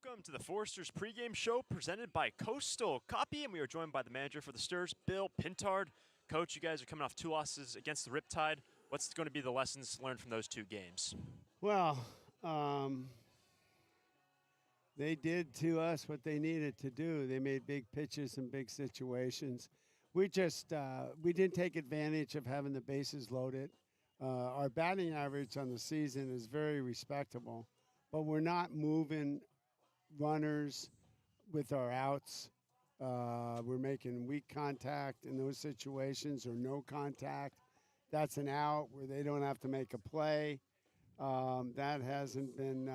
Welcome to the Foresters pregame show presented by Coastal Copy, and we are joined by the manager for the Sturs, Bill Pintard. Coach, you guys are coming off 2 losses against the Riptide. What's going to be the lessons learned from those 2 games? Well, they did to us what they needed to do. They made big pitches in big situations. We just we didn't take advantage of having the bases loaded. Our batting average on the season is very respectable, but we're not moving runners with our outs. We're making weak contact in those situations or no contact. That's an out where they don't have to make a play. That hasn't been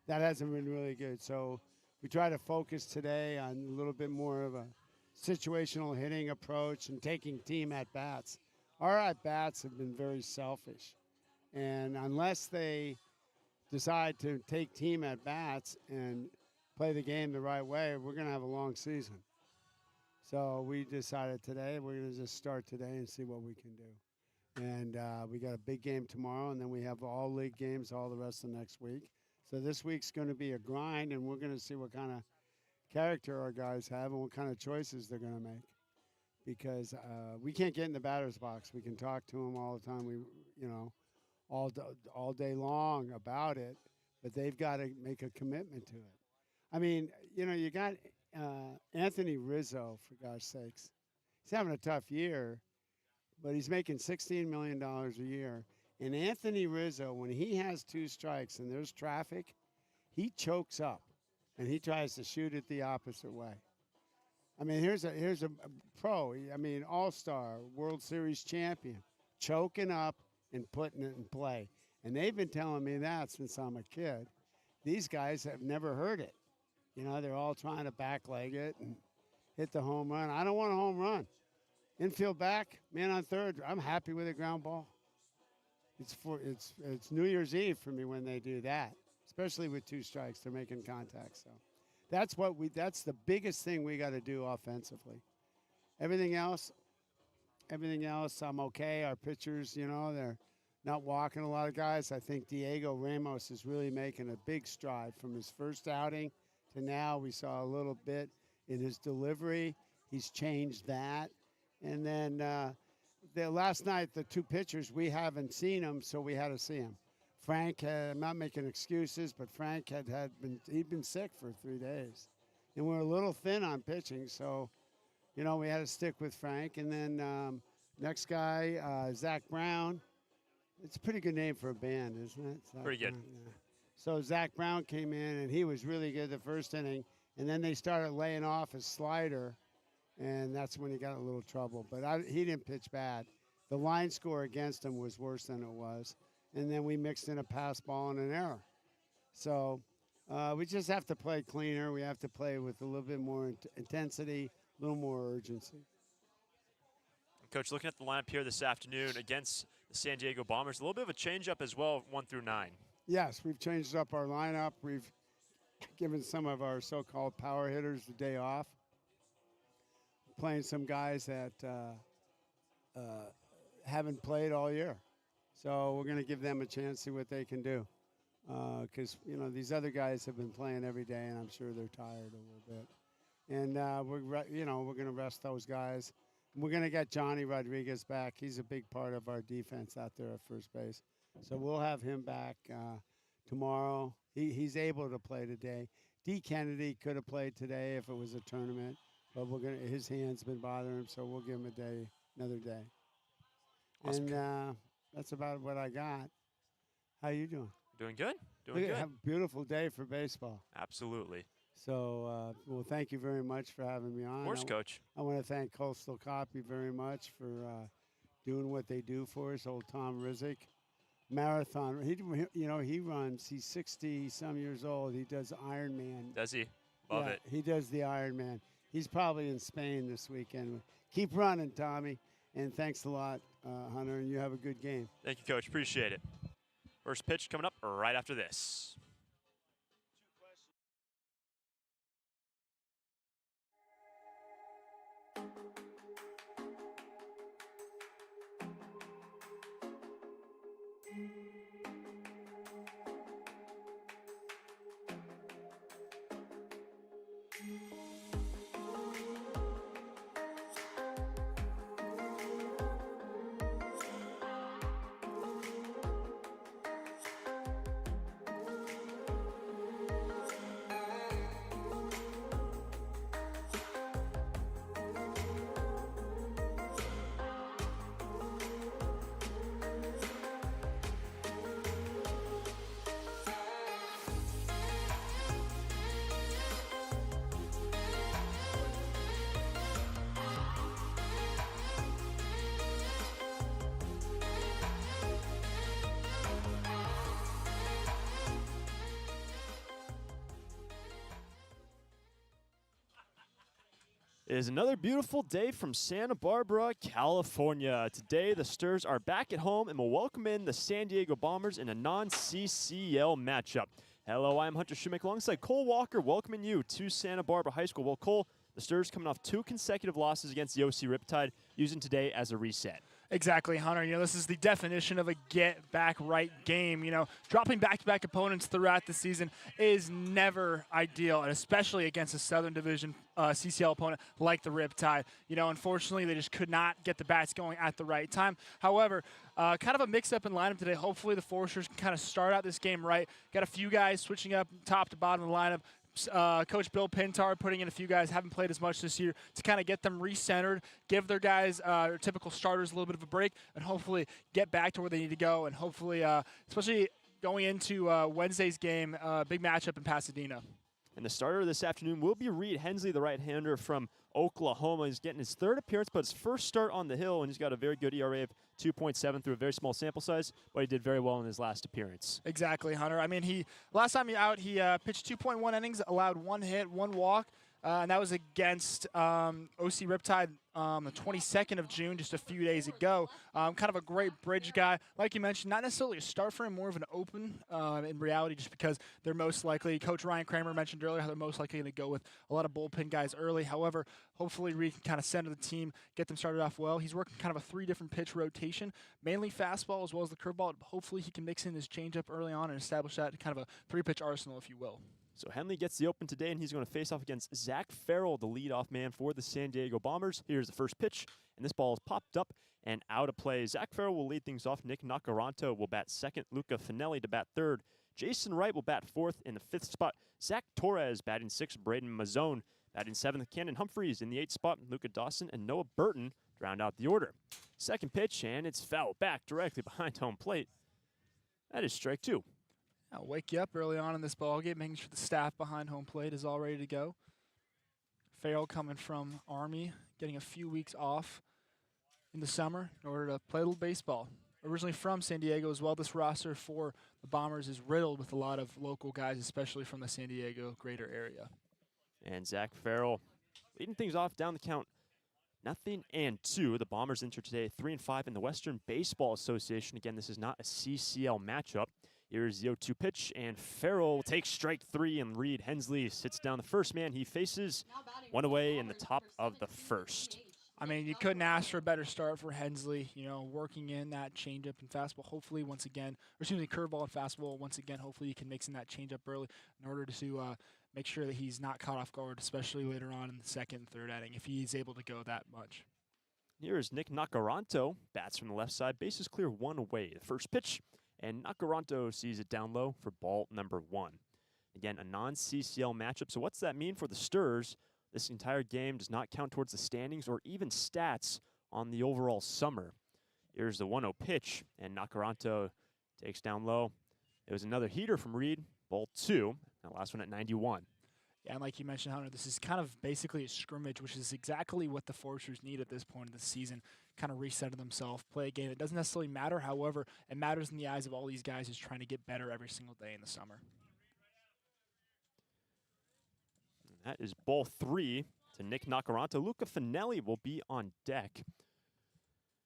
really good. So we try to focus today on a little bit more of a situational hitting approach and taking team at bats. Our at bats have been very selfish, and unless they decide to take team at bats and play the game the right way, we're going to have a long season. So we decided today we're going to just start today and see what we can do. And we got a big game tomorrow, and then we have all league games all the rest of next week. So this week's going to be a grind, and we're going to see what kind of character our guys have and what kind of choices they're going to make. Because we can't get in the batter's box. We can talk to them all the time. All day long about it, but they've got to make a commitment to it. I mean, you got Anthony Rizzo, for gosh sakes. He's having a tough year, but he's making $16 million a year. And Anthony Rizzo, when he has 2 strikes and there's traffic, he chokes up, and he tries to shoot it the opposite way. I mean, here's a pro. I mean, all-star, World Series champion, choking up and putting it in play. And they've been telling me that since I'm a kid. These guys have never heard it. They're all trying to backleg it and hit the home run. I don't want a home run. Infield back, man on third. I'm happy with a ground ball. It's New Year's Eve for me when they do that, especially with 2 strikes. They're making contact. So that's the biggest thing we got to do offensively. Everything else, I'm okay. Our pitchers, they're not walking a lot of guys. I think Diego Ramos is really making a big stride from his first outing to now. We saw a little bit in his delivery. He's changed that. And then last night, the 2 pitchers, we haven't seen them, so we had to see them. Frank, I'm not making excuses, but Frank he'd been sick for 3 days. And we're a little thin on pitching, so, we had to stick with Frank. And then next guy, Zach Brown. It's a pretty good name for a band, isn't it? Zach Pretty good. Brown, yeah. So Zach Brown came in, and he was really good the first inning. And then they started laying off his slider, and that's when he got in a little trouble. But he didn't pitch bad. The line score against him was worse than it was. And then we mixed in a pass ball and an error. So we just have to play cleaner. We have to play with a little bit more intensity, a little more urgency. Coach, looking at the lineup here this afternoon against the San Diego Bombers, a little bit of a change-up as well, 1 through 9. Yes, we've changed up our lineup. We've given some of our so-called power hitters the day off. Playing some guys that haven't played all year. So we're going to give them a chance to see what they can do. Because, these other guys have been playing every day, and I'm sure they're tired a little bit. And we're going to rest those guys. We're going to get Johnny Rodriguez back. He's a big part of our defense out there at first base. So we'll have him back tomorrow. He's able to play today. D. Kennedy could have played today if it was a tournament, but his hand's been bothering him, so we'll give him another day. Awesome. And that's about what I got. How you doing? Doing good. Doing good. Have a beautiful day for baseball. Absolutely. So, thank you very much for having me on. Of course, Coach. I want to thank Coastal Copy very much for doing what they do for us. Old Tom Rizek, marathon. He runs. He's 60-some years old. He does Ironman. Does he? Love it. He does the Ironman. He's probably in Spain this weekend. Keep running, Tommy. And thanks a lot, Hunter, and you have a good game. Thank you, Coach. Appreciate it. First pitch coming up right after this. It is another beautiful day from Santa Barbara, California. Today, the Sturs are back at home and will welcome in the San Diego Bombers in a non-CCL matchup. Hello, I'm Hunter Schumacher alongside Cole Walker, welcoming you to Santa Barbara High School. Well, Cole, the Sturs coming off 2 consecutive losses against the OC Riptide, using today as a reset. Exactly, Hunter. This is the definition of a get-back-right game. Dropping back-to-back opponents throughout the season is never ideal, and especially against a Southern Division CCL opponent like the Riptide. Unfortunately, they just could not get the bats going at the right time. However, kind of a mix-up in lineup today. Hopefully, the Foresters can kind of start out this game right. Got a few guys switching up top to bottom of the lineup. Coach Bill Pintard putting in a few guys haven't played as much this year to kind of get them recentered, give their guys, their typical starters, a little bit of a break, and hopefully get back to where they need to go. And hopefully, especially going into Wednesday's game, big matchup in Pasadena. And the starter this afternoon will be Reed Hensley, the right-hander from Oklahoma. He's getting his 3rd appearance, but his first start on the hill, and he's got a very good ERA of 2.7 through a very small sample size, but he did very well in his last appearance. Exactly, Hunter. I mean, last time he pitched 2.1 innings, allowed 1 hit, 1 walk, and that was against OC Riptide the 22nd of June, just a few days ago. Kind of a great bridge guy. Like you mentioned, not necessarily a start for him, more of an open in reality, just because they're most likely, Coach Ryan Kramer mentioned earlier, how they're most likely going to go with a lot of bullpen guys early. However, hopefully Reed can kind of center the team, get them started off well. He's working kind of a 3 different pitch rotation, mainly fastball as well as the curveball. Hopefully he can mix in his changeup early on and establish that kind of a 3-pitch arsenal, if you will. So Henley gets the open today, and he's going to face off against Zach Farrell, the leadoff man for the San Diego Bombers. Here's the first pitch, and this ball is popped up and out of play. Zach Farrell will lead things off. Nick Nacaranto will bat 2nd. Luca Finelli to bat 3rd. Jason Wright will bat 4th. In the 5th spot, Zach Torres batting 6th. Braden Mazzone batting 7th. Cannon Humphreys in the 8th spot. Luca Dawson and Noah Burton round out the order. Second pitch, and it's foul back directly behind home plate. That is strike 2. I'll wake you up early on in this ballgame, making sure the staff behind home plate is all ready to go. Farrell coming from Army, getting a few weeks off in the summer in order to play a little baseball. Originally from San Diego as well, this roster for the Bombers is riddled with a lot of local guys, especially from the San Diego greater area. And Zach Farrell leading things off down the count. 0-2. The Bombers enter today 3-5 in the Western Baseball Association. Again, this is not a CCL matchup. Here's the 0-2 pitch, and Farrell takes strike 3, and Reed Hensley sits down the first man he faces. 1 away in the top of the 1st. I mean, you couldn't ask for a better start for Hensley, working in that changeup and fastball. Hopefully, once again, or excuse me, curveball and fastball. Once again, hopefully he can mix in that changeup early in order to make sure that he's not caught off guard, especially later on in the 2nd and 3rd inning, if he's able to go that much. Here is Nick Nacaranto, bats from the left side, bases clear 1 away. The first pitch, and Nacaranto sees it down low for ball number 1. Again, a non-CCL matchup. So what's that mean for the Sturs? This entire game does not count towards the standings or even stats on the overall summer. Here's the 1-0 pitch, and Nacaranto takes down low. It was another heater from Reed, ball 2. That last one at 91. Yeah, and like you mentioned, Hunter, this is kind of basically a scrimmage, which is exactly what the Foresters need at this point of the season. Kind of reset themselves, play a game. It doesn't necessarily matter. However, it matters in the eyes of all these guys who's trying to get better every single day in the summer. And that is ball 3 to Nick Nacaranto. Luca Finelli will be on deck.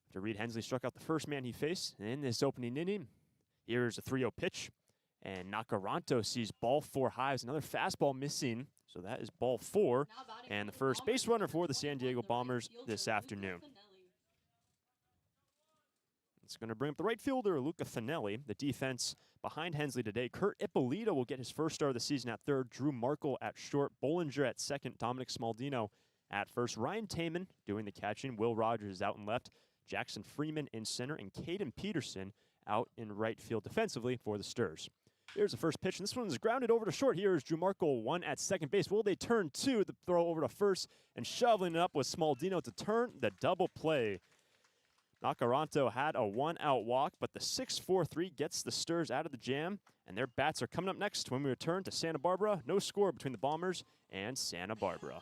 After Reed Hensley struck out the first man he faced in this opening inning, here's a 3-0 pitch. And Nacaranto sees ball 4 high. There's another fastball missing, so that is ball 4. And the first base runner for the San Diego Bombers this afternoon. It's going to bring up the right fielder, Luca Finelli. The defense behind Hensley today. Kurt Ippolito will get his first start of the season at 3rd. Drew Markle at short. Bollinger at 2nd. Dominic Smaldino at 1st. Ryan Taman doing the catching. Will Rogers out in left. Jackson Freeman in center. And Caden Peterson out in right field defensively for the Sturs. Here's the first pitch, and this one is grounded over to short. Here is Drew Markle, 1 at 2nd base. Will they turn 2? The throw over to 1st, and shoveling it up with Smaldino to turn the double play. Nacaranto had a 1-out walk, but the 6-4-3 gets the Sturs out of the jam, and their bats are coming up next when we return to Santa Barbara. No score between the Bombers and Santa Barbara.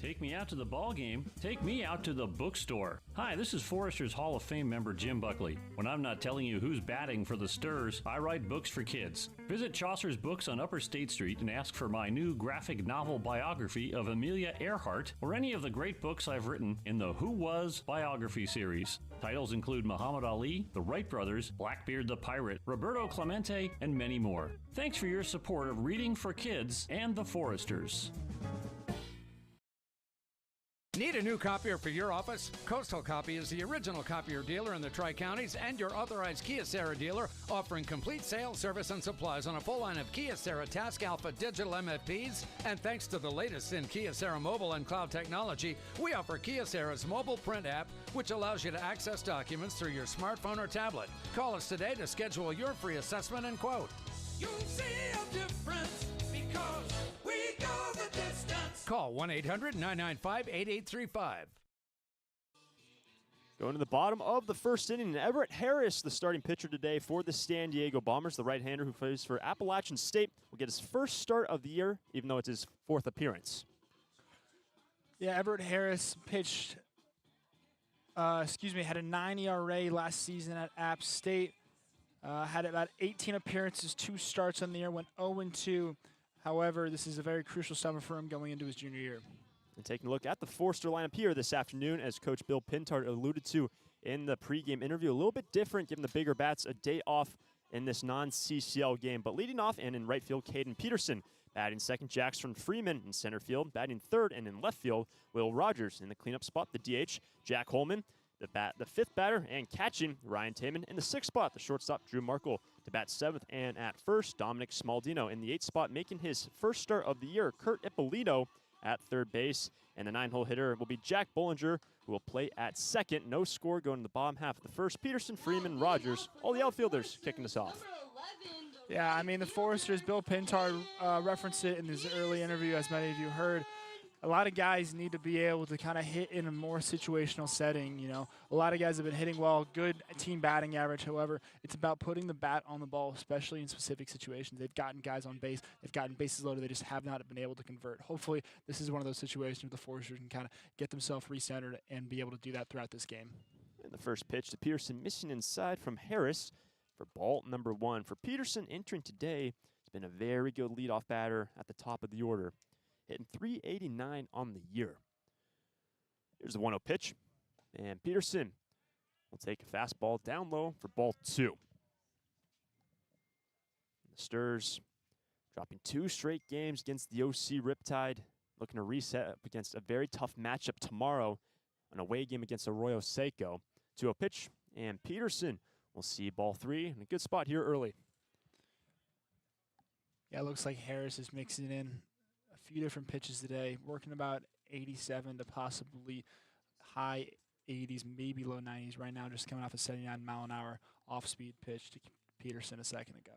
Take me out to the ball game. Take me out to the bookstore. Hi, this is Foresters Hall of Fame member Jim Buckley. When I'm not telling you who's batting for the Sturs, I write books for kids. Visit Chaucer's Books on Upper State Street and ask for my new graphic novel biography of Amelia Earhart or any of the great books I've written in the Who Was biography series. Titles include Muhammad Ali, the Wright Brothers, Blackbeard the Pirate, Roberto Clemente, and many more. Thanks for your support of reading for kids and the Foresters. Need a new copier for your office? Coastal Copy is the original copier dealer in the Tri-Counties and your authorized Kyocera dealer, offering complete sales, service, and supplies on a full line of Kyocera Task Alpha digital MFPs. And thanks to the latest in Kyocera mobile and cloud technology, we offer Kyocera's mobile print app, which allows you to access documents through your smartphone or tablet. Call us today to schedule your free assessment and quote. You'll see a difference because we go the distance. Call 1-800-995-8835. Going to the bottom of the first inning, Everett Harris, the starting pitcher today for the San Diego Bombers, the right-hander who plays for Appalachian State, will get his first start of the year, even though it's his fourth appearance. Yeah, Everett Harris pitched, had a 9 ERA last season at App State. Had about 18 appearances, 2 starts on the year, went 0-2. However, this is a very crucial summer for him going into his junior year. And taking a look at the Forester lineup here this afternoon, as Coach Bill Pintard alluded to in the pregame interview, a little bit different, giving the bigger bats a day off in this non-CCL game. But leading off and in right field, Caden Peterson. Batting second, Jackson Freeman in center field. Batting third and in left field, Will Rogers. In the cleanup spot, the DH, Jack Holman. The fifth batter and catching, Ryan Taman. In the sixth spot, the shortstop, Drew Markle, to bat seventh. And at first, Dominic Smaldino. In the eighth spot, making his first start of the year, Kurt Ippolito at third base. And the 9-hole hitter will be Jack Bollinger, who will play at second. No score going to the bottom half of the first. Peterson, Freeman, Rogers, all the outfielders kicking us off. Yeah, I mean, the Foresters, Bill Pintard referenced it in his early interview, as many of you heard. A lot of guys need to be able to kind of hit in a more situational setting, you know. A lot of guys have been hitting well, good team batting average. However, it's about putting the bat on the ball, especially in specific situations. They've gotten guys on base. They've gotten bases loaded. They just have not been able to convert. Hopefully, this is one of those situations where the Foresters can kind of get themselves recentered and be able to do that throughout this game. And the first pitch to Peterson, missing inside from Harris for ball number 1. For Peterson, entering today, has been a very good leadoff batter at the top of the order, hitting .389 on the year. Here's the 1-0 pitch, and Peterson will take a fastball down low for ball 2. The Sturs dropping 2 straight games against the OC Riptide, looking to reset up against a very tough matchup tomorrow, an away game against Arroyo Seco. 2-0 pitch, and Peterson will see ball 3 in a good spot here early. Yeah, it looks like Harris is mixing in a few different pitches today, working about 87 to possibly high 80s, maybe low 90s right now, just coming off a 79-mile-an-hour off-speed pitch to Peterson a second ago.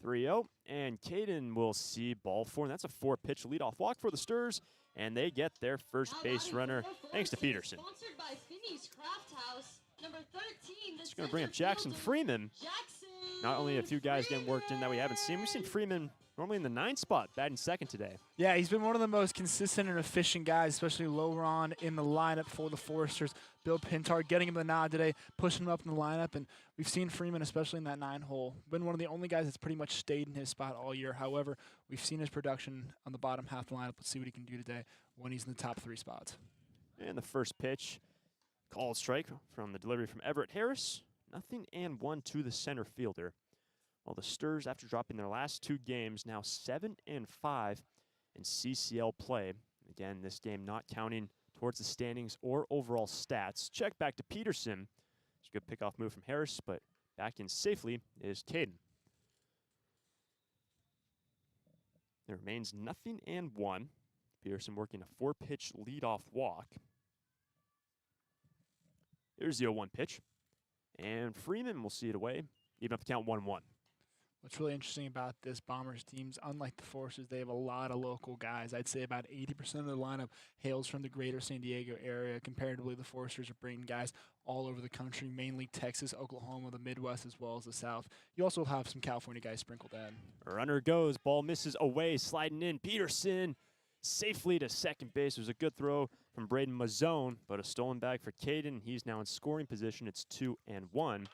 3-0, and Caden will see ball 4, and that's a 4-pitch leadoff walk for the Sturs, and they get their first base runner thanks to Peterson. Sponsored by Finney's Craft House, number 13. It's going to bring up Jackson Freeman. Not only a few guys getting worked in that we haven't seen, we've seen Freeman normally in the 9th spot, batting second today. Yeah, he's been one of the most consistent and efficient guys, especially lower on in the lineup for the Foresters. Bill Pintard getting him the nod today, pushing him up in the lineup, and we've seen Freeman, especially in that 9-hole, been one of the only guys that's pretty much stayed in his spot all year. However, we've seen his production on the bottom half of the lineup. Let's see what he can do today when he's in the top 3 spots. And the first pitch, called strike from the delivery from Everett Harris. 0-1 to the center fielder. While the Sturs, after dropping their last 2 games, now 7-5 in CCL play. Again, this game not counting towards the standings or overall stats. Check back to Peterson. It's a good pickoff move from Harris, but back in safely is Caden. There remains 0-1. Peterson working a 4-pitch leadoff walk. Here's the 0-1 pitch. And Freeman will see it away, even up the count 1-1. What's really interesting about this Bombers teams, unlike the Foresters, they have a lot of local guys. I'd say about 80% of the lineup hails from the greater San Diego area. Comparatively, the Foresters are bringing guys all over the country, mainly Texas, Oklahoma, the Midwest, as well as the South. You also have some California guys sprinkled in. Runner goes, ball misses away, sliding in. Peterson safely to second base. It was a good throw from Braden Mazzone, but a stolen bag for Caden. He's now in scoring position. It's 2-1.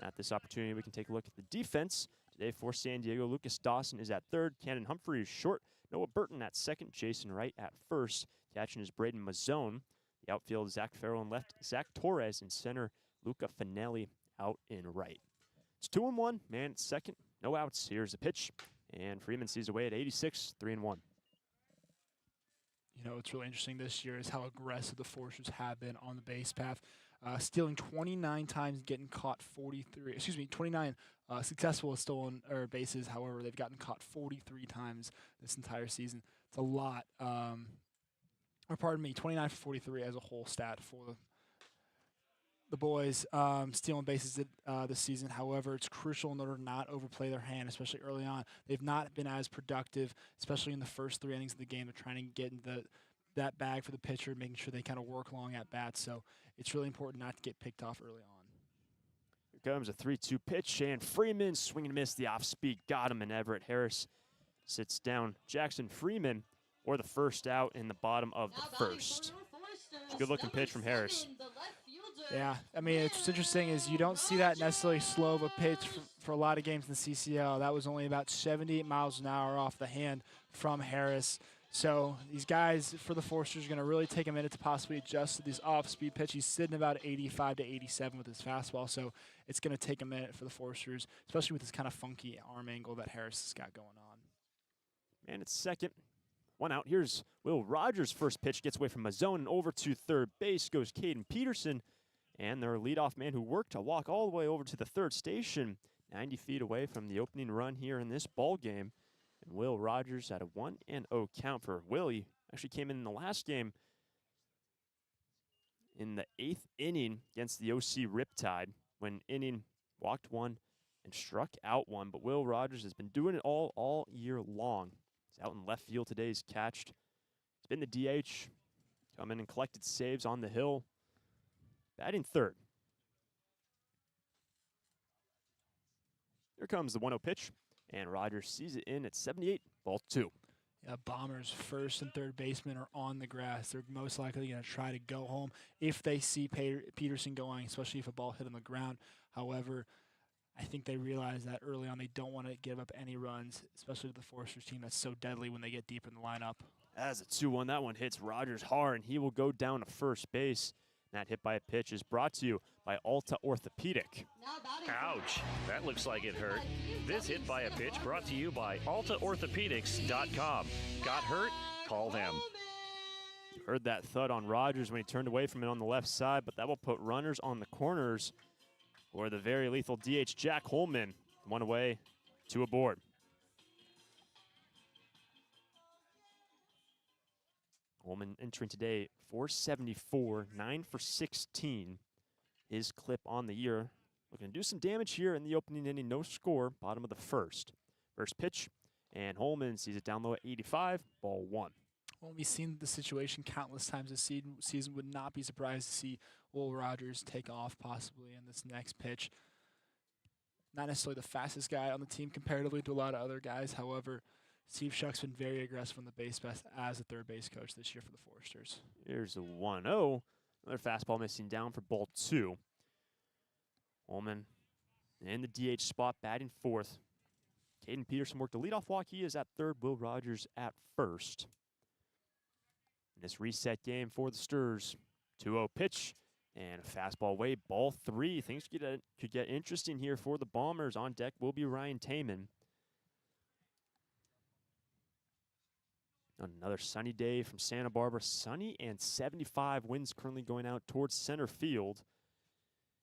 At this opportunity, we can take a look at the defense. Today for San Diego, Lucas Dawson is at third. Cannon Humphrey is short. Noah Burton at second. Jason Wright at first. Catching is Braden Mazzone. The outfield, Zach Farrell in left. Zach Torres in center. Luca Finelli out in right. It's 2-1. Man at second. No outs. Here's the pitch. And Freeman sees away at 86, 3-1. You know, what's really interesting this year is how aggressive the Foresters have been on the base path, stealing 29 times, getting caught 29 successful with stolen bases. However, they've gotten caught 43 times this entire season. It's a lot. 29 for 43 as a whole stat for the boys stealing bases this season. However, it's crucial in order to not overplay their hand, especially early on. They've not been as productive, especially in the first 3 innings of the game. They're trying to get into that bag for the pitcher, making sure they kind of work long at bats. So it's really important not to get picked off early on. Here comes a 3-2 pitch, and Freeman swing and miss. The off speed got him, and Everett Harris sits down Jackson Freeman, or the first out in the bottom of the first. Good looking pitch from Harris. Yeah, I mean, what's interesting is you don't see that necessarily slow of a pitch for a lot of games in the CCL. That was only about 78 miles an hour off the hand from Harris. So these guys for the Foresters are going to really take a minute to possibly adjust to this off-speed pitch. He's sitting about 85 to 87 with his fastball, so it's going to take a minute for the Foresters, especially with this kind of funky arm angle that Harris has got going on. And it's second. 1 out. Here's Will Rogers' first pitch. Gets away from Mazzone and over to third base goes Caden Peterson. And their leadoff man who worked to walk all the way over to the third station, 90 feet away from the opening run here in this ball game. And Will Rogers at a 1-0 count for Willie. Actually came in the last game in the 8th inning against the OC Riptide when inning walked 1 and struck out 1. But Will Rogers has been doing it all year long. He's out in left field today. He's catched. He's been the DH. Come in and collected saves on the hill. Batting third. Here comes the 1-0 pitch, and Rogers sees it in at 78, ball 2. Yeah, Bombers' first and third basemen are on the grass. They're most likely going to try to go home if they see Peterson going, especially if a ball hit on the ground. However, I think they realize that early on they don't want to give up any runs, especially to the Foresters team that's so deadly when they get deep in the lineup. As a 2-1, that one hits Rogers hard, and he will go down to first base. That hit by a pitch is brought to you by Alta Orthopedic. Ouch, that looks like it hurt. This hit by a pitch brought to you by AltaOrthopedics.com. Got hurt? Call them. You heard that thud on Rogers when he turned away from it on the left side, but that will put runners on the corners for the very lethal DH Jack Holman. 1 away, 2 aboard. Holman entering today 474, 9 for 16. His clip on the year. Looking to do some damage here in the opening inning. No score, bottom of the first. First pitch, and Holman sees it down low at 85, ball 1. Well, we've seen the situation countless times this season. Would not be surprised to see Will Rogers take off possibly in this next pitch. Not necessarily the fastest guy on the team comparatively to a lot of other guys. However, Steve Shuck's been very aggressive on the base path as a third base coach this year for the Foresters. Here's a 1-0. Another fastball missing down for ball 2. Holman in the DH spot, batting fourth. Caden Peterson worked a leadoff walk. He is at third. Will Rogers at first. In this reset game for the Sturs, 2-0 pitch and a fastball away, ball 3. Things could get interesting here for the Bombers. On deck will be Ryan Taman. Another sunny day from Santa Barbara. Sunny and 75. Winds currently going out towards center field.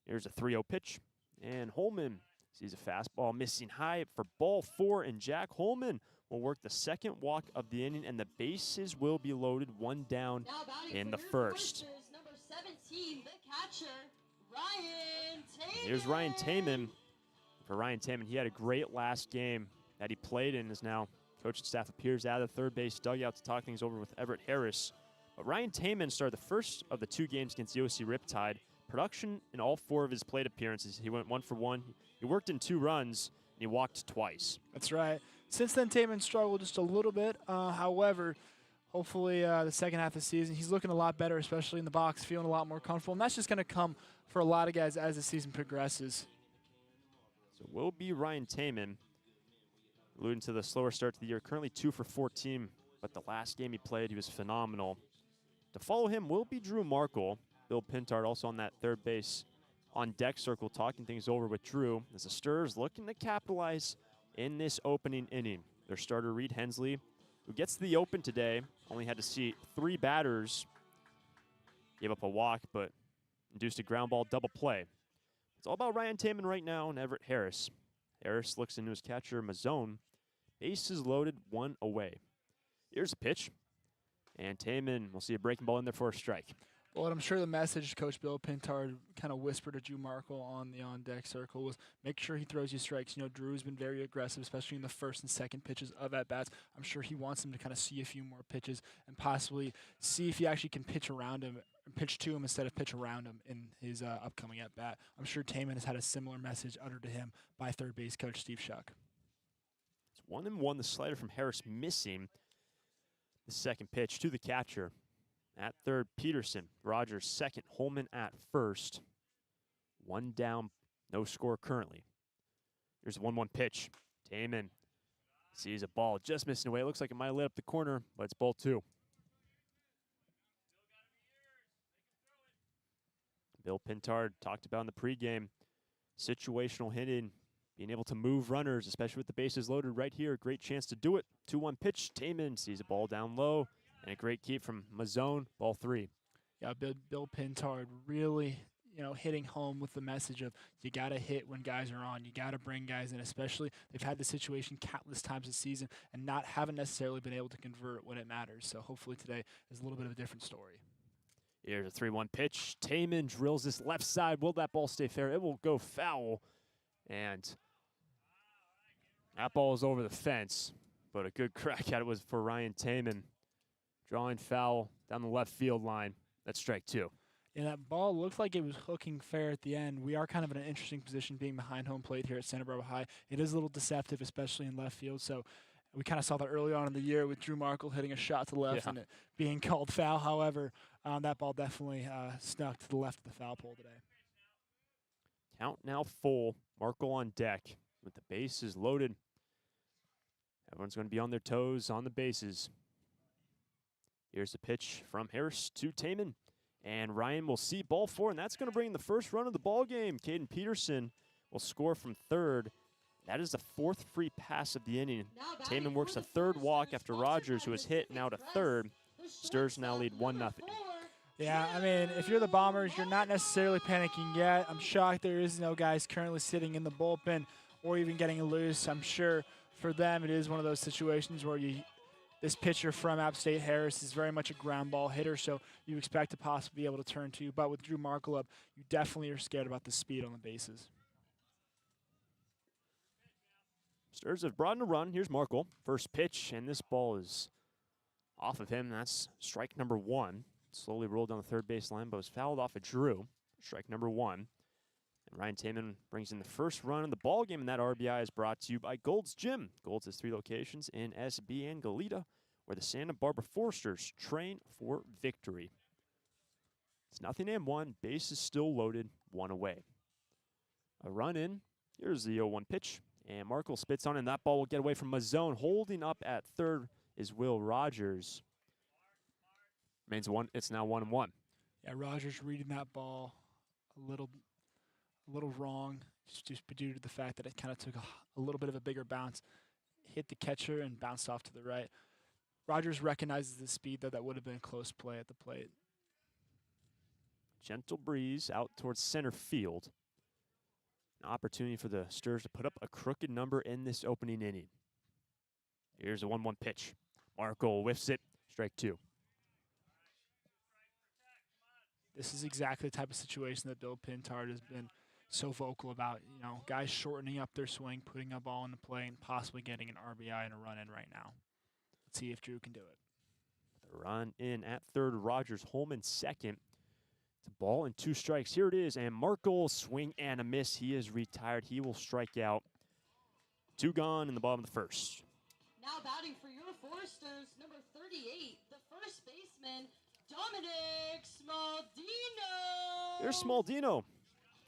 Here's a 3-0 pitch. And Holman sees a fastball missing high for ball 4. And Jack Holman will work the second walk of the inning. And the bases will be loaded. 1 down in the first. Number 17, the catcher, Ryan Taman. Here's Ryan Taman. For Ryan Taman, he had a great last game that he played in. Is now coaching staff appears out of the third base dugout to talk things over with Everett Harris. But Ryan Taman started the first of the 2 games against the OC Riptide. Production in all 4 of his plate appearances. He went 1 for 1. He worked in 2 runs, and he walked twice. That's right. Since then, Taman struggled just a little bit. However, hopefully the second half of the season, he's looking a lot better, especially in the box, feeling a lot more comfortable. And that's just going to come for a lot of guys as the season progresses. So will be Ryan Taman, alluding to the slower start to the year, currently 2 for 14, but the last game he played, he was phenomenal. To follow him will be Drew Markle. Bill Pintard also on that third base on deck circle, talking things over with Drew, as the Stars looking to capitalize in this opening inning. Their starter, Reed Hensley, who gets to the open today, only had to see 3 batters. Gave up a walk, but induced a ground ball double play. It's all about Ryan Taman right now and Everett Harris. Harris looks into his catcher, Mazzone. Bases loaded, 1 away. Here's a pitch. And Taman will see a breaking ball in there for a strike. Well, I'm sure the message Coach Bill Pintard kind of whispered to Drew Markle on the on-deck circle was make sure he throws you strikes. You know, Drew's been very aggressive, especially in the first and second pitches of at-bats. I'm sure he wants him to kind of see a few more pitches and possibly see if he actually can pitch around him, pitch to him instead of pitch around him in his upcoming at-bat. I'm sure Taman has had a similar message uttered to him by third base coach Steve Shuck. It's 1-1, the slider from Harris missing. The second pitch to the catcher. At third, Peterson. Rogers second. Holman at first. 1 down, no score currently. Here's a 1-1 pitch. Taman sees a ball just missing away. It looks like it might have lit up the corner, but it's ball 2. Bill Pintard talked about in the pregame situational hitting, being able to move runners, especially with the bases loaded right here. Great chance to do it. 2-1 pitch. Taman sees a ball down low. And a great keep from Mazzone, ball 3. Yeah, Bill Pintard really, hitting home with the message of you got to hit when guys are on. You got to bring guys in, especially they've had the situation countless times this season and haven't necessarily been able to convert when it matters. So hopefully today is a little bit of a different story. Here's a 3-1 pitch. Taman drills this left side. Will that ball stay fair? It will go foul. And that ball is over the fence. But a good crack at it was for Ryan Taman. Drawing foul down the left field line. That's strike 2. And that ball looked like it was hooking fair at the end. We are kind of in an interesting position being behind home plate here at Santa Barbara High. It is a little deceptive, especially in left field. So we kind of saw that early on in the year with Drew Markle hitting a shot to the left and it being called foul. However, that ball definitely snuck to the left of the foul pole today. Count now full. Markle on deck with the bases loaded. Everyone's going to be on their toes on the bases. Here's the pitch from Harris to Taman. And Ryan will see ball 4, and that's going to bring the first run of the ball game. Caden Peterson will score from third. That is the 4th free pass of the inning. Taman works a third walk after Rogers, who has hit now to third. Stars now lead 1-0. Yeah, I mean, if you're the Bombers, you're not necessarily panicking yet. I'm shocked there is no guys currently sitting in the bullpen or even getting loose. I'm sure for them it is one of those situations where this pitcher from App State, Harris, is very much a ground ball hitter, so you expect to possibly be able to turn to. But with Drew Markle up, you definitely are scared about the speed on the bases. Stars have brought in a run. Here's Markle. First pitch, and this ball is off of him. That's strike number 1. Slowly rolled down the third base line, but was fouled off of Drew. Strike number 1. And Ryan Taman brings in the first run of the ball game, and that RBI is brought to you by Gold's Gym. Gold's has 3 locations in SB and Goleta, where the Santa Barbara Foresters train for victory. It's 0-1. Base is still loaded, 1 away. A run in. Here's the 0-1 pitch. And Markle spits on, and that ball will get away from Mazzone. Holding up at third is Will Rogers. It's now 1-1. Yeah, Rogers reading that ball a little wrong, just due to the fact that it kind of took a little bit of a bigger bounce, hit the catcher and bounced off to the right. Rogers recognizes the speed, though that would have been a close play at the plate. Gentle breeze out towards center field. An opportunity for the Stars to put up a crooked number in this opening inning. Here's a 1-1 pitch. Markle whiffs it. Strike 2. This is exactly the type of situation that Bill Pintard has been so vocal about. Guys shortening up their swing, putting a ball in the play, and possibly getting an RBI and a run in right now. Let's see if Drew can do it. The run in at third. Rogers, Holman second. It's a ball and 2 strikes. Here it is, and Markle swing and a miss. He is retired. He will strike out. 2 gone in the bottom of the first. Now batting for your Foresters, number 38, the first baseman, Dominic Smaldino. Here's Smaldino,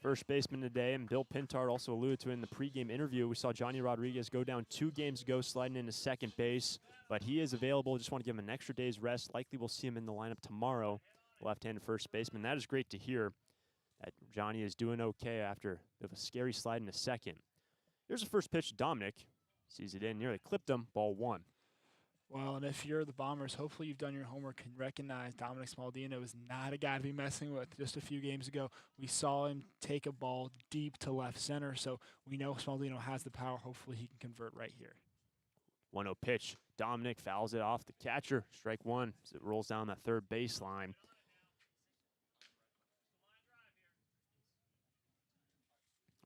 first baseman today, and Bill Pintard also alluded to it in the pregame interview. We saw Johnny Rodriguez go down 2 games ago, sliding into second base, but he is available. Just want to give him an extra day's rest. Likely we'll see him in the lineup tomorrow, left-handed first baseman. That is great to hear that Johnny is doing okay after a scary slide into second. Here's the first pitch to Dominic. Sees it in, nearly clipped him, ball 1. Well, and if you're the Bombers, hopefully you've done your homework and recognize Dominic Smaldino is not a guy to be messing with. Just a few games ago, we saw him take a ball deep to left center, so we know Smaldino has the power. Hopefully he can convert right here. 1-0 pitch. Dominic fouls it off the catcher. Strike 1 as it rolls down that third baseline.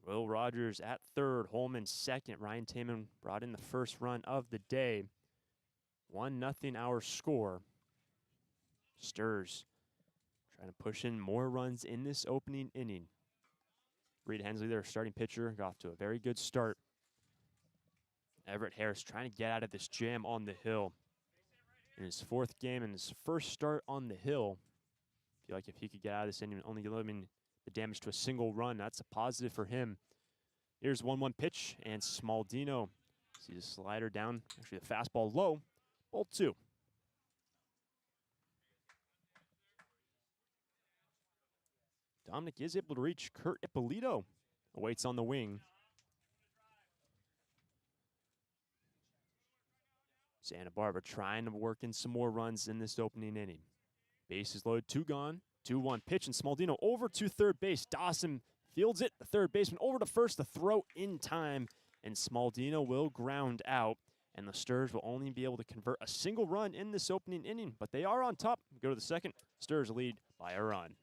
Will Rogers at third, Holman second. Ryan Taman brought in the first run of the day. 1-0 our score. Sturs trying to push in more runs in this opening inning. Reed Hensley, their starting pitcher, got off to a very good start. Everett Harris trying to get out of this jam on the hill. In his 4th game and his first start on the hill. I feel like if he could get out of this inning, only limiting the damage to a single run, that's a positive for him. Here's 1-1 pitch, and Smaldino sees the slider down, actually the fastball low, ball 2. Dominic is able to reach Kurt Ippolito, awaits on the wing. Santa Barbara trying to work in some more runs in this opening inning. Bases loaded, 2 gone. 2-1 pitch, and Smaldino over to third base. Dawson fields it, the third baseman over to first, the throw in time, and Smaldino will ground out, and the Sturs will only be able to convert a single run in this opening inning, but they are on top. Go to the second. Sturs lead by a run.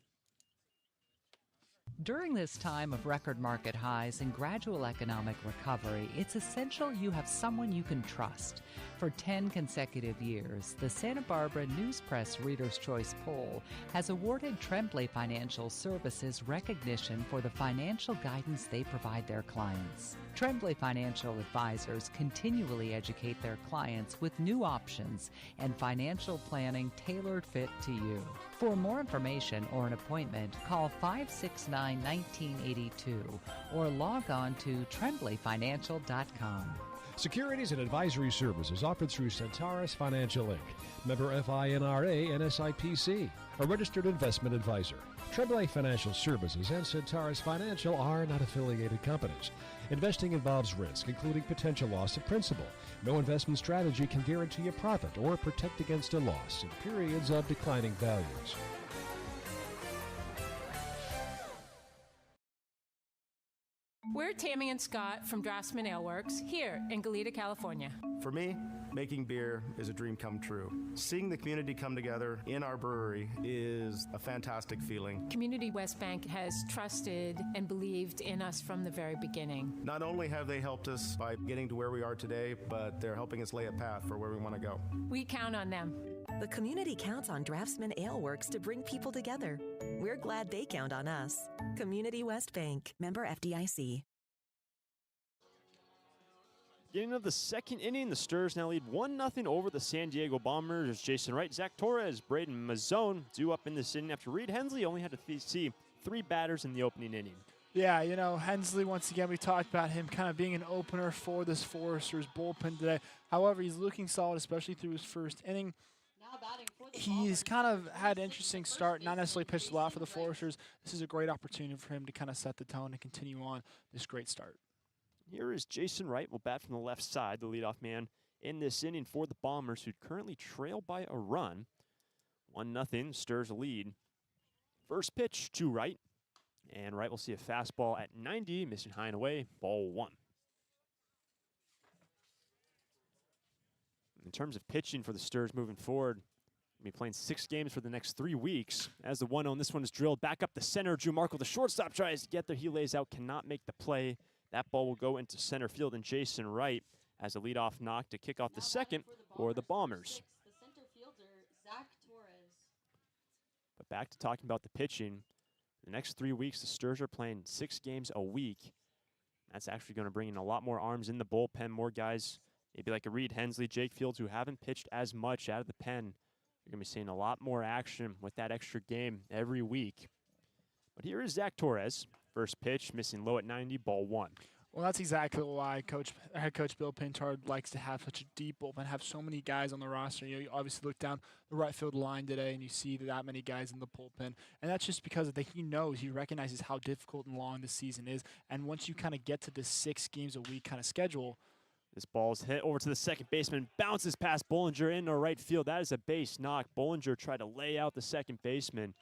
During this time of record market highs and gradual economic recovery, it's essential you have someone you can trust. For 10 consecutive years, the Santa Barbara News Press Reader's Choice Poll has awarded Tremblay Financial Services recognition for the financial guidance they provide their clients. Tremblay Financial Advisors continually educate their clients with new options and financial planning tailored fit to you. For more information or an appointment, call 569-1982 or log on to tremblayfinancial.com. Securities and advisory services offered through Centaurus Financial Inc., member FINRA and SIPC, a registered investment advisor. Tremblay Financial Services and Centaurus Financial are not affiliated companies. Investing involves risk, including potential loss of principal. No investment strategy can guarantee a profit or protect against a loss in periods of declining values. We're Tammy and Scott from Draftsman Ale Works here in Goleta, California. For me, making beer is a dream come true. Seeing the community come together in our brewery is a fantastic feeling. Community West Bank has trusted and believed in us from the very beginning. Not only have they helped us by getting to where we are today, but they're helping us lay a path for where we want to go. We count on them. The community counts on Draftsman Ale Works to bring people together. We're glad they count on us. Community West Bank, member FDIC. Getting into the second inning, the Sturs now lead 1-0 over the San Diego Bombers. There's Jason Wright, Zach Torres, Braden Mazzone due up in this inning after Reed Hensley only had to see 3 batters in the opening inning. Yeah, you know, Hensley, once again, we talked about him kind of being an opener for this Foresters bullpen today. However, he's looking solid, especially through his first inning. He's kind of had an interesting start, not necessarily pitched a lot for the Foresters. This is a great opportunity for him to kind of set the tone and continue on this great start. Here is Jason Wright, will bat from the left side, the leadoff man in this inning for the Bombers, who currently trail by a run. 1-0, Sturs lead. First pitch to Wright, and Wright will see a fastball at 90, missing high and away, ball 1. In terms of pitching for the Sturs moving forward, we'll be playing 6 games for the next 3 weeks. As the 1-0, this one is drilled back up the center. Drew Markle, the shortstop, tries to get there. He lays out, cannot make the play. That ball will go into center field, and Jason Wright has a leadoff knock to kick off the second for the Bombers. The center fielder, Zach Torres. But back to talking about the pitching. The next 3 weeks, the Sturs are playing 6 games a week. That's actually going to bring in a lot more arms in the bullpen, more guys maybe like a Reed Hensley, Jake Fields, who haven't pitched as much out of the pen. You're going to be seeing a lot more action with that extra game every week. But here is Zach Torres. First pitch, missing low at 90, ball 1. Well, that's exactly why head coach Bill Pintard likes to have such a deep bullpen, have so many guys on the roster. You obviously look down the right field line today, and you see that many guys in the bullpen. And that's just because he recognizes how difficult and long the season is. And once you kind of get to this 6 games a week kind of schedule, this ball's hit over to the second baseman, bounces past Bollinger into right field. That is a base knock. Bollinger tried to lay out the second baseman.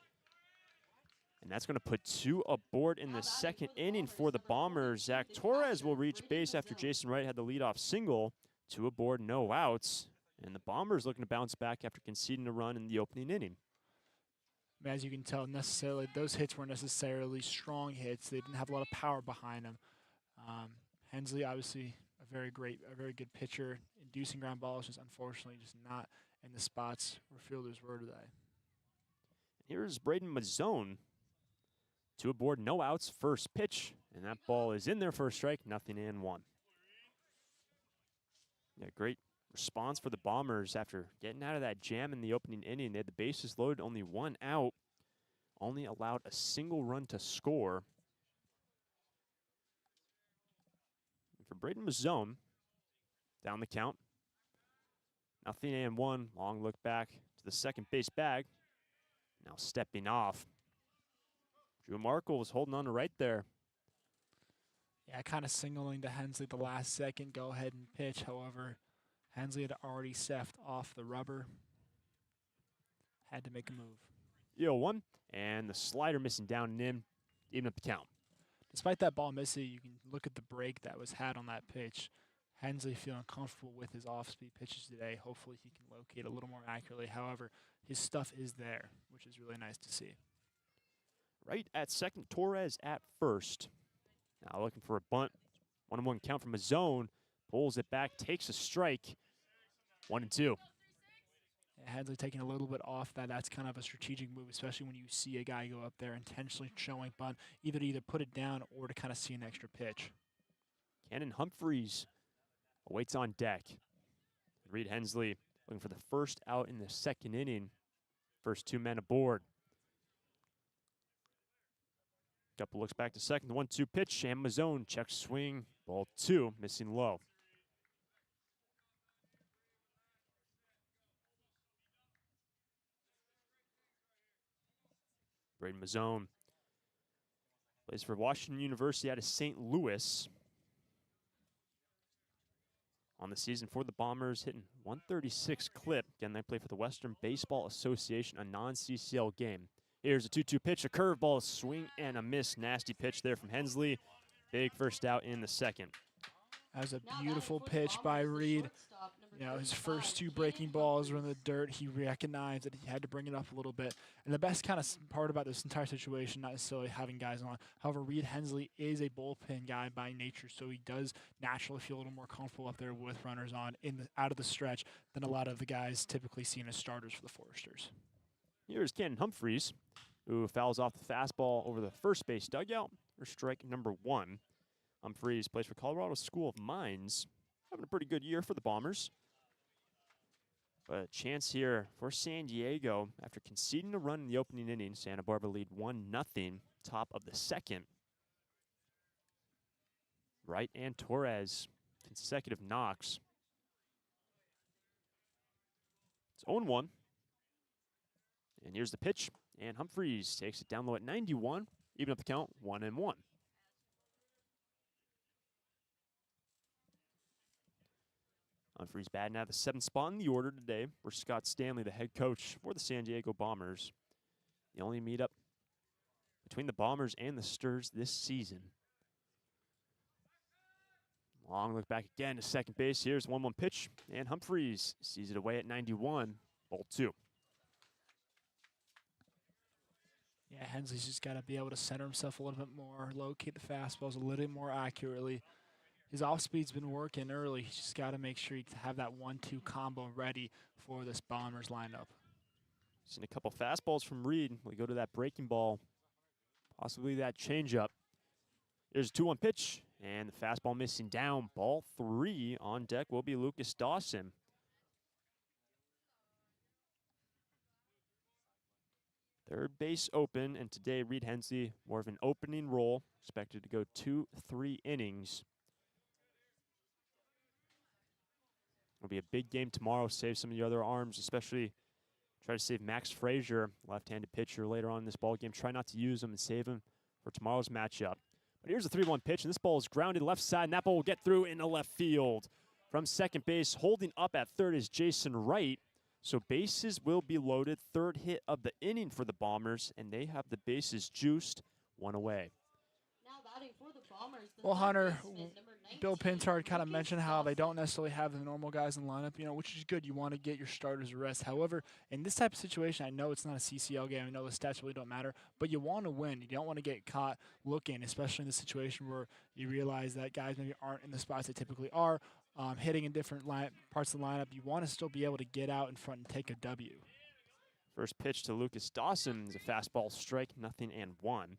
And that's going to put 2 aboard in the second inning for the Bombers. Zach Torres will reach base after Jason Wright had the leadoff single. 2 aboard, no outs. And the Bombers looking to bounce back after conceding a run in the opening inning. As you can tell, those hits weren't necessarily strong hits. They didn't have a lot of power behind them. Hensley, obviously, a very good pitcher, inducing ground balls, just unfortunately just not in the spots where fielders were today. Here's Braden Mazzone. 2 aboard, no outs, first pitch, and that ball is in there for a strike, 0-1. Yeah, great response for the Bombers after getting out of that jam in the opening inning. They had the bases loaded, only 1 out, only allowed a single run to score. And for Braden Mazzone, down the count, 0-1, long look back to the second base bag, now stepping off. Drew Markle was holding on to right there. Yeah, kind of signaling to Hensley the last second, go ahead and pitch. However, Hensley had already seffed off the rubber. Had to make a move. 0-1, and the slider missing down and in, even up the count. Despite that ball missing, you can look at the break that was had on that pitch. Hensley feeling comfortable with his off-speed pitches today. Hopefully he can locate a little more accurately. However, his stuff is there, which is really nice to see. Right at second, Torres at first. Now looking for a bunt. 1-1 count from a zone. Pulls it back, takes a strike. 1-2. Yeah, Hensley taking a little bit off that. That's kind of a strategic move, especially when you see a guy go up there intentionally showing bunt, either to put it down or to kind of see an extra pitch. Cannon Humphreys awaits on deck. Reed Hensley looking for the first out in the second inning. First 2 men aboard. Couple looks back to second. The 1-2 pitch. And Mazzone checks swing. Ball 2, missing low. Braden Mazzone plays for Washington University out of St. Louis. On the season for the Bombers, hitting 136 clip. Again, they play for the Western Baseball Association, a non-CCL game. Here's a 2-2 pitch, a curveball, swing and a miss. Nasty pitch there from Hensley. Big first out in the second. That was a beautiful pitch by Reed. You know, his first 2 breaking balls were in the dirt. He recognized that he had to bring it up a little bit. And the best kind of part about this entire situation, not necessarily having guys on. However, Reed Hensley is a bullpen guy by nature, so he does naturally feel a little more comfortable up there with runners on out of the stretch than a lot of the guys typically seen as starters for the Foresters. Here's Cannon Humphreys, who fouls off the fastball over the first base dugout for strike number 1. Humphreys plays for Colorado School of Mines. Having a pretty good year for the Bombers. But a chance here for San Diego after conceding a run in the opening inning. Santa Barbara lead 1-0, top of the second. Wright and Torres, consecutive knocks. It's 0-1. And here's the pitch. And Humphreys takes it down low at 91. Even up the count, 1-1. Humphreys batting out the 7th spot in the order today for Scott Stanley, the head coach for the San Diego Bombers. The only meetup between the Bombers and the Stars this season. Long look back again to second base. Here's 1-1 pitch, and Humphreys sees it away at 91. Ball 2. Yeah, Hensley's just got to be able to center himself a little bit more, locate the fastballs a little bit more accurately. His off-speed's been working early. He's just got to make sure he can have that 1-2 combo ready for this Bombers lineup. Seen a couple fastballs from Reed. We go to that breaking ball, possibly that changeup. Here's a 2-1 pitch, And the fastball missing down. Ball 3 on deck will be Lucas Dawson. Third base open, and today Reed Hensley, more of an opening role, expected to go 2-3 innings. It'll be a big game tomorrow. Save some of the other arms, especially try to save Max Frazier, left-handed pitcher, later on in this ball game. Try not to use him and save him for tomorrow's matchup. But here's a 3-1 pitch, and this ball is grounded left side, and that ball will get through into left field. From second base, holding up at third is Jason Wright. So bases will be loaded. Third hit of the inning for the Bombers, and they have the bases juiced, 1 away. Now batting for the Bombers. Well, Hunter, Bill Pintard kind of mentioned how they don't necessarily have the normal guys in the lineup, which is good. You want to get your starters a rest. However, in this type of situation, I know it's not a CCL game. I know the stats really don't matter, but you want to win. You don't want to get caught looking, especially in the situation where you realize that guys maybe aren't in the spots they typically are, hitting in different parts of the lineup. You want to still be able to get out in front and take a W. First pitch to Lucas Dawson is a fastball strike, 0-1.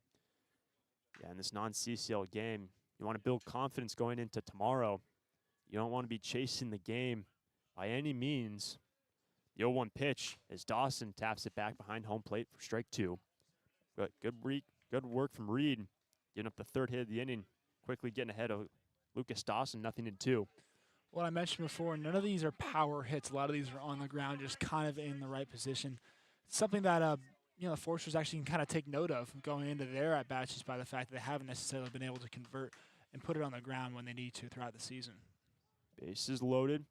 Yeah, in this non-CCL game, you want to build confidence going into tomorrow. You don't want to be chasing the game by any means. The 0-1 pitch as Dawson taps it back behind home plate for strike 2. Good work from Reed, getting up the third hit of the inning, quickly getting ahead of Lucas Dawson, 0-2. What I mentioned before, none of these are power hits. A lot of these are on the ground, just kind of in the right position. Something that the Foresters actually can kind of take note of going into their at-bats just by the fact that they haven't necessarily been able to convert and put it on the ground when they need to throughout the season. Bases loaded.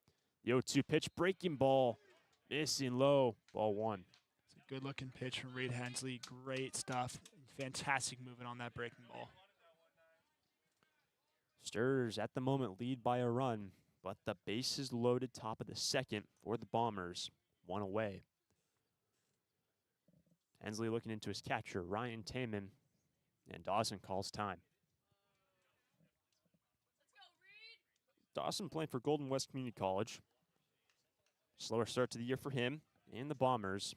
The 0-2 pitch, breaking ball, missing low, ball 1. It's a good-looking pitch from Reed Hensley. Great stuff. Fantastic movement on that breaking ball. Sturs at the moment lead by a run, but the bases loaded top of the second for the Bombers, 1 away. Hensley looking into his catcher, Ryan Taman, and Dawson calls time. Dawson playing for Golden West Community College. Slower start to the year for him and the Bombers.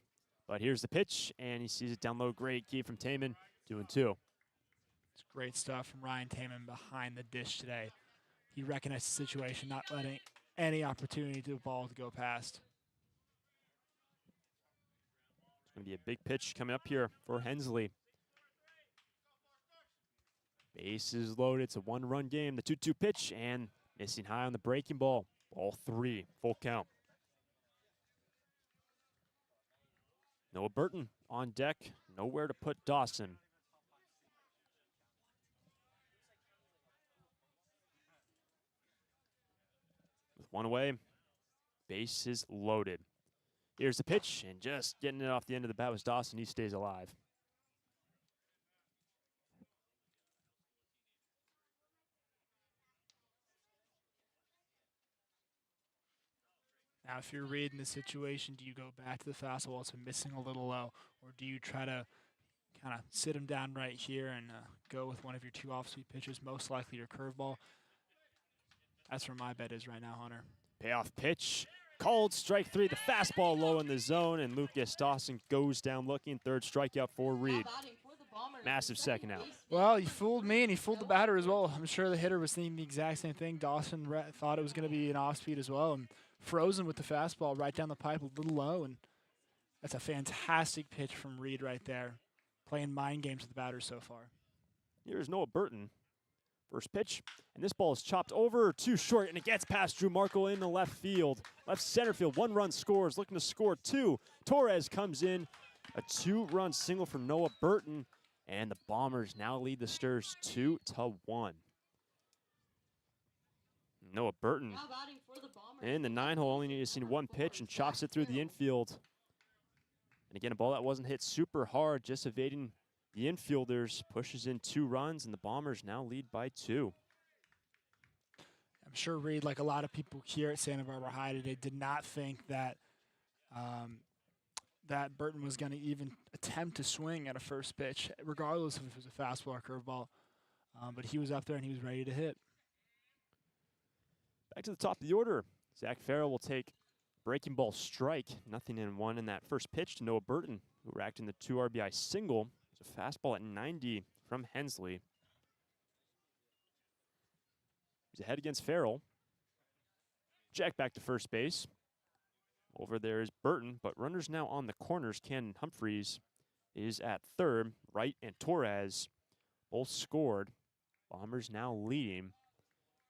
But here's the pitch, and he sees it down low. Great key from Taman, 2-2. It's great stuff from Ryan Taman behind the dish today. He recognized the situation, not letting any opportunity to the ball to go past. It's going to be a big pitch coming up here for Hensley. Bases loaded. It's a 1-run game. The 2-2 pitch, and missing high on the breaking ball. Ball 3, full count. Noah Burton on deck. Nowhere to put Dawson. With 1 away, bases loaded. Here's the pitch, and just getting it off the end of the bat was Dawson. He stays alive. Now, if you're reading the situation, do you go back to the fastball? It's missing a little low, or do you try to kind of sit him down right here and go with one of your 2 off-speed pitches, most likely your curveball? That's where my bet is right now, Hunter. Payoff pitch, called strike 3. The fastball low in the zone, and Lucas Dawson goes down looking. Third strikeout for Reed. Massive second out. Well, he fooled me, and he fooled the batter as well. I'm sure the hitter was thinking the exact same thing. Dawson thought it was going to be an off-speed as well, and frozen with the fastball right down the pipe, a little low, and that's a fantastic pitch from Reed right there, playing mind games with the batters so far. Here's Noah Burton. First pitch, and this ball is chopped over too short, and it gets past Drew Markle in the left field. Left center field, 1 run scores, looking to score 2. Torres comes in, a 2-run single for Noah Burton, and the Bombers now lead the Sturs 2-1. Noah Burton in the 9-hole only needed to see 1 pitch and chops it through the infield. And again, a ball that wasn't hit super hard, just evading the infielders, pushes in 2 runs, and the Bombers now lead by 2. I'm sure Reed, like a lot of people here at Santa Barbara High today, did not think that that Burton was going to even attempt to swing at a first pitch, regardless if it was a fastball or curveball. But he was up there and he was ready to hit. Back to the top of the order. Zach Farrell will take breaking ball strike. 0-1 in that first pitch to Noah Burton, who racked in the 2 RBI single. It's a fastball at 90 from Hensley. He's ahead against Farrell. Jack back to first base. Over there is Burton, but runners now on the corners. Ken Humphreys is at third. Wright and Torres both scored. Bombers now leading.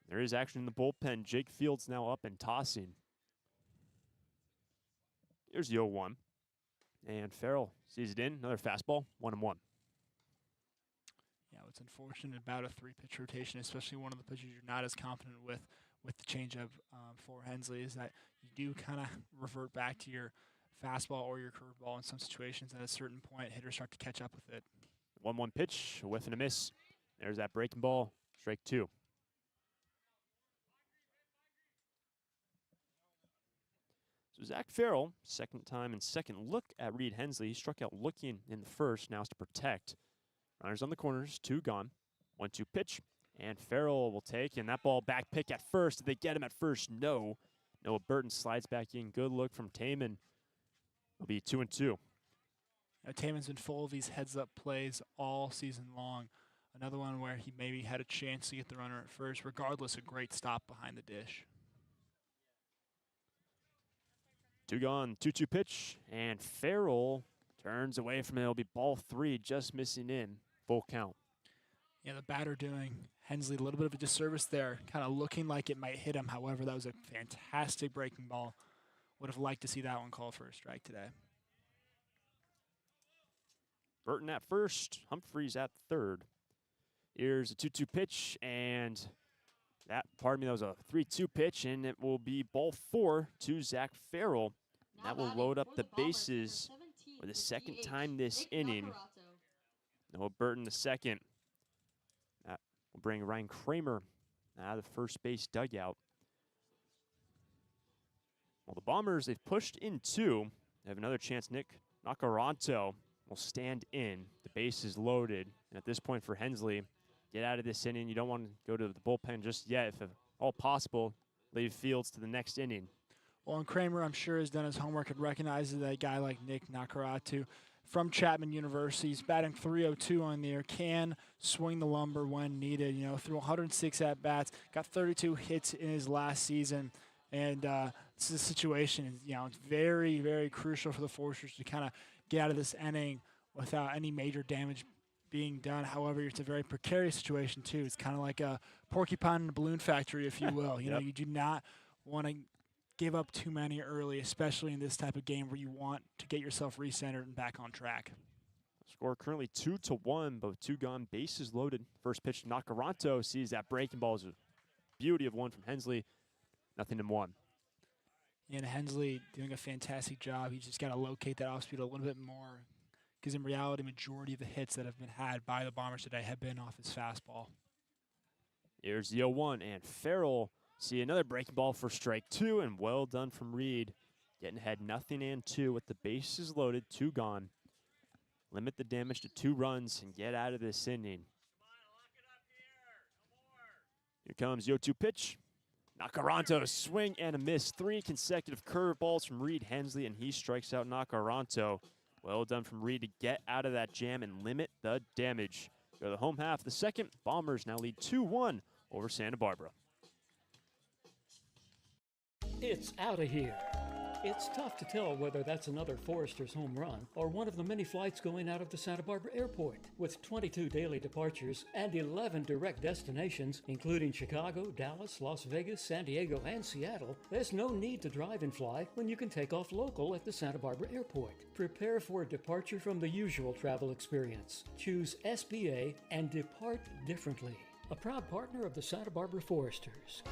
There is action in the bullpen. Jake Fields now up and tossing. Here's the 0-1. And Farrell sees it in. Another fastball, 1-1. Yeah, what's unfortunate about a three-pitch rotation, especially one of the pitchers you're not as confident with the changeup for Hensley, is that you do kind of revert back to your fastball or your curveball in some situations. At a certain point, hitters start to catch up with it. 1-1 pitch, a whiff and a miss. There's that breaking ball, strike 2. So Zach Farrell, second time and second look at Reed Hensley. He struck out looking in the first, now it's to protect. Runners on the corners, 2 gone. 1-2 pitch, and Farrell will take, and that ball back pick at first. Did they get him at first? No. Noah Burton slides back in. Good look from Taman. It'll be 2-2. Taman's been full of these heads-up plays all season long. Another one where he maybe had a chance to get the runner at first. Regardless, a great stop behind the dish. 2 gone, 2-2 pitch, and Farrell turns away from it. It'll be ball 3, just missing in. Full count. Yeah, the batter doing Hensley a little bit of a disservice there, kind of looking like it might hit him. However, that was a fantastic breaking ball. Would have liked to see that one called for a strike today. Burton at first, Humphreys at third. Here's a 2-2 pitch, and that was a 3-2 pitch, and it will be ball 4 to Zach Farrell. That will load up the bases for the second time this inning. Noah Burton the second. That will bring Ryan Kramer out of the first base dugout. Well, the Bombers, they've pushed in 2. They have another chance. Nick Nacaranto will stand in. The base is loaded. And at this point for Hensley, get out of this inning. You don't want to go to the bullpen just yet. If at all possible, leave Fields to the next inning. Well, and Kramer, I'm sure, has done his homework and recognizes that a guy like Nick Nakaratu from Chapman University, he's batting .302 on the year, can swing the lumber when needed. You know, threw 106 at-bats, got 32 hits in his last season. And this is a situation, you know, it's very, very crucial for the Foresters to kind of get out of this inning without any major damage being done. However, it's a very precarious situation, too. It's kind of like a porcupine in a balloon factory, if you will. You know, you do not want to give up too many early, especially in this type of game where you want to get yourself recentered and back on track. Score currently 2-1, but with 2 gone, bases loaded. First pitch to Nacaranto, sees that breaking ball is a beauty of one from Hensley. 0-1. And Hensley doing a fantastic job. He's just got to locate that off speed a little bit more, because in reality, majority of the hits that have been had by the Bombers today have been off his fastball. Here's the 0-1, and Farrell see another breaking ball for strike 2, and well done from Reed. Getting ahead 0-2 with the bases loaded, 2 gone. Limit the damage to 2 runs and get out of this inning. Here comes the 0-2 pitch. Nacaranto, swing and a miss. 3 consecutive curveballs from Reed Hensley, and he strikes out Nacaranto. Well done from Reed to get out of that jam and limit the damage. Go to the home half of the second. Bombers now lead 2-1 over Santa Barbara. It's out of here. It's tough to tell whether that's another Forester's home run or one of the many flights going out of the Santa Barbara airport. With 22 daily departures and 11 direct destinations, including Chicago, Dallas, Las Vegas, San Diego, and Seattle, there's no need to drive and fly when you can take off local at the Santa Barbara airport. Prepare for a departure from the usual travel experience. Choose SBA and depart differently. A proud partner of the Santa Barbara Foresters.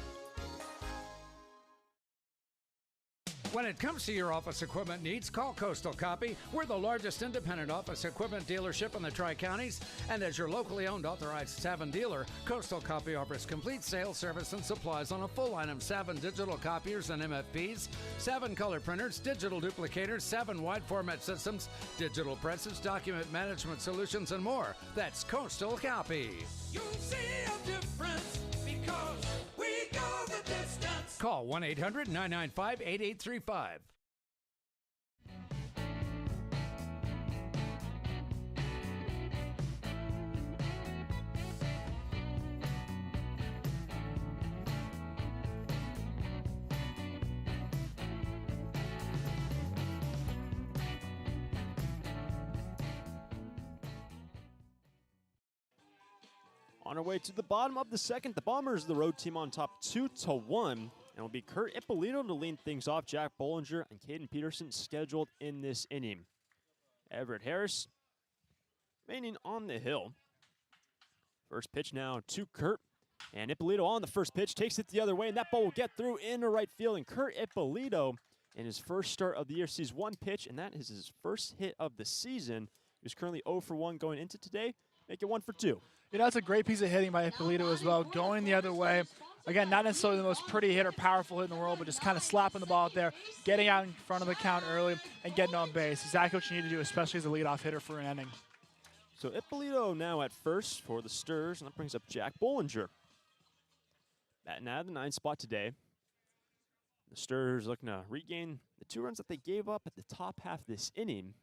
When it comes to your office equipment needs, call Coastal Copy. We're the largest independent office equipment dealership in the Tri-Counties, and as your locally owned authorized Savin dealer, Coastal Copy offers complete sales, service, and supplies on a full line of Savin digital copiers and MFPs, Savin color printers, digital duplicators, Savin wide format systems, digital presses, document management solutions, and more. That's Coastal Copy. You'll see a difference because we go the distance. Call 1-800-995-8835. On our way to the bottom of the second, the Bombers, the road team on top 2-1. And it'll be Kurt Ippolito to lead things off. Jack Bollinger and Caden Peterson scheduled in this inning. Everett Harris remaining on the hill. First pitch now to Kurt. And Ippolito on the first pitch takes it the other way, and that ball will get through into right field. And Kurt Ippolito, in his first start of the year, sees one pitch, and that is his first hit of the season. He was currently 0 for 1 going into today. Make it 1 for 2. You know, it's a great piece of hitting by Ippolito as well, going the other way. Again, not necessarily the most pretty hit or powerful hit in the world, but just kind of slapping the ball out there, getting out in front of the count early, and getting on base. Exactly what you need to do, especially as a leadoff hitter for an inning. So Ippolito now at first for the Sturs, and that brings up Jack Bollinger. Batting out of the 9th spot today. The Sturs looking to regain the 2 runs that they gave up at the top half of this inning.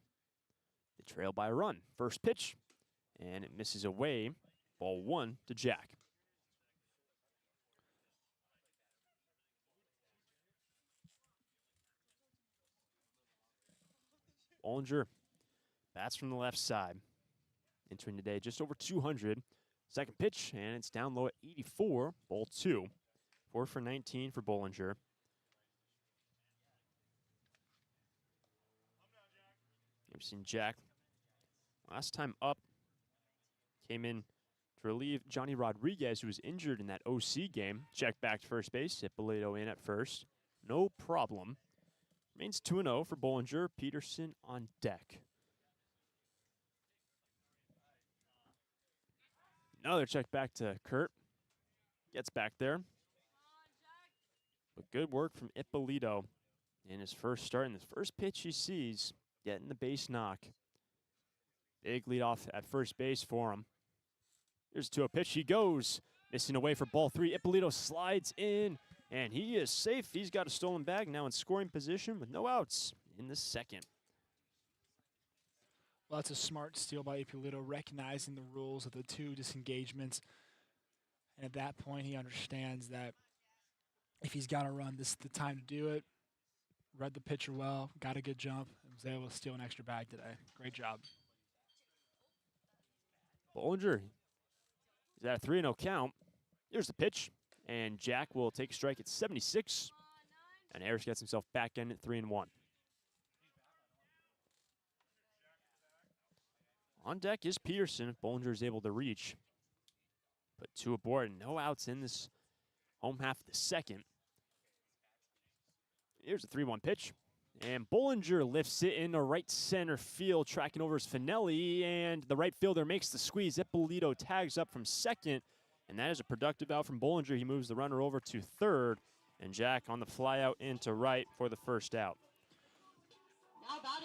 They trail by a run. First pitch, and it misses away. Ball 1 to Jack. Bollinger bats from the left side. Entering today just over 200. Second pitch, and it's down low at 84. Ball 2. 4 for 19 for Bollinger. You've seen Jack last time up came in to relieve Johnny Rodriguez, who was injured in that OC game. Check back to first base. Ippolito in at first. No problem. Remains 2-0 for Bollinger. Peterson on deck. Another check back to Kurt. Gets back there. But good work from Ippolito in his first start. And the first pitch he sees, getting the base knock. Big lead off at first base for him. Here's to a pitch. He goes. Missing away for ball 3. Ippolito slides in. And he is safe. He's got a stolen bag now in scoring position with no outs in the second. Well, that's a smart steal by Ippolito, recognizing the rules of the 2 disengagements. And at that point, he understands that if he's got to run, this is the time to do it. Read the pitcher well, got a good jump, and was able to steal an extra bag today. Great job. Bollinger is at a 3-0 count. Here's the pitch, and Jack will take a strike at 76. And Harris gets himself back in at 3-1. On deck is Peterson if Bollinger is able to reach. Put 2 aboard, no outs in this home half of the second. Here's a 3-1 pitch. And Bollinger lifts it into right center field, tracking over his Finelli, and the right fielder makes the squeeze. Ippolito tags up from second, and that is a productive out from Bollinger. He moves the runner over to third, and Jack on the fly out into right for the first out.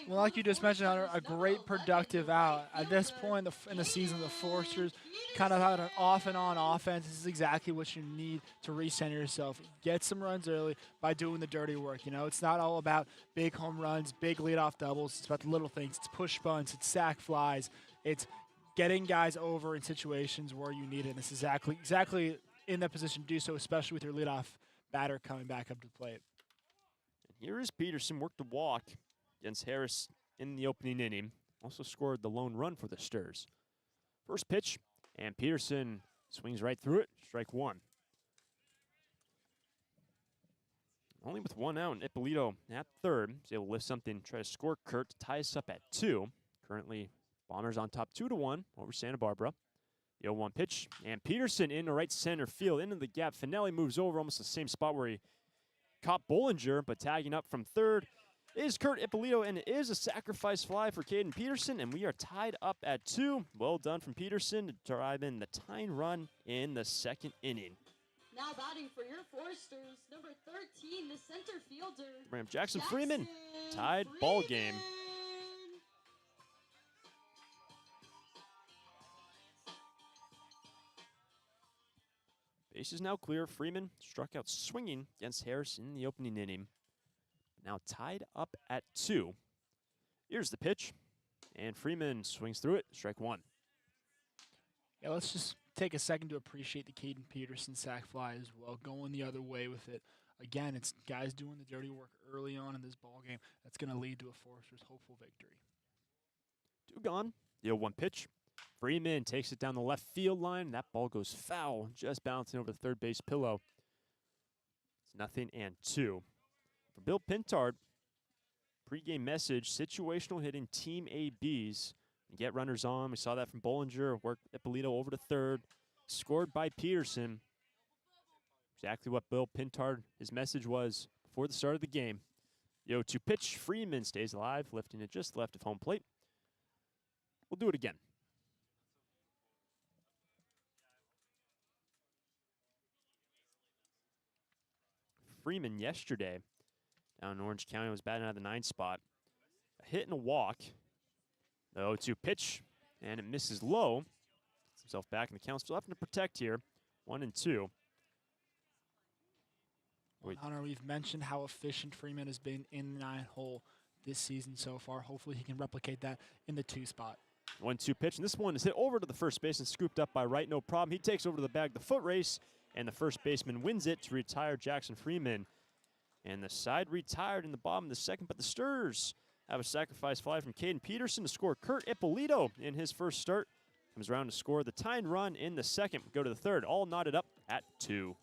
Well, like you just mentioned, Hunter, a great productive out. At this point in the season, the Foresters kind of had an off and on offense. This is exactly what you need to recenter yourself. Get some runs early by doing the dirty work. You know, it's not all about big home runs, big leadoff doubles. It's about the little things. It's push bunts. It's sack flies. It's getting guys over in situations where you need it. And it's exactly in that position to do so, especially with your leadoff batter coming back up to the plate. And here is Peterson, worked the walk against Harris in the opening inning. Also scored the lone run for the Sturs. First pitch, and Peterson swings right through it. Strike 1. Only with 1 out, and Ippolito at third is able to lift something, try to score Kurt to tie us up at 2. Currently, Bombers on top 2-1 over Santa Barbara. The 0-1 pitch, and Peterson into right center field, into the gap. Finelli moves over almost the same spot where he caught Bollinger, but tagging up from third is Kurt Ippolito, and it is a sacrifice fly for Caden Peterson, and we are tied up at 2. Well done from Peterson to drive in the tying run in the second inning. Now batting for your Foresters, number 13, the center fielder, Jackson Freeman, tied ball game. Base is now clear. Freeman struck out swinging against Harris in the opening inning. Now tied up at 2. Here's the pitch, and Freeman swings through it. Strike 1. Yeah, let's just take a second to appreciate the Caden Peterson sac fly as well, going the other way with it. Again, it's guys doing the dirty work early on in this ball game that's going to lead to a Foresters' hopeful victory. 2 gone. The 0-1 pitch. Freeman takes it down the left field line. That ball goes foul, just bouncing over the third base pillow. It's 0-2. For Bill Pintard, pregame message, situational hitting, team ABs. Get runners on. We saw that from Bollinger. Work Ippolito over to third. Scored by Peterson. Exactly what Bill Pintard, his message was before the start of the game. The 0-2 pitch. Freeman stays alive, lifting it just left of home plate. We'll do it again. Freeman yesterday down in Orange County was batting out of the 9 spot. A hit and a walk. The 0-2 pitch, and it misses low. Gets himself back in the count. Still having to protect here. 1-2. Hunter, we've mentioned how efficient Freeman has been in the 9-hole this season so far. Hopefully he can replicate that in the 2 spot. 1-2 pitch, and this one is hit over to the first base and scooped up by Wright. No problem. He takes over to the bag, the foot race, and the first baseman wins it to retire Jackson Freeman. And the side retired in the bottom of the second, but the Sturs have a sacrifice fly from Caden Peterson to score Kurt Ippolito in his first start. Comes around to score the tying run in the second. Go to the third, all knotted up at 2.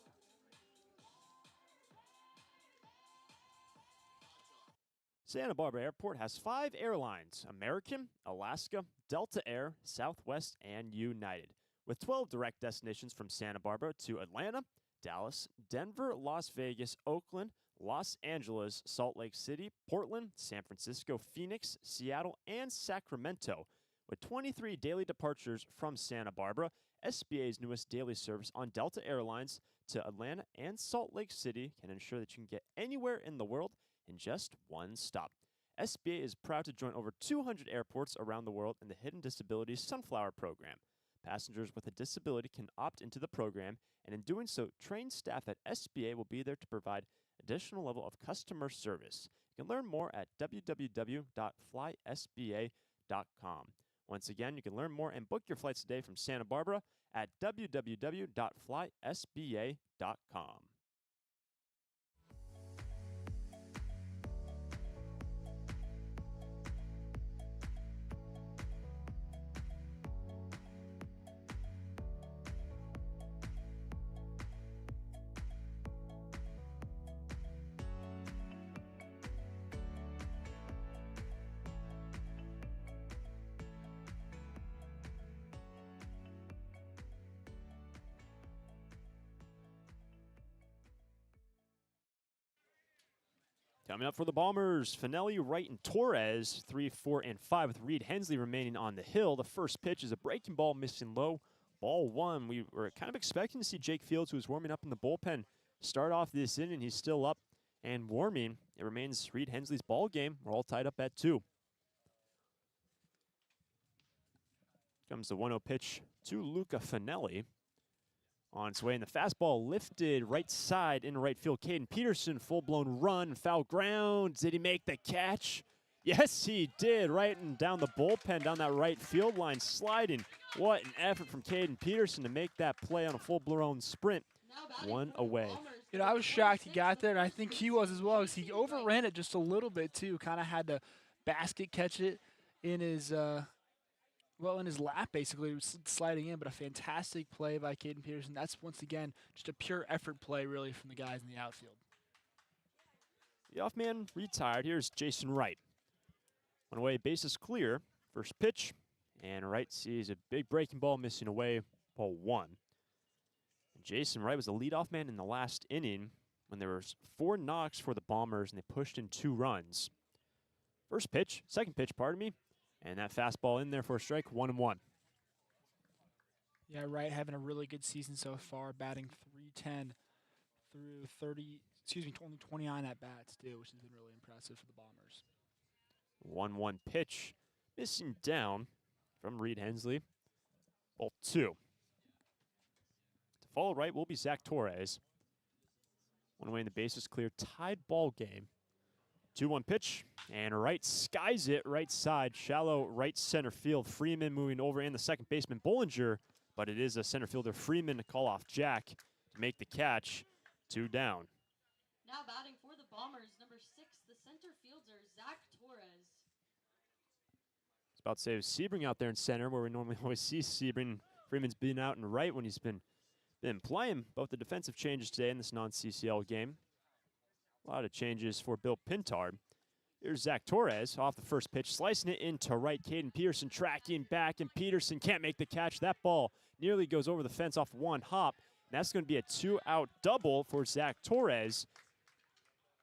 Santa Barbara Airport has 5 airlines: American, Alaska, Delta Air, Southwest, and United, with 12 direct destinations from Santa Barbara to Atlanta, Dallas, Denver, Las Vegas, Oakland, Los Angeles, Salt Lake City, Portland, San Francisco, Phoenix, Seattle, and Sacramento. With 23 daily departures from Santa Barbara, SBA's newest daily service on Delta Airlines to Atlanta and Salt Lake City can ensure that you can get anywhere in the world in just one stop. SBA is proud to join over 200 airports around the world in the Hidden Disabilities Sunflower Program. Passengers with a disability can opt into the program, and in doing so, trained staff at SBA will be there to provide additional level of customer service. You can learn more at www.flysba.com. Once again, you can learn more and book your flights today from Santa Barbara at www.flysba.com. Coming up for the Bombers, Finelli, Wright, and Torres, 3, 4, and 5, with Reed Hensley remaining on the hill. The first pitch is a breaking ball missing low. Ball 1. We were kind of expecting to see Jake Fields, who was warming up in the bullpen, start off this inning. He's still up and warming. It remains Reed Hensley's ball game. We're all tied up at 2. Comes the 1-0 pitch to Luca Finelli. On its way, and the fastball lifted right side in right field. Caden Peterson, full-blown run, foul ground. Did he make the catch? Yes, he did. Right and down the bullpen, down that right field line, sliding. What an effort from Caden Peterson to make that play on a full-blown sprint. 1 away. You know, I was shocked he got there, and I think he was as well, because he overran it just a little bit, too. Kind of had to basket catch it in his in his lap, basically. He was sliding in, but a fantastic play by Caden Peterson. That's, once again, just a pure effort play, really, from the guys in the outfield. The off man retired. Here's Jason Wright. On away, bases clear. First pitch, and Wright sees a big breaking ball missing away, ball 1. And Jason Wright was the leadoff man in the last inning when there was 4 knocks for the Bombers, and they pushed in 2 runs. Second pitch, pardon me. And that fastball in there for a strike, 1-1. Yeah, Wright having a really good season so far, batting .310 through only 29 at bats too, which has been really impressive for the Bombers. 1-1 pitch, missing down from Reed Hensley. Ball 2. To follow Wright will be Zach Torres. One away in the bases clear, tied ball game. 2-1 pitch, and Wright skies it right side, shallow right center field. Freeman moving over, and the second baseman Bollinger, but it is a center fielder Freeman to call off Jack to make the catch. 2 down. Now batting for the Bombers, number 6, the center fielder, Zach Torres. about to say, it was Sebring out there in center, where we normally always see Sebring. Freeman's been out and right when he's been playing. Both the defensive changes today in this non-CCL game. A lot of changes for Bill Pintard. Here's Zach Torres off the first pitch, slicing it into right. Caden Peterson tracking back, and Peterson can't make the catch. That ball nearly goes over the fence off one hop. And that's going to be a 2-out double for Zach Torres.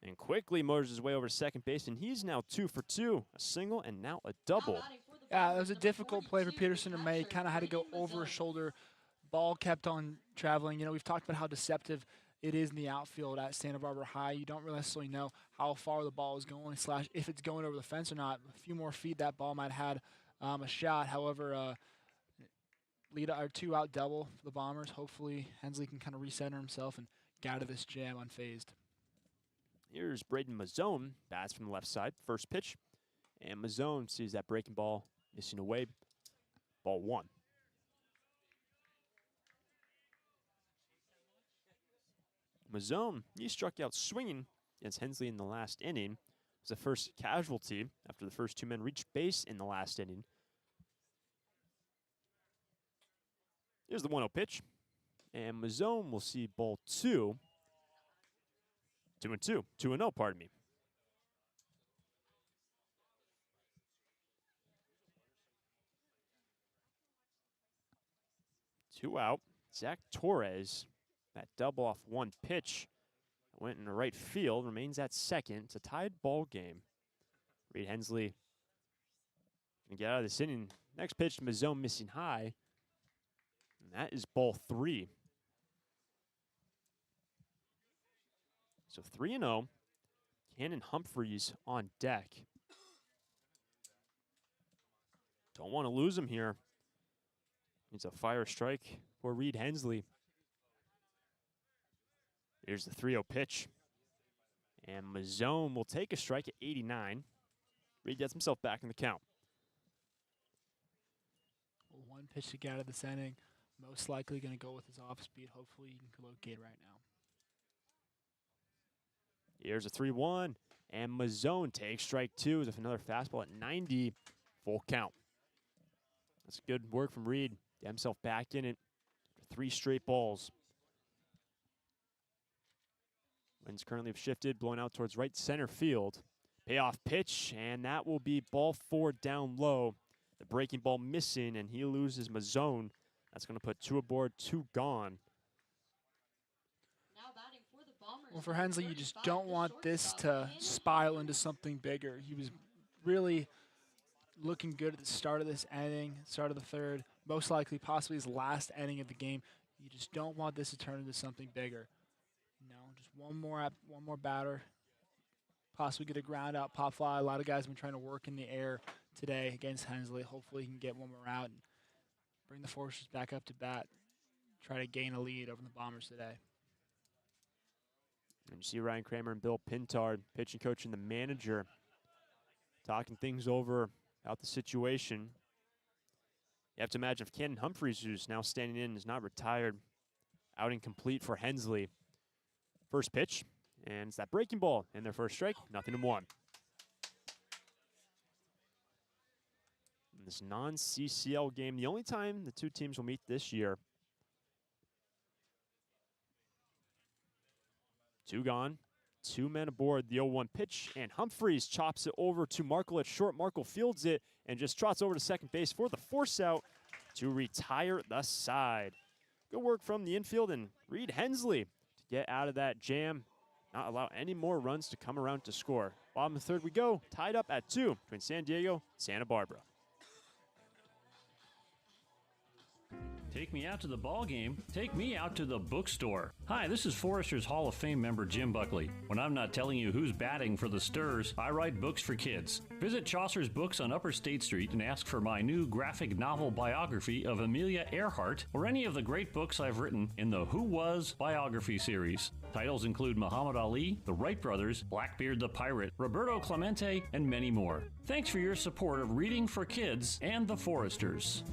And quickly motors his way over to second base, and he's now 2 for 2. A single and now a double. Yeah, it was a difficult play for Peterson to make. Kind of had to go over his shoulder. Ball kept on traveling. You know, we've talked about how deceptive it is in the outfield at Santa Barbara High. You don't really necessarily know how far the ball is going, / if it's going over the fence or not. A few more feet, that ball might have had a shot. However, lead our 2-out double for the Bombers. Hopefully, Hensley can kind of recenter himself and get out of this jam unfazed. Here's Braden Mazzone, bats from the left side, first pitch. And Mazzone sees that breaking ball missing away. Ball 1. Mazzone, he struck out swinging against Hensley in the last inning. It was the first casualty after the first 2 men reached base in the last inning. Here's the 1-0 pitch. And Mazzone will see ball 2. 2-2. 2-0, pardon me. Two out. Zach Torres, that double off one pitch, went in the right field, remains at second. It's a tied ball game. Reed Hensley can get out of this inning. Next pitch, Mazzone missing high. And that is ball 3. So 3-0. Cannon Humphreys on deck. Don't want to lose him here. Needs a fire strike for Reed Hensley. Here's the 3-0 pitch. And Mazzone will take a strike at 89. Reed gets himself back in the count. One pitch to get out of this inning. Most likely going to go with his off speed. Hopefully you can locate right now. Here's a 3-1. And Mazzone takes strike 2 with another fastball at 90. Full count. That's good work from Reed. Get himself back in it. 3 straight balls. Winds currently have shifted, blowing out towards right center field. Payoff pitch, and that will be ball 4 down low. The breaking ball missing, and he loses Mazzone. That's going to put 2 aboard, 2 gone. Well, for Hensley, you just don't want this to spiral into something bigger. He was really looking good at the start of this inning, start of the third, most likely possibly his last inning of the game. You just don't want this to turn into something bigger. No, just one more batter, possibly get a ground out, pop fly. A lot of guys have been trying to work in the air today against Hensley. Hopefully he can get one more out and bring the Foresters back up to bat, try to gain a lead over the Bombers today. And you see Ryan Kramer and Bill Pintard, pitching coach and the manager, talking things over about the situation. You have to imagine if Cannon Humphreys, who's now standing in, is not retired, outing complete for Hensley. First pitch, and it's that breaking ball in their first strike, 0-1. In this non-CCL game, the only time the two teams will meet this year. 2 gone, 2 men aboard the 0-1 pitch, and Humphreys chops it over to Markle at short. Markle fields it and just trots over to second base for the force out to retire the side. Good work from the infield and Reed Hensley to get out of that jam, not allow any more runs to come around to score. Bottom of the third we go, tied up at 2 between San Diego and Santa Barbara. Take me out to the ball game. Take me out to the bookstore. Hi, this is Foresters Hall of Fame member Jim Buckley. When I'm not telling you who's batting for the Sturs, I write books for kids. Visit Chaucer's Books on Upper State Street and ask for my new graphic novel biography of Amelia Earhart or any of the great books I've written in the Who Was biography series. Titles include Muhammad Ali, the Wright Brothers, Blackbeard the Pirate, Roberto Clemente, and many more. Thanks for your support of reading for kids and the Foresters.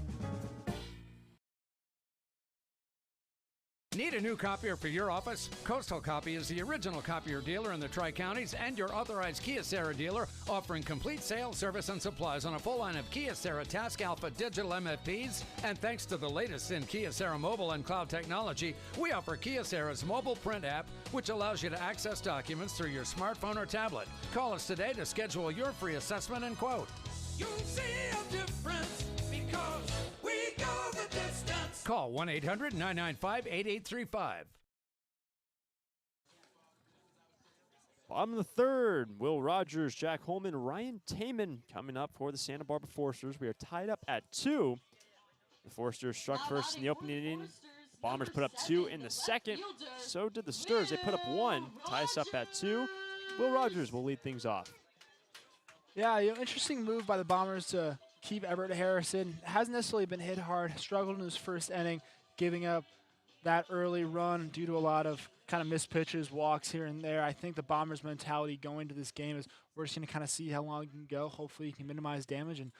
Need a new copier for your office? Coastal Copy is the original copier dealer in the Tri-Counties and your authorized Kyocera dealer, offering complete sales, service, and supplies on a full line of Kyocera Task Alpha digital MFPs. And thanks to the latest in Kyocera mobile and cloud technology, we offer Kyocera's mobile print app, which allows you to access documents through your smartphone or tablet. Call us today to schedule your free assessment and quote. You'll see a difference because we go the distance. Call 1-800-995-8835. Bottom of the third, Will Rogers, Jack Holman, Ryan Taman coming up for the Santa Barbara Foresters. We are tied up at 2. The Foresters struck first in the opening inning. The Bombers put up 2 in the second. So did the Sturs. They put up 1, tie us up at 2. Will Rogers will lead things off. Yeah, interesting move by the Bombers to keep Everett Harrison. Hasn't necessarily been hit hard, struggled in his first inning, giving up that early run due to a lot of kind of missed pitches, walks here and there. I think the Bombers' mentality going into this game is we're just going to kind of see how long you can go. Hopefully you can minimize damage, and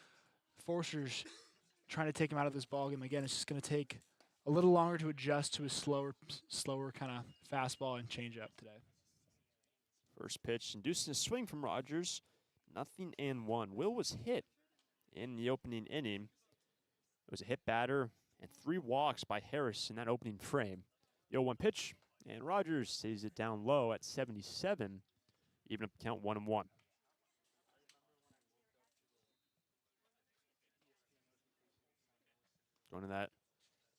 Forsters trying to take him out of this ballgame. Again, it's just going to take a little longer to adjust to a slower kind of fastball and changeup today. First pitch, inducing a swing from Rogers. 0-1. Will was hit in the opening inning. It was a hit batter and 3 walks by Harris in that opening frame. The 0-1 pitch, and Rogers stays it down low at 77, even up count 1-1. Going to that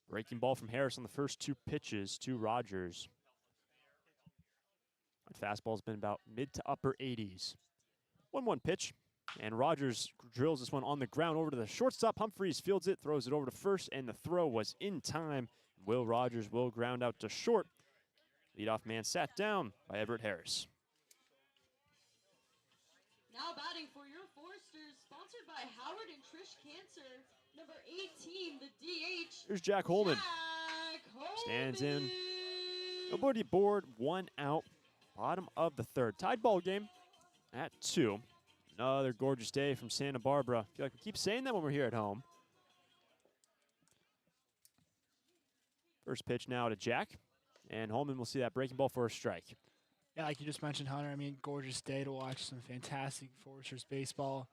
breaking ball from Harris on the first 2 pitches to Rogers. That fastball's been about mid to upper 80s. 1-1 pitch, and Rogers drills this one on the ground over to the shortstop. Humphreys fields it, throws it over to first, and the throw was in time. Will Rogers will ground out to short. Leadoff man sat down by Everett Harris. Now batting for your Foresters, sponsored by Howard and Trish Cancer, number 18, the DH. Here's Jack Holman. Stands in. Nobody aboard, 1 out. Bottom of the third. Tied ball game at 2. Another gorgeous day from Santa Barbara. I feel like we keep saying that when we're here at home. First pitch now to Jack. And Holman will see that breaking ball for a strike. Yeah, like you just mentioned, Hunter, I mean, gorgeous day to watch some fantastic Foresters baseball.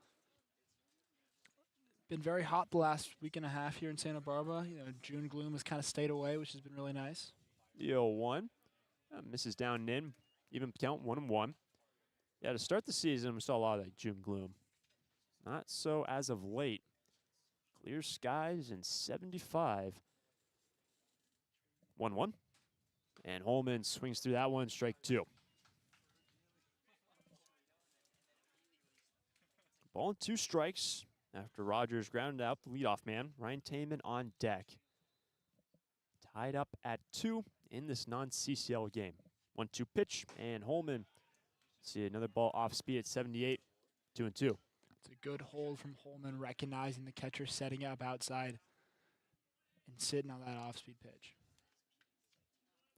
Been very hot the last week and a half here in Santa Barbara. You know, June gloom has kind of stayed away, which has been really nice. The 0-1. Misses down and in. Even count 1-1. Yeah, to start the season, we saw a lot of that June gloom. Not so as of late. Clear skies and 75. 1-1. And Holman swings through that one, strike 2. Ball and 2 strikes after Rogers grounded out the leadoff man. Ryan Taman on deck. Tied up at 2 in this non-CCL game. 1-2 pitch, and Holman, see another ball off speed at 78, 2-2. It's a good hold from Holman, recognizing the catcher setting up outside and sitting on that off-speed pitch.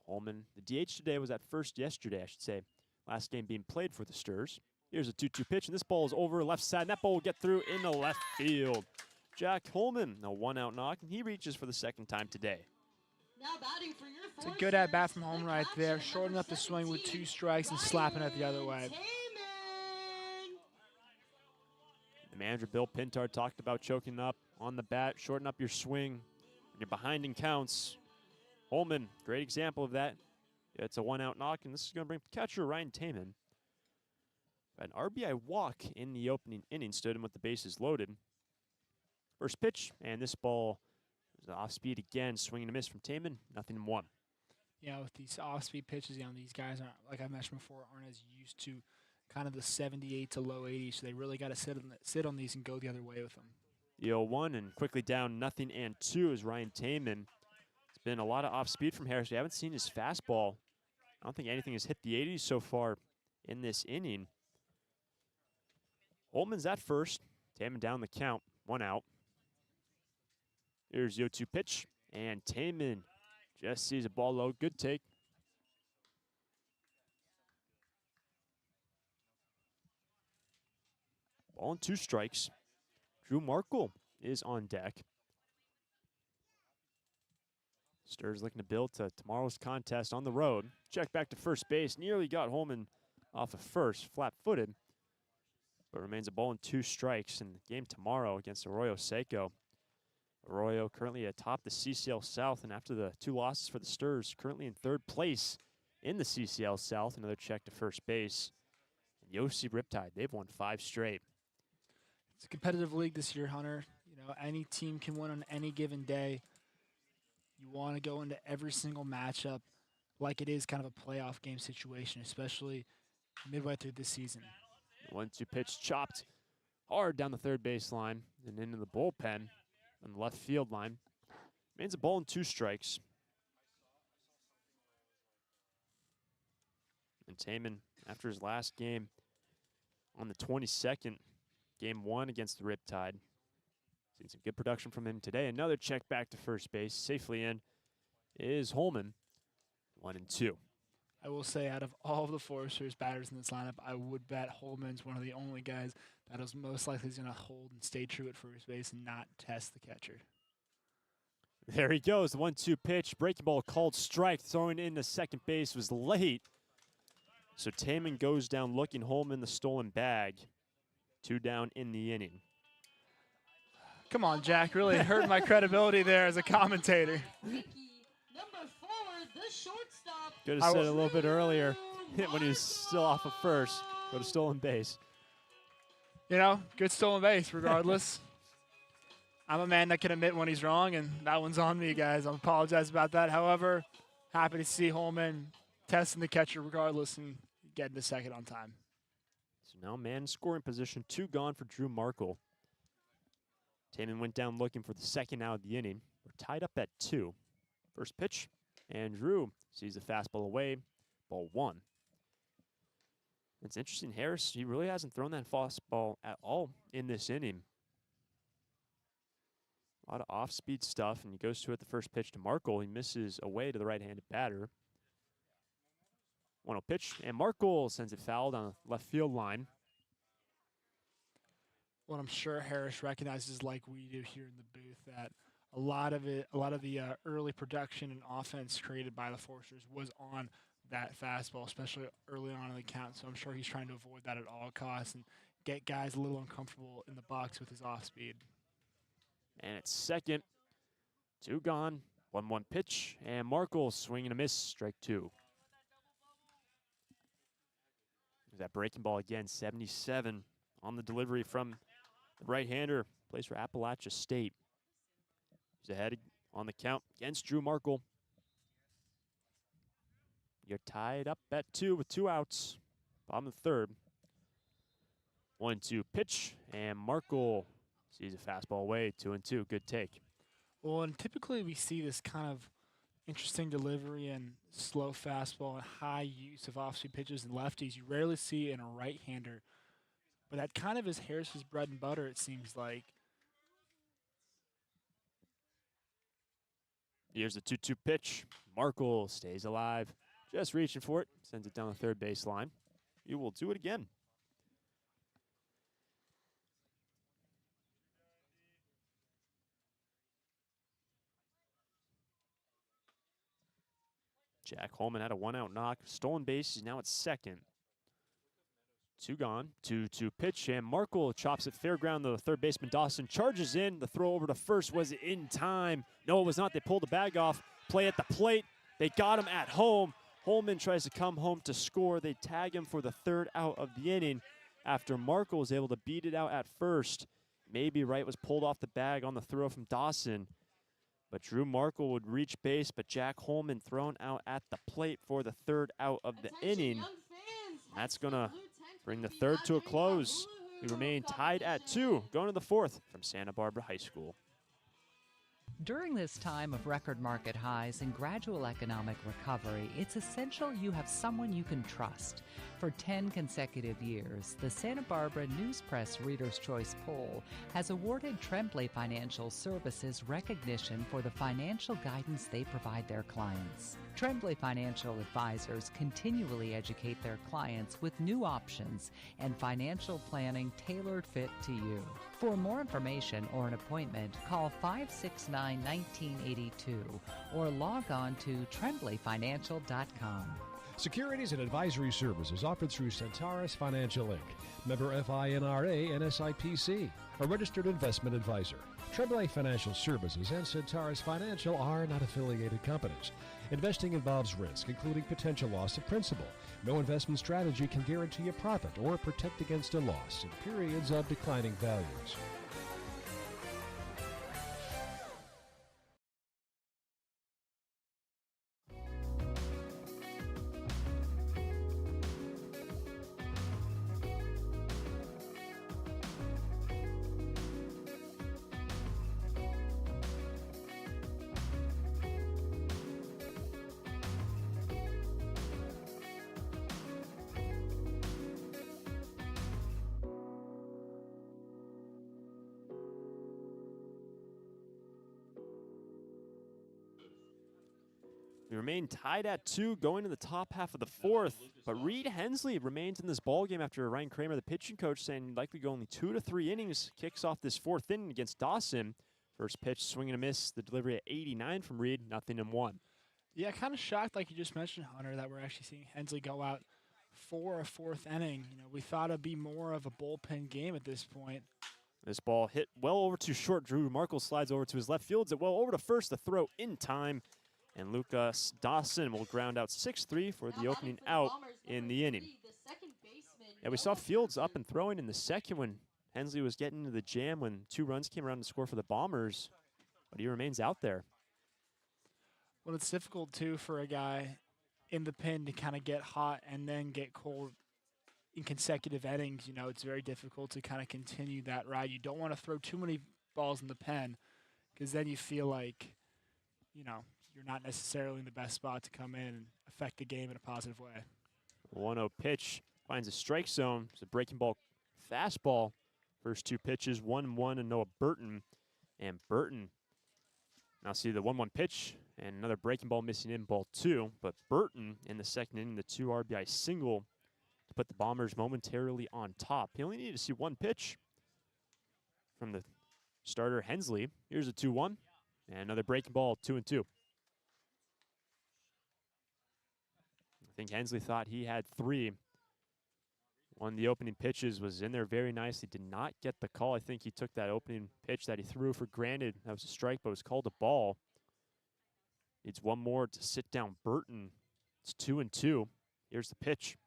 Holman, the DH today was at first yesterday, I should say. Last game being played for the Sturs. Here's a 2-2 pitch, and this ball is over left side, and that ball will get through into left field. Jack Holman, a 1-out knock, and he reaches for the second time today. Now batting for your It's a good at-bat from Holman right there, shortening up the swing with 2 strikes and slapping it the other way. The manager, Bill Pintard, talked about choking up on the bat, shorten up your swing when you're behind in counts. Holman, great example of that. It's a 1-out knock, and this is going to bring catcher Ryan Taman. An RBI walk in the opening inning stood him with the bases loaded. First pitch, and this ball is off speed again, swing and a miss from Taman, 0-1. Yeah, with these off-speed pitches, you know, these guys aren't, like I mentioned before, aren't as used to kind of the 78 to low 80s, so they really got to sit on these and go the other way with them. The 0-1, and quickly down 0-2 is Ryan Taman. It's been a lot of off-speed from Harris. We haven't seen his fastball. I don't think anything has hit the 80s so far in this inning. Holman's at first. Taman down the count, 1 out. Here's the 0-2 pitch, and Taman just sees a ball low. Good take. Ball and 2 strikes. Drew Markle is on deck. Sturs looking to build to tomorrow's contest on the road. Check back to first base. Nearly got Holman off of first, flat-footed, but remains a ball and 2 strikes in the game tomorrow against Arroyo Seco. Arroyo currently atop the CCL South, and after the 2 losses for the Sturs, currently in 3rd place in the CCL South. Another check to first base. And Yossi Riptide, they've won 5 straight. It's a competitive league this year, Hunter. You know, any team can win on any given day. You want to go into every single matchup like it is kind of a playoff game situation, especially midway through this season. 1-2 pitch chopped hard down the third baseline and into the bullpen on the left field line. Remains a ball and 2 strikes. And Taman, after his last game on the 22nd, game 1 against the Riptide. Seen some good production from him today. Another check back to first base, safely in, is Holman, 1-2. I will say, out of all of the Foresters batters in this lineup, I would bet Holman's one of the only guys that is most likely going to hold and stay true at first base and not test the catcher. There he goes, the 1-2 pitch. Breaking ball called strike. Throwing into second base was late. So Taman goes down looking. Holman the stolen bag. 2 down in the inning. Come on, Jack. Really hurt my credibility there as a commentator. Number 4, the shortstop. Could have said it a little bit earlier when he was still off of first. But a stolen base. You know, good stolen base regardless. I'm a man that can admit when he's wrong, and that one's on me, guys. I apologize about that. However, happy to see Holman testing the catcher regardless and getting the second on time. So now man in scoring position. 2 gone for Drew Markle. Taman went down looking for the second out of the inning. We're tied up at 2. First pitch, and Drew sees the fastball away. Ball 1. It's interesting, Harris, he really hasn't thrown that fastball at all in this inning. A lot of off-speed stuff, and he goes to it the first pitch to Markle. He misses away to the right-handed batter. 1-0 pitch, and Markle sends it foul down the left field line. Well, I'm sure Harris recognizes, like we do here in the booth, that a lot of the early production and offense created by the Foresters was on that fastball, especially early on in the count. So I'm sure he's trying to avoid that at all costs and get guys a little uncomfortable in the box with his off speed. And it's second. 2 gone. 1-1 pitch, and Markle swing and a miss. Strike 2. There's that breaking ball again. 77 on the delivery from the right-hander. Plays for Appalachia State. He's ahead on the count against Drew Markle. You're tied up at 2 with 2 outs. Bottom of the third. 1-2 pitch, and Markle sees a fastball away. 2-2. Good take. Well, and typically we see this kind of interesting delivery and slow fastball and high use of off-speed pitches and lefties. You rarely see in a right-hander. But that kind of is Harris's bread and butter, it seems like. Here's the 2-2 pitch. Markle stays alive. Just reaching for it. Sends it down the third baseline. He will do it again. Jack Holman had a 1-out knock. Stolen base. He's now at second. 2 gone. 2-2 pitch, and Markle chops it fair ground. The third baseman Dawson charges in. The throw over to first was in time. No, it was not. They pulled the bag off. Play at the plate. They got him at home. Holman tries to come home to score. They tag him for the 3rd out of the inning after Markle was able to beat it out at first. Maybe Wright was pulled off the bag on the throw from Dawson. But Drew Markle would reach base, but Jack Holman thrown out at the plate for the 3rd out of the inning. That's going to bring the 3rd to a close. We remain tied at 2, going to the 4th from Santa Barbara High School. During this time of record market highs and gradual economic recovery, it's essential you have someone you can trust. For 10 consecutive years, the Santa Barbara News Press Reader's Choice Poll has awarded Tremblay Financial Services recognition for the financial guidance they provide their clients. Tremblay Financial Advisors continually educate their clients with new options and financial planning tailored fit to you. For more information or an appointment, call 569-1982 or log on to tremblayfinancial.com. Securities and advisory services offered through Centaurus Financial Inc., member FINRA and SIPC, a registered investment advisor. Tremblay Financial Services and Centaurus Financial are not affiliated companies. Investing involves risk, including potential loss of principal. No investment strategy can guarantee a profit or protect against a loss in periods of declining values. We remain tied at 2 going to the top half of the 4th, but Reed Hensley remains in this ballgame after Ryan Kramer, the pitching coach, saying likely go only 2 to 3 innings. Kicks off this 4th inning against Dawson. First pitch, swing and a miss. The delivery at 89 from Reed, 0-1. Yeah, kind of shocked, like you just mentioned, Hunter, that we're actually seeing Hensley go out for a 4th inning. You know, we thought it'd be more of a bullpen game at this point. This ball hit well over too short. Drew Markle slides over to his left field. It well over to first. The throw in time. And Lucas Dawson will ground out 6-3 for the opening out in the inning. Yeah, we saw Fields up and throwing in the second when Hensley was getting into the jam when 2 runs came around to score for the Bombers, but he remains out there. Well, it's difficult, too, for a guy in the pen to kind of get hot and then get cold in consecutive innings. You know, it's very difficult to kind of continue that ride. You don't want to throw too many balls in the pen because then you feel like, you know, you're not necessarily in the best spot to come in and affect the game in a positive way. 1-0 pitch finds a strike zone. It's a breaking ball fastball. First 2 pitches, 1-1 and Noah Burton. And Burton now see the 1-1 pitch and another breaking ball missing in ball 2. But Burton in the second inning, the 2 RBI single to put the Bombers momentarily on top. He only needed to see 1 pitch from the starter Hensley. Here's a 2-1 and another breaking ball, 2-2. I think Hensley thought he had 3. One of the opening pitches was in there very nicely. Did not get the call. I think he took that opening pitch that he threw for granted. That was a strike, but it was called a ball. Needs 1 more to sit down Burton. It's 2-2. Here's the pitch.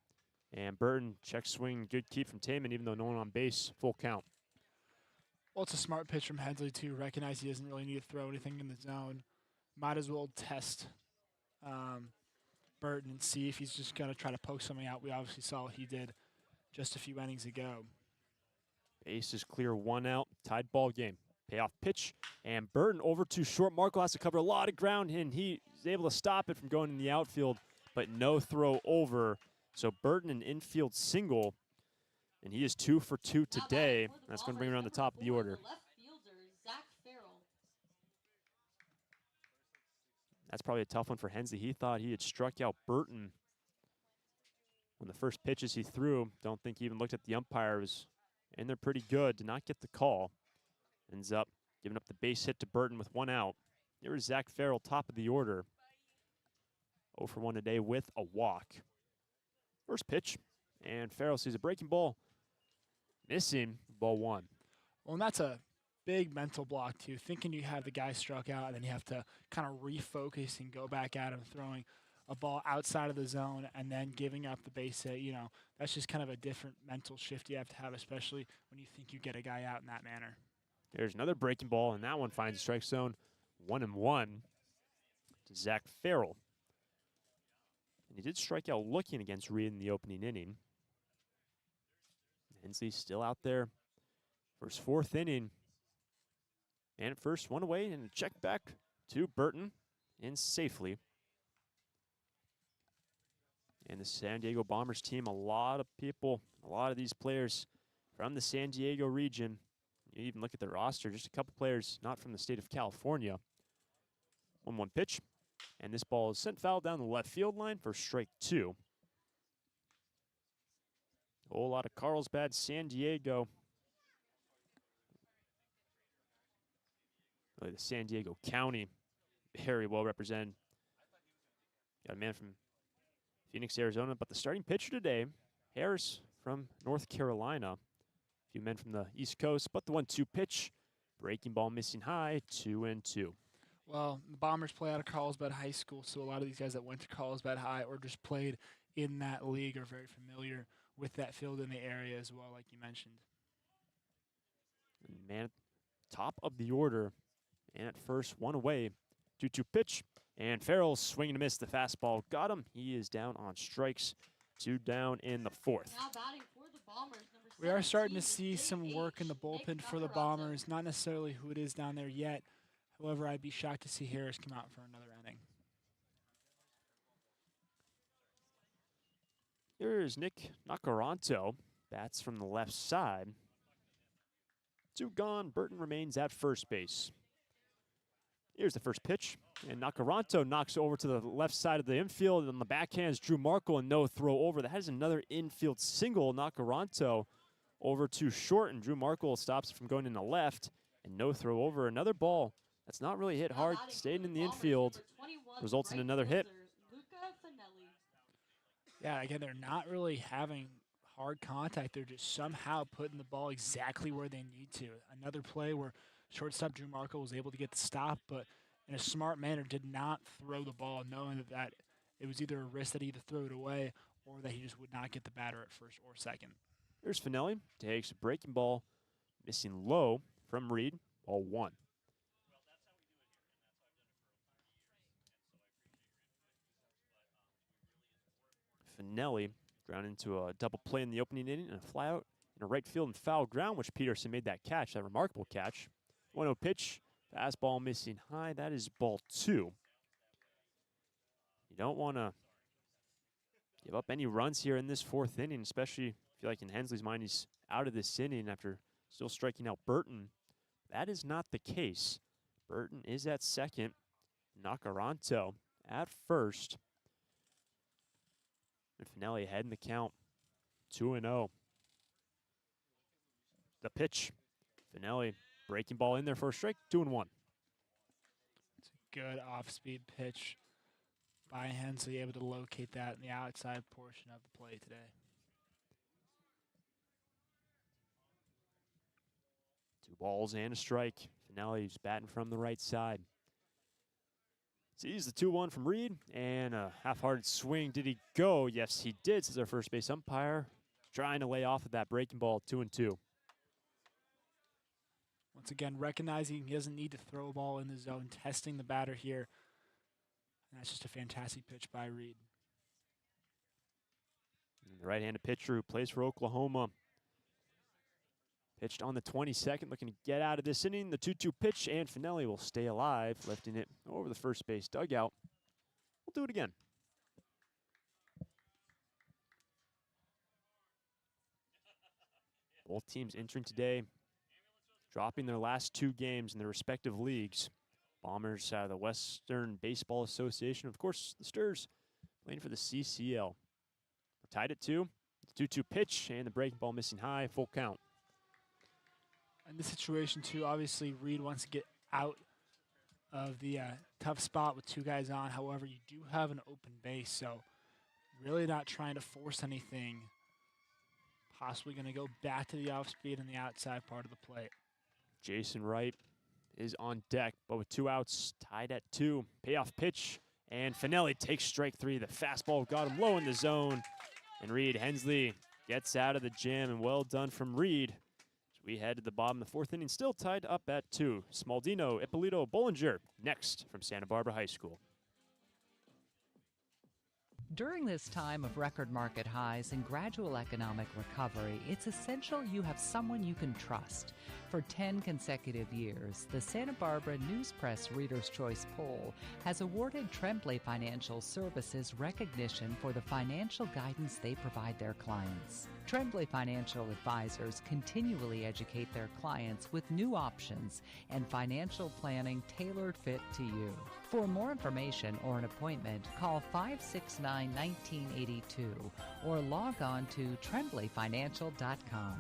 And Burton, check swing, good keep from Taman, even though no one on base, full count. Well, it's a smart pitch from Hensley, too. Recognize he doesn't really need to throw anything in the zone. Might as well test Burton and see if he's just going to try to poke something out. We obviously saw what he did just a few innings ago. Base is clear, 1 out, tied ball game. Payoff pitch, and Burton over too short. Marco has to cover a lot of ground, and he is able to stop it from going in the outfield, but no throw over. So Burton an infield single, and he is 2 for 2 today. That's going to bring him around the top of the order. That's probably a tough one for Hensley. He thought he had struck out Burton when the first pitches he threw. Don't think he even looked at the umpires, and they're pretty good. Did not get the call. Ends up giving up the base hit to Burton with 1 out. There is Zach Farrell, top of the order. 0 for 1 today with a walk. First pitch, and Farrell sees a breaking ball. Missing, ball 1. Well, and that's a big mental block, too. Thinking you have the guy struck out, and then you have to kind of refocus and go back at him, throwing a ball outside of the zone and then giving up the base hit. You know, that's just kind of a different mental shift you have to have, especially when you think you get a guy out in that manner. There's another breaking ball, and that one finds the strike zone. 1-1 to Zach Farrell. And he did strike out looking against Reed in the opening inning. Hensley's still out there for his 4th inning. And at first, 1 away, and a check back to Burton in safely. And the San Diego Bombers team, a lot of people, a lot of these players from the San Diego region. You even look at the roster, just a couple players not from the state of California. 1-1 pitch, And this ball is sent foul down the left field line for strike 2. A whole lot of Carlsbad, San Diego. Really, the San Diego County, very well represented. Got a man from Phoenix, Arizona, but the starting pitcher today, Harris from North Carolina. A few men from the East Coast, but the 1-2 pitch, breaking ball missing high, 2-2. Well, the Bombers play out of Carlsbad High School, so a lot of these guys that went to Carlsbad High or just played in that league are very familiar with that field in the area as well, like you mentioned. And man, top of the order, and at first, 1 away. 2-2 pitch, and Farrell swinging to miss the fastball. Got him. He is down on strikes. 2 down in the 4th. Now batting for the Bombers, number We are starting to 17, see some work in the bullpen for the Bombers. Not necessarily who it is down there yet. However, I'd be shocked to see Harris come out for another inning. Here's Nick Nacaranto. Bats from the left side. 2 gone. Burton remains at first base. Here's the first pitch. And Nacaranto knocks over to the left side of the infield. And on the backhands, Drew Markle and no throw over. That is another infield single. Nacaranto over to short. And Drew Markle stops it from going in the left. And no throw over. Another ball that's not really hit hard. Stayed in the infield. Results in another hit. Yeah, again, they're not really having hard contact. They're just somehow putting the ball exactly where they need to. Another play where shortstop Drew Markle was able to get the stop, but in a smart manner did not throw the ball, knowing that it was either a risk that he either threw it away or that he just would not get the batter at first or second. Here's Finelli. Takes a breaking ball. Missing low from Reed. Ball 1. Finelli ground into a double play in the opening inning and a fly out in a right field and foul ground, which Peterson made that catch, that remarkable catch. 1-0 pitch, fastball missing high. That is ball 2. You don't want to give up any runs here in this 4th inning, especially if you like in Hensley's mind he's out of this inning after still striking out Burton. That is not the case. Burton is at second. Nacaranto at first. And Finelli ahead in the count, 2-0. The pitch, Finelli breaking ball in there for a strike, 2-1. It's a good off-speed pitch by Hensley, able to locate that in the outside portion of the play today. 2 balls and a strike. Finelli's batting from the right side. Sees the 2-1 from Reed, and a half-hearted swing. Did he go? Yes, he did, says our first base umpire. Trying to lay off of that breaking ball, 2-2. Once again, recognizing he doesn't need to throw a ball in the zone, testing the batter here. And that's just a fantastic pitch by Reed. And the right-handed pitcher who plays for Oklahoma. Pitched on the 22nd, looking to get out of this inning. The 2-2 pitch, and Finelli will stay alive, lifting it over the first base dugout. We'll do it again. Both teams entering today, dropping their last 2 games in their respective leagues. Bombers out of the Western Baseball Association. Of course, the Stars playing for the CCL. We're tied at 2. The 2-2 pitch, and the breaking ball missing high, full count. In this situation, too, obviously Reed wants to get out of the tough spot with 2 guys on. However, you do have an open base, so really not trying to force anything. Possibly going to go back to the off-speed and the outside part of the plate. Jason Wright is on deck, but with 2 outs, tied at 2. Payoff pitch, and Finelli takes strike 3. The fastball got him low in the zone, and Reed Hensley gets out of the jam, and well done from Reed. We head to the bottom of the 4th inning, still tied up at 2. Smaldino, Ippolito, Bollinger, next from Santa Barbara High School. During this time of record market highs and gradual economic recovery, it's essential you have someone you can trust. For 10 consecutive years, the Santa Barbara News Press Reader's Choice Poll has awarded Tremblay Financial Services recognition for the financial guidance they provide their clients. Tremblay Financial Advisors continually educate their clients with new options and financial planning tailored fit to you. For more information or an appointment, call 569-1982 or log on to tremblayfinancial.com.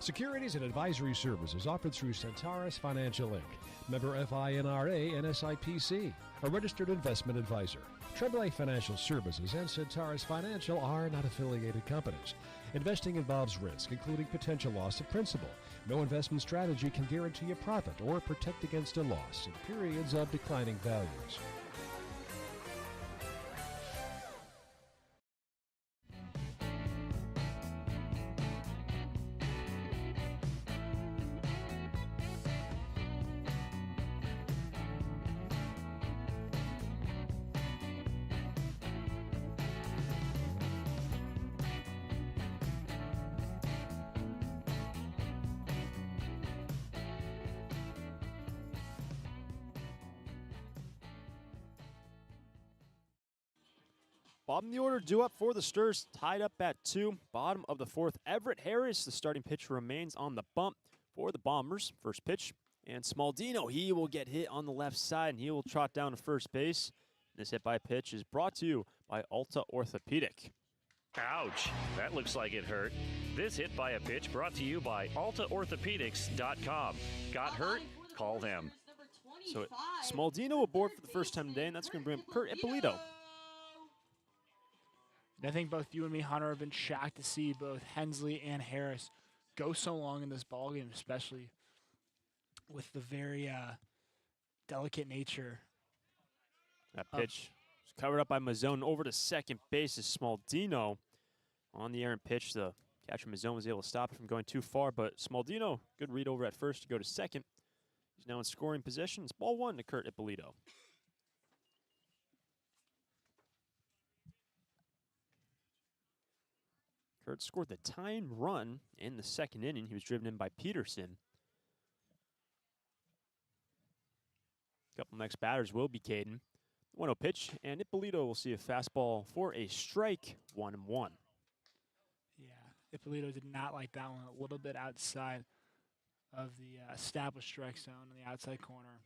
Securities and advisory services offered through Centaurus Financial Inc., member FINRA and SIPC, a registered investment advisor. Tremblay Financial Services and Centaurus Financial are not affiliated companies. Investing involves risk, including potential loss of principal. No investment strategy can guarantee a profit or protect against a loss in periods of declining values. Bottom of the order due up for the Sturs, tied up at 2. Bottom of the 4th, Everett Harris, the starting pitcher, remains on the bump for the Bombers. First pitch, and Smaldino, he will get hit on the left side, and he will trot down to first base. This hit by pitch is brought to you by Alta Orthopedic. Ouch, that looks like it hurt. This hit by a pitch brought to you by AltaOrthopedics.com. Got hurt? Call them. So Smaldino aboard for the first time today, and that's going to bring up Kurt Ippolito. I think both you and me, Hunter, have been shocked to see both Hensley and Harris go so long in this ballgame, especially with the very delicate nature. That pitch was covered up by Mazzone over to second base as Smaldino on the errant pitch. The catcher Mazzone was able to stop it from going too far, but Smaldino, good read over at first to go to second. He's now in scoring position. It's ball 1 to Kurt Ippolito. Kurt scored the tying run in the second inning. He was driven in by Peterson. Couple next batters will be Caden. 1-0 pitch, and Ippolito will see a fastball for a strike, 1-1. Yeah, Ippolito did not like that one. A little bit outside of the established strike zone in the outside corner.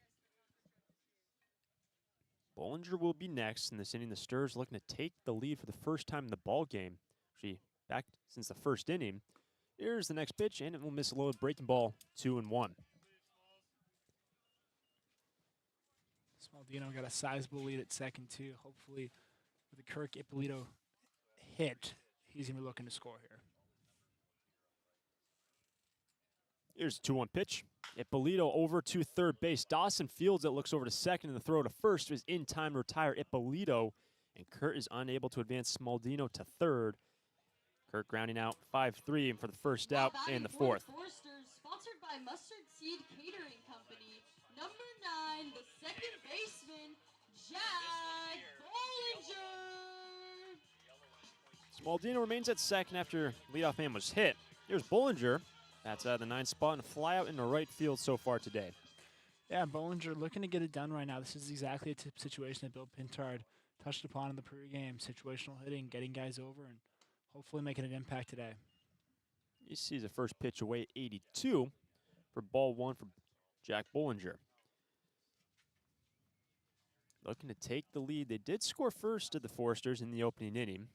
Bollinger will be next in this inning. The Sturs looking to take the lead for the first time in the ball game. Actually, back since the first inning. Here's the next pitch, and it will miss a low breaking ball, 2-1. Smaldino got a sizable lead at second, too. Hopefully, with the Kirk Ippolito hit, he's going to be looking to score here. Here's a 2-1 pitch. Ippolito over to third base. Dawson fields it, looks over to second, and the throw to first is in time to retire Ippolito, and Kurt is unable to advance Smaldino to third. Kurt grounding out 5-3 for the first out and the fourth. Sponsored by Mustard Seed Catering Company. Number 9, the second baseman, Jack Bollinger. Smaldino remains at second after leadoff man was hit. Here's Bollinger. That's out of the 9th spot and a fly out into right field so far today. Yeah, Bollinger looking to get it done right now. This is exactly a situation that Bill Pintard touched upon in the pregame. Situational hitting, getting guys over, and hopefully making an impact today. He sees the first pitch away, 82 for ball 1 for Jack Bollinger. Looking to take the lead. They did score first to the Foresters in the opening inning.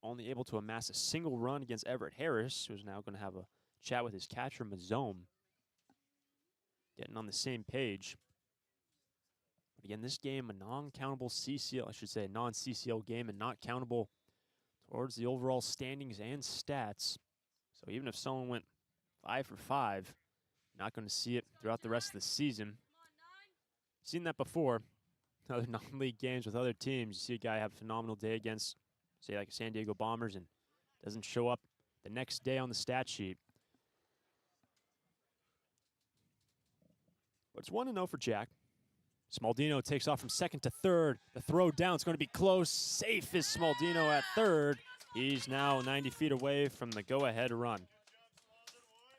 Only able to amass a single run against Everett Harris, who's now going to have a chat with his catcher, Mazzone. Getting on the same page. But again, this game, a non-countable CCL, I should say, a non-CCL game and not countable towards the overall standings and stats. So even if someone went 5 for 5, not going to see it throughout the rest of the season. Seen that before. Other non-league games with other teams, you see a guy have a phenomenal day against, say, like San Diego Bombers, and doesn't show up the next day on the stat sheet. But it's 1-0 for Jack. Smaldino takes off from second to third. The throw down is going to be close. Safe is Smaldino at third. He's now 90 feet away from the go-ahead run.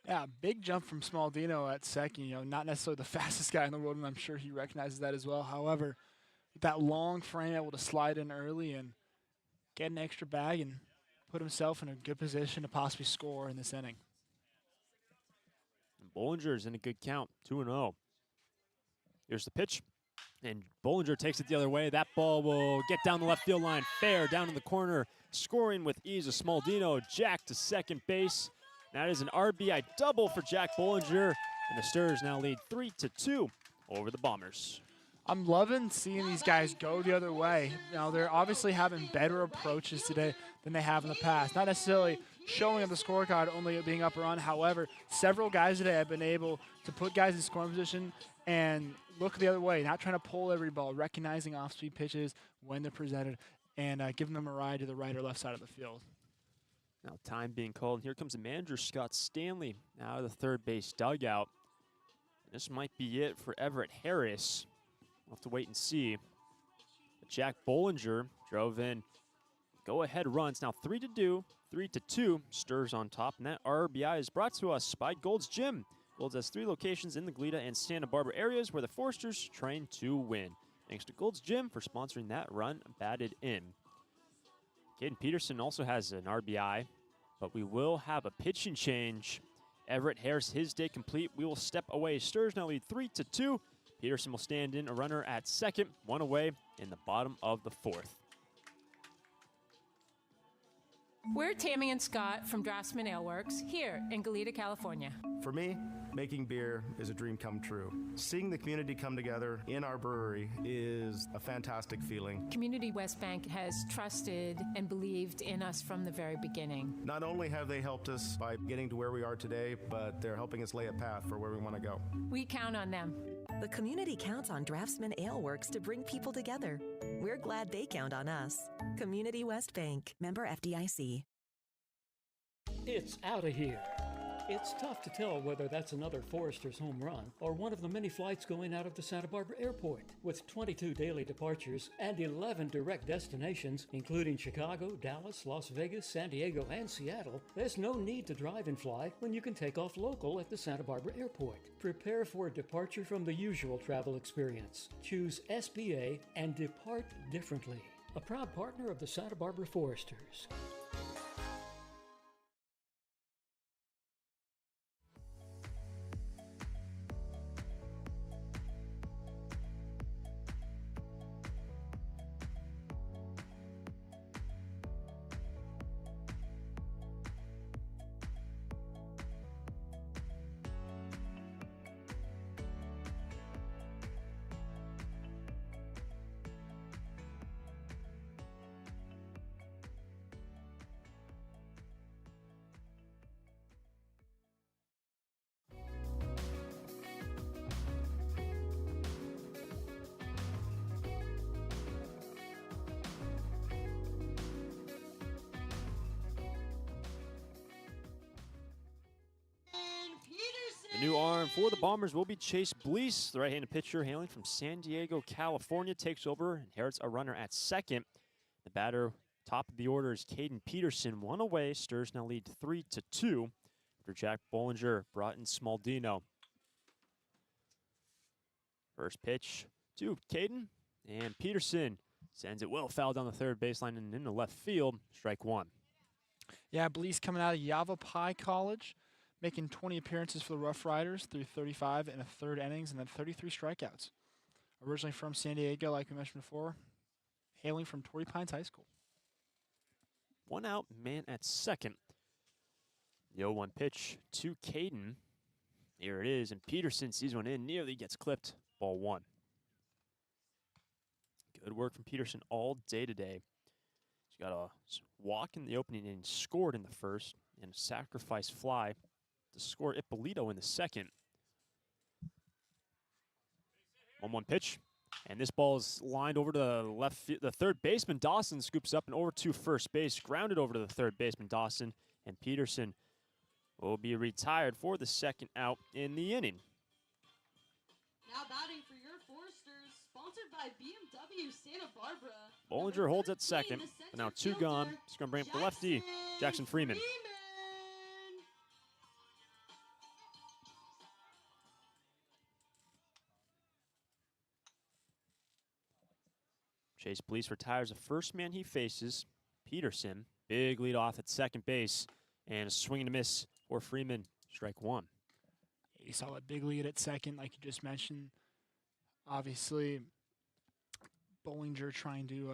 Yeah, big jump from Smaldino at second. You know, not necessarily the fastest guy in the world, and I'm sure he recognizes that as well. However, with that long frame, able to slide in early and get an extra bag and put himself in a good position to possibly score in this inning. And Bollinger's in a good count, 2-0. Here's the pitch, and Bollinger takes it the other way. That ball will get down the left field line, fair, down in the corner, scoring with ease of Smaldino. Jack to second base. That is an RBI double for Jack Bollinger, and the Sturs now lead 3-2 over the Bombers. I'm loving seeing these guys go the other way. Now, they're obviously having better approaches today than they have in the past. Not necessarily showing on the scorecard only being up or on. However, several guys today have been able to put guys in scoring position and look the other way, not trying to pull every ball, recognizing off-speed pitches when they're presented, and giving them a ride to the right or left side of the field. Now time being called. Here comes the manager, Scott Stanley, out of the third base dugout. This might be it for Everett Harris. We'll have to wait and see. But Jack Bollinger drove in go-ahead runs. Now 3-2, Sturs on top. And that RBI is brought to us by Gold's Gym. Gold's has 3 locations in the Goleta and Santa Barbara areas where the Foresters train to win. Thanks to Gold's Gym for sponsoring that run batted in. Caden Peterson also has an RBI, but we will have a pitching change. Everett Harris, his day complete. We will step away. Sturs now lead 3-2. Peterson will stand in a runner at second, 1 away in the bottom of the 4th. We're Tammy and Scott from Draftsman Ale Works here in Goleta, California. For me, making beer is a dream come true. Seeing the community come together in our brewery is a fantastic feeling. Community West Bank has trusted and believed in us from the very beginning. Not only have they helped us by getting to where we are today, but they're helping us lay a path for where we want to go. We count on them. The community counts on Draftsman Ale Works to bring people together. We're glad they count on us. Community West Bank, member FDIC. It's out of here. It's tough to tell whether that's another Forester's home run or one of the many flights going out of the Santa Barbara airport. With 22 daily departures and 11 direct destinations, including Chicago, Dallas, Las Vegas, San Diego, and Seattle, there's no need to drive and fly when you can take off local at the Santa Barbara airport. Prepare for a departure from the usual travel experience. Choose SBA and depart differently. A proud partner of the Santa Barbara Foresters. The new arm for the Bombers will be Chase Blease. The right-handed pitcher hailing from San Diego, California, takes over and inherits a runner at second. The batter, top of the order, is Caden Peterson. 1 away. Sturs now lead 3-2 after Jack Bollinger brought in Smaldino. First pitch to Caden, and Peterson sends it well foul down the third baseline and into left field. Strike 1. Yeah, Blease coming out of Yavapai College, making 20 appearances for the Rough Riders through 35 and a third innings and then 33 strikeouts. Originally from San Diego, like we mentioned before, hailing from Torrey Pines High School. 1 out, man at second. The 0-1 pitch to Caden. Here it is, and Peterson sees one in, nearly gets clipped. Ball 1. Good work from Peterson all day today. He's got a walk in the opening and scored in the first, and a sacrifice fly to score Ippolito in the second. 1-1 pitch, and this ball is lined over to the third baseman. Dawson scoops up and over to first base, grounded over to the third baseman Dawson, and Peterson will be retired for the second out in the inning. Now batting for your Foresters, sponsored by BMW Santa Barbara. Bollinger holds at second, but now 2 gone. He's going to bring up the lefty, Jackson Freeman. Chase Blease retires the first man he faces, Peterson, Big lead off at second base. And a swing and a miss for Freeman. Strike one. You saw that big lead at second, like you just mentioned. Obviously, Bollinger trying to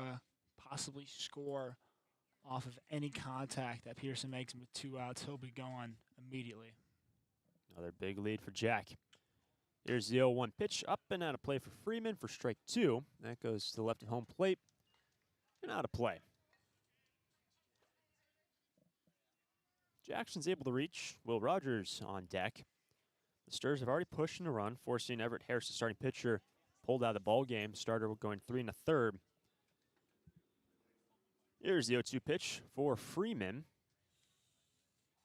possibly score off of any contact that Peterson makes with 2 outs. He'll be going immediately. Another big lead for Jack. Here's the 0-1 pitch. Up and out of play for Freeman for strike two. That goes to the left of home plate and out of play. Jackson's able to reach. Will Rogers on deck. The Stars have already pushed in a run, forcing Everett Harris, the starting pitcher, pulled out of the ball game. Starter going 3 1/3. Here's the 0-2 pitch for Freeman.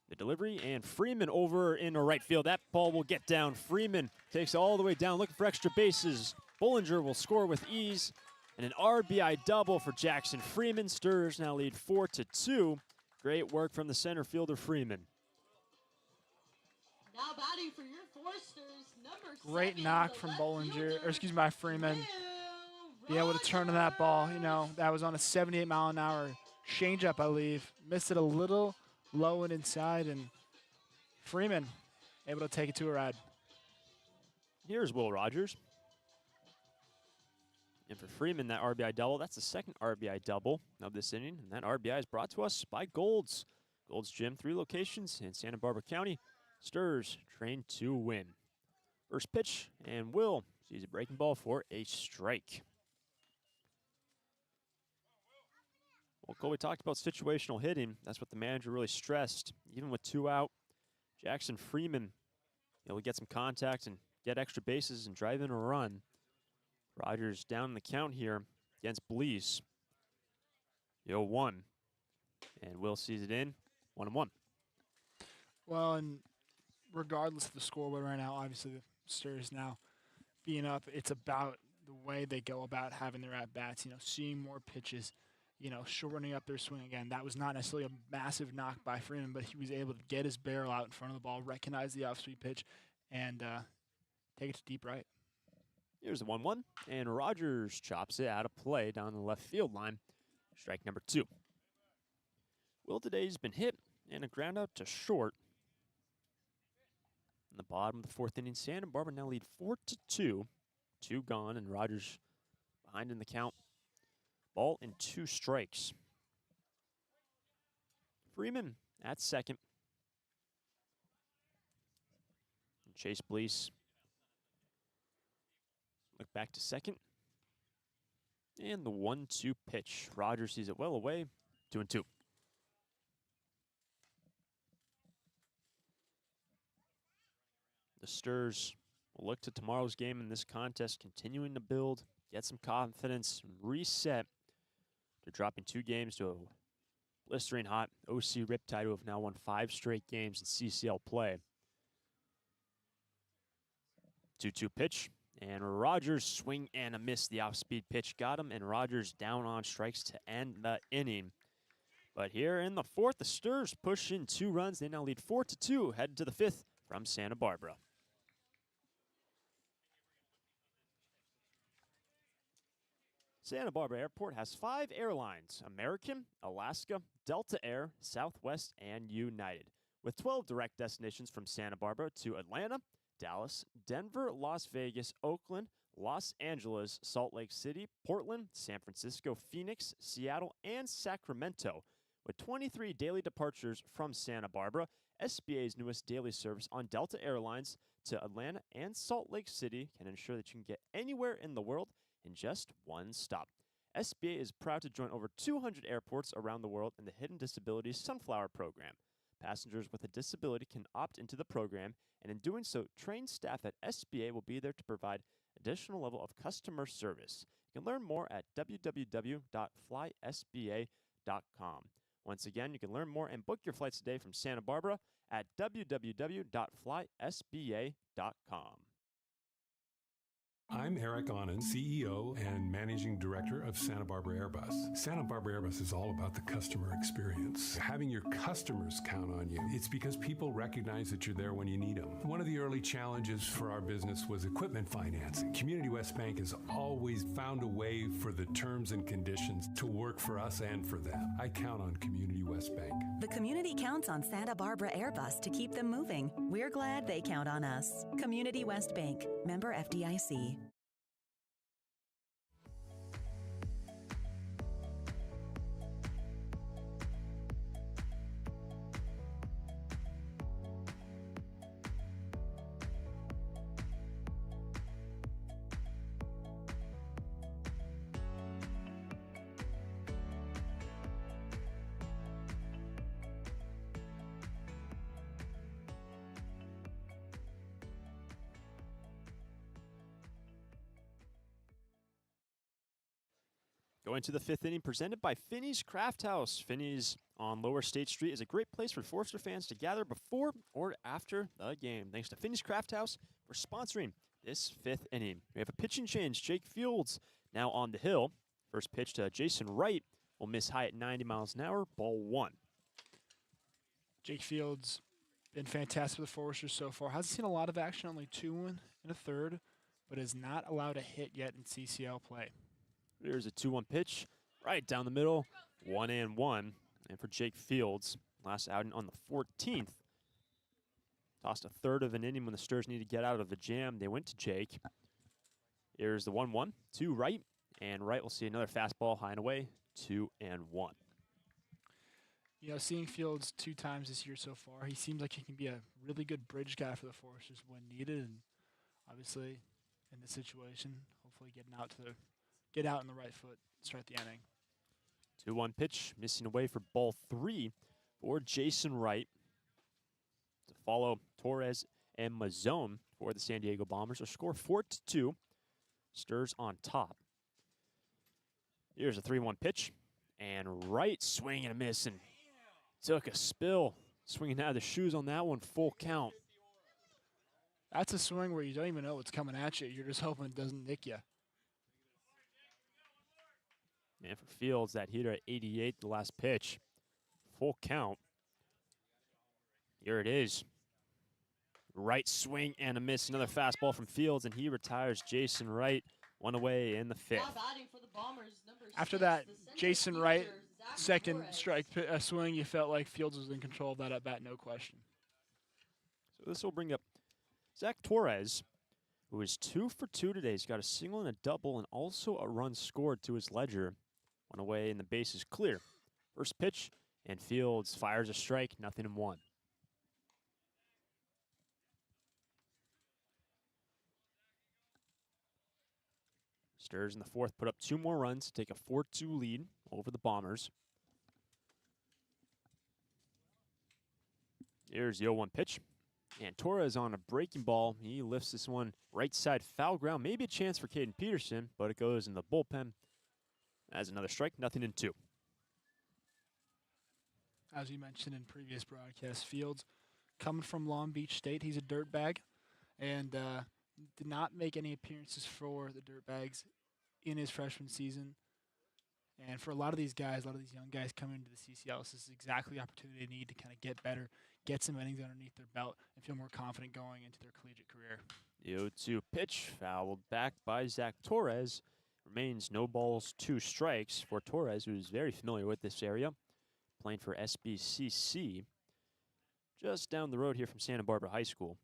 The delivery, and Freeman over in the right field. That ball will get down. Freeman takes it all the way down, looking for extra bases. Bollinger will score with ease, and an RBI double for Jackson Freeman. Stars now lead 4-2. Great work from the center fielder, Freeman. Now batting for your Forsters, number Great 7, knock the from left Bollinger, fielder, or excuse me, by Freeman. Be able to turn to that ball. You know, that was on a 78-mile-an-hour changeup, I believe. Missed it a little low and inside, and Freeman able to take it to a ride. Here's Will Rogers. And for Freeman, that RBI double, that's the second RBI double of this inning. And that RBI is brought to us by Gold's. Gold's Gym, 3 locations in Santa Barbara County. Stars trained to win. First pitch, and Will sees a breaking ball for a strike. Well, Cole, we talked about situational hitting. That's what the manager really stressed. Even with 2 out, Jackson Freeman able to get some contact and get extra bases and drive in a run. Rogers down in the count here against Blease. 0-1. And Will sees it in. 1-1. Well, and regardless of the scoreboard right now, obviously the Stars now being up, it's about the way they go about having their at-bats, seeing more pitches, shortening up their swing again. That was not necessarily a massive knock by Freeman, but he was able to get his barrel out in front of the ball, recognize the off-speed pitch, and take it to deep right. Here's the 1-1, and Rogers chops it out of play down the left field line. Strike number 2. Will today's been hit, and a ground out to short. In the bottom of the 4th inning, Santa Barbara now lead 4-2. 2 gone, and Rogers behind in the count. Ball and 2 strikes. Freeman at second. And Chase Blease look back to second. And the 1-2 pitch. Rogers sees it well away. 2-2. The Stars will look to tomorrow's game in this contest, continuing to build, get some confidence, reset. They're dropping 2 games to a blistering hot OC Riptide, who have now won 5 straight games in CCL play. 2-2 pitch, and Rogers swing and a miss. The off-speed pitch got him, and Rogers down on strikes to end the inning. But here in the 4th, the Stars push in 2 runs. They now lead 4-2, headed to the 5th from Santa Barbara. Santa Barbara Airport has 5 airlines: American, Alaska, Delta Air, Southwest, and United, with 12 direct destinations from Santa Barbara to Atlanta, Dallas, Denver, Las Vegas, Oakland, Los Angeles, Salt Lake City, Portland, San Francisco, Phoenix, Seattle, and Sacramento. With 23 daily departures from Santa Barbara, SBA's newest daily service on Delta Airlines to Atlanta and Salt Lake City can ensure that you can get anywhere in the world in just one stop. SBA is proud to join over 200 airports around the world in the Hidden Disabilities Sunflower Program. Passengers with a disability can opt into the program, and in doing so, trained staff at SBA will be there to provide additional level of customer service. You can learn more at www.flysba.com. Once again, you can learn more and book your flights today from Santa Barbara at www.flysba.com. I'm Eric Anand, CEO and Managing Director of Santa Barbara Airbus. Santa Barbara Airbus is all about the customer experience. Having your customers count on you. It's because people recognize that you're there when you need them. One of the early challenges for our business was equipment financing. Community West Bank has always found a way for the terms and conditions to work for us and for them. I count on Community West Bank. The community counts on Santa Barbara Airbus to keep them moving. We're glad they count on us. Community West Bank, member FDIC. Going to the fifth inning, presented by Finney's Craft House. Finney's on Lower State Street is a great place for Forester fans to gather before or after the game. Thanks to Finney's Craft House for sponsoring this fifth inning. We have a pitching change. Jake Fields now on the hill. First pitch to Jason Wright will miss high at 90 miles an hour, ball one. Jake Fields been fantastic for the Foresters so far. Hasn't seen a lot of action, only 2 and a third, but is not allowed a hit yet in CCL play. Here's a 2-1 pitch right down the middle, 1-1. And for Jake Fields, last outing on the 14th. Tossed a third of an inning when the Sturs needed to get out of the jam. They went to Jake. Here's the 1-1 to Wright, and Wright will see another fastball high and away, 2-1. You know, seeing Fields 2 times this year so far, he seems like he can be a really good bridge guy for the Foresters when needed, and obviously in this situation, hopefully get out in the right foot, start the inning. 2-1 pitch, missing away for ball 3 for Jason Wright. To follow Torres and Mazzone for the San Diego Bombers. A score 4-2. Sturs on top. Here's a 3-1 pitch. And Wright swing and a miss and took a spill. Swinging out of the shoes on that one, full count. That's a swing where you don't even know what's coming at you. You're just hoping it doesn't nick you. And for Fields, that heater at 88, the last pitch. Full count. Here it is. Right swing and a miss. Another fastball from Fields, and he retires Jason Wright. One away in the fifth. After that, Jason Wright, second strike swing, you felt like Fields was in control of that at bat, no question. So this will bring up Zach Torres, who is 2 for 2 today. He's got a single and a double, and also a run scored to his ledger. One away, and the base is clear. First pitch, and Fields fires a strike, 0-1. Sturs in the fourth put up 2 more runs to take a 4-2 lead over the Bombers. Here's the 0-1 pitch. And Torres on a breaking ball. He lifts this one right side foul ground. Maybe a chance for Caden Peterson, but it goes in the bullpen. As another strike, 0-2. As you mentioned in previous broadcasts, Fields coming from Long Beach State. He's a dirtbag and did not make any appearances for the Dirtbags in his freshman season. And for a lot of these guys, a lot of these young guys coming into the CCL, this is exactly the opportunity they need to kind of get better, get some innings underneath their belt, and feel more confident going into their collegiate career. The 0-2 pitch, fouled back by Zach Torres. Remains no balls, 2 strikes for Torres, who's very familiar with this area, playing for SBCC, just down the road here from Santa Barbara High School.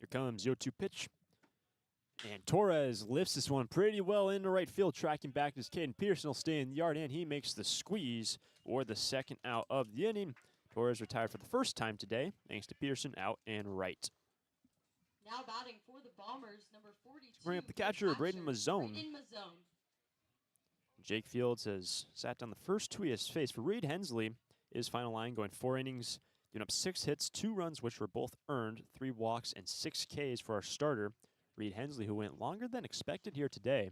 Here comes 0-2 pitch. And Torres lifts this one pretty well into right field, tracking back as Caden Pearson will stay in the yard, and he makes the squeeze for the second out of the inning. Torres retired for the first time today, thanks to Pearson out and right. Now batting for the Bombers, number 42. Bring up the catcher, Braden Mazzone. Jake Fields has sat down the first 2 he has faced. For Reed Hensley, his final line going 4 innings, giving up 6 hits, 2 runs, which were both earned, 3 walks, and 6 Ks for our starter, Reed Hensley, who went longer than expected here today.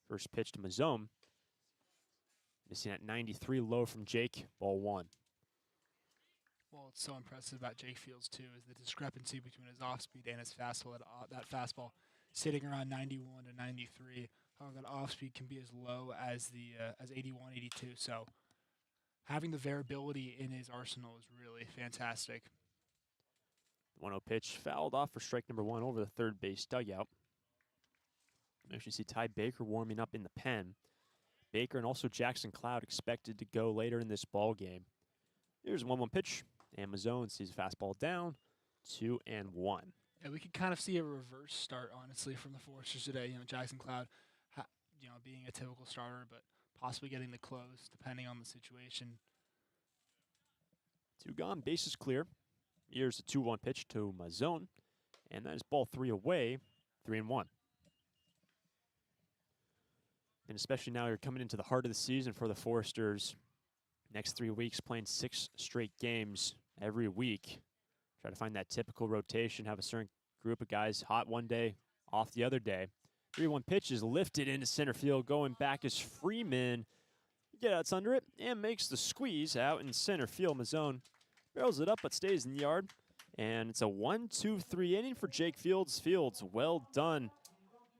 First pitch to Mazzone. Missing at 93 low from Jake, ball 1. Well, it's so impressive about Jake Fields, too, is the discrepancy between his off-speed and his fastball. That fastball sitting around 91 to 93. However, that off-speed can be as low as as 81, 82. So having the variability in his arsenal is really fantastic. 1-0 pitch fouled off for strike number 1 over the third base dugout. You actually see Ty Baker warming up in the pen. Baker and also Jackson Cloud expected to go later in this ball game. Here's a 1-1 pitch, and Mazzone sees a fastball down, 2-1. Yeah, we could kind of see a reverse start, honestly, from the Foresters today. Jackson Cloud, being a typical starter, but possibly getting the close, depending on the situation. 2 gone, bases clear. Here's a 2-1 pitch to Mazzone, and that is ball 3 away, 3-1. And especially now you're coming into the heart of the season for the Foresters. Next 3 weeks playing 6 straight games every week. Try to find that typical rotation, have a certain group of guys hot one day, off the other day. 3-1 pitch is lifted into center field. Going back is Freeman. Get outs under it and makes the squeeze out in center field. Mazzone barrels it up but stays in the yard. And it's a 1-2-3 inning for Jake Fields. Fields, well done.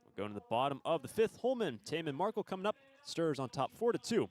We're going to the bottom of the 5th. Holman, Taman, Markle coming up. Sturs on top 4-2.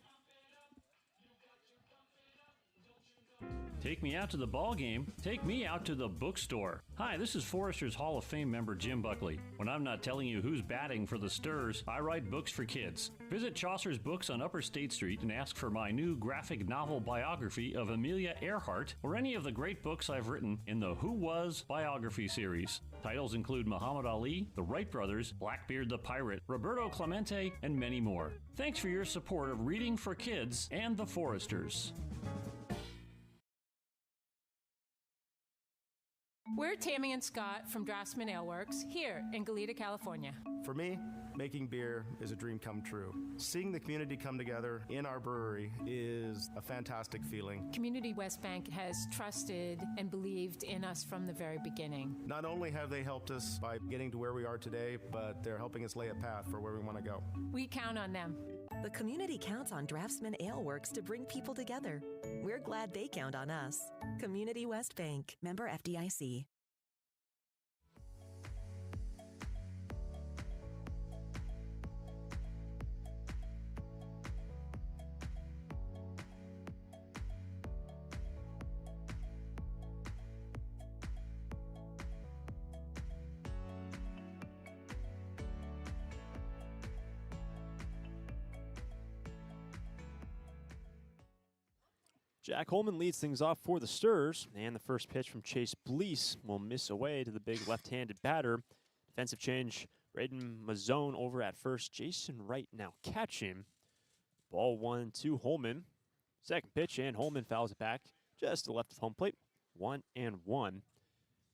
Take me out to the ball game. Take me out to the bookstore. Hi, this is Foresters Hall of Fame member Jim Buckley. When I'm not telling you who's batting for the Sturs, I write books for kids. Visit Chaucer's Books on Upper State Street and ask for my new graphic novel biography of Amelia Earhart or any of the great books I've written in the Who Was biography series. Titles include Muhammad Ali, the Wright brothers, Blackbeard the Pirate, Roberto Clemente, and many more. Thanks for your support of reading for kids and the Foresters. We're Tammy and Scott from Draftsman Ale Works here in Goleta, California. For me, making beer is a dream come true. Seeing the community come together in our brewery is a fantastic feeling. Community West Bank has trusted and believed in us from the very beginning. Not only have they helped us by getting to where we are today, but they're helping us lay a path for where we want to go. We count on them. The community counts on Draftsman Ale Works to bring people together. We're glad they count on us. Community West Bank, member FDIC. Jack Holman leads things off for the Sturs, and the first pitch from Chase Blease will miss away to the big left-handed batter. Defensive change, Braden Mazzone over at first. Jason Wright now catching. Ball 1 to Holman. Second pitch, and Holman fouls it back just to the left of home plate. 1-1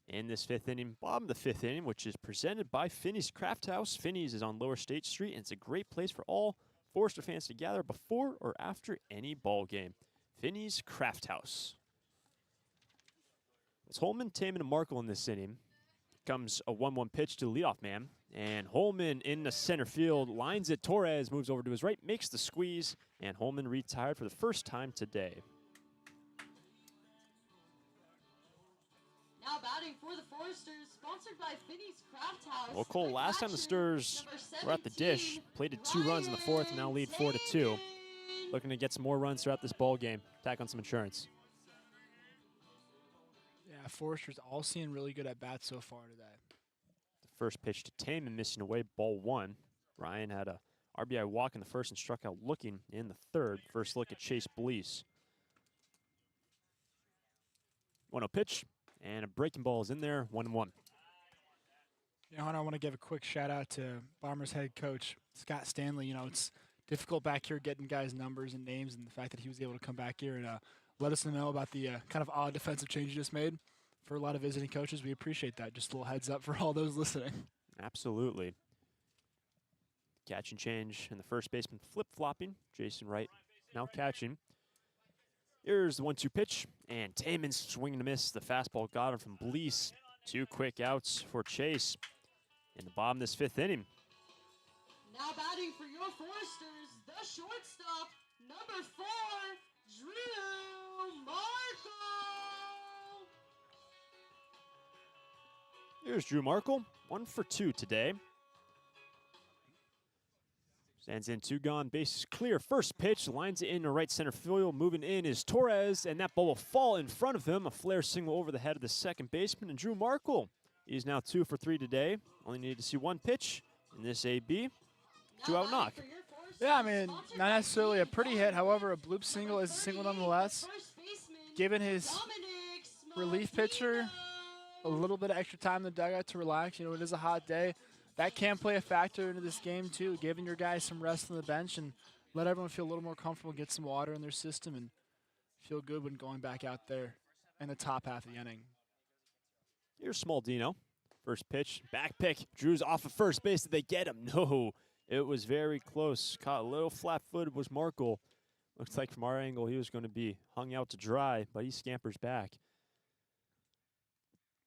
in this 5th inning. Bottom of the 5th inning, which is presented by Finney's Craft House. Finney's is on Lower State Street, and it's a great place for all Forester fans to gather before or after any ball game. Finney's Craft House. It's Holman, Taman, and Markle in this inning. Comes a 1-1 pitch to the leadoff man. And Holman in the center field lines it. Torres moves over to his right, makes the squeeze, and Holman retired for the first time today. Now batting for the Foresters, sponsored by Finney's Craft House. Well, Cole, last time the Sturs were at the dish, plated 2 runs in the 4th, and now lead 4-2. Looking to get some more runs throughout this ball game. Tack on some insurance. Yeah, Foresters all seeing really good at bats so far today. The first pitch to Taman missing away, ball 1. Ryan had a RBI walk in the 1st and struck out looking in the 3rd. First look at Chase Blease. 1-0 pitch, and a breaking ball is in there, 1-1. I want to give a quick shout out to Bombers head coach Scott Stanley. It's difficult back here getting guys' numbers and names, and the fact that he was able to come back here and let us know about the kind of odd defensive change you just made. For a lot of visiting coaches, we appreciate that. Just a little heads up for all those listening. Absolutely. Catch and change, and the first baseman flip-flopping. Jason Wright now catching. Here's the 1-2 pitch, and Taman's swinging to miss. The fastball got him from Blease. 2 quick outs for Chase in the bottom of this 5th inning. Now batting for your Foresters, the shortstop, number 4, Drew Markle. Here's Drew Markle, 1 for 2 today. Stands in, 2 gone, base is clear. First pitch, lines it in the right center field. Moving in is Torres, and that ball will fall in front of him. A flare single over the head of the second baseman, and Drew Markle. He's now 2 for 3 today. Only needed to see 1 pitch in this AB. 2-out knock. Yeah, I mean, not necessarily a pretty hit. However, a bloop single is a single nonetheless. Given his relief pitcher a little bit of extra time in the dugout to relax. You know, it is a hot day. That can play a factor into this game, too, giving your guys some rest on the bench and let everyone feel a little more comfortable, get some water in their system, and feel good when going back out there in the top half of the inning. Here's Smaldino. First pitch, back pick. Drew's off of first base. Did they get him? No. It was very close. Caught a little flat-footed was Markle. Looks like from our angle he was going to be hung out to dry, but he scampers back.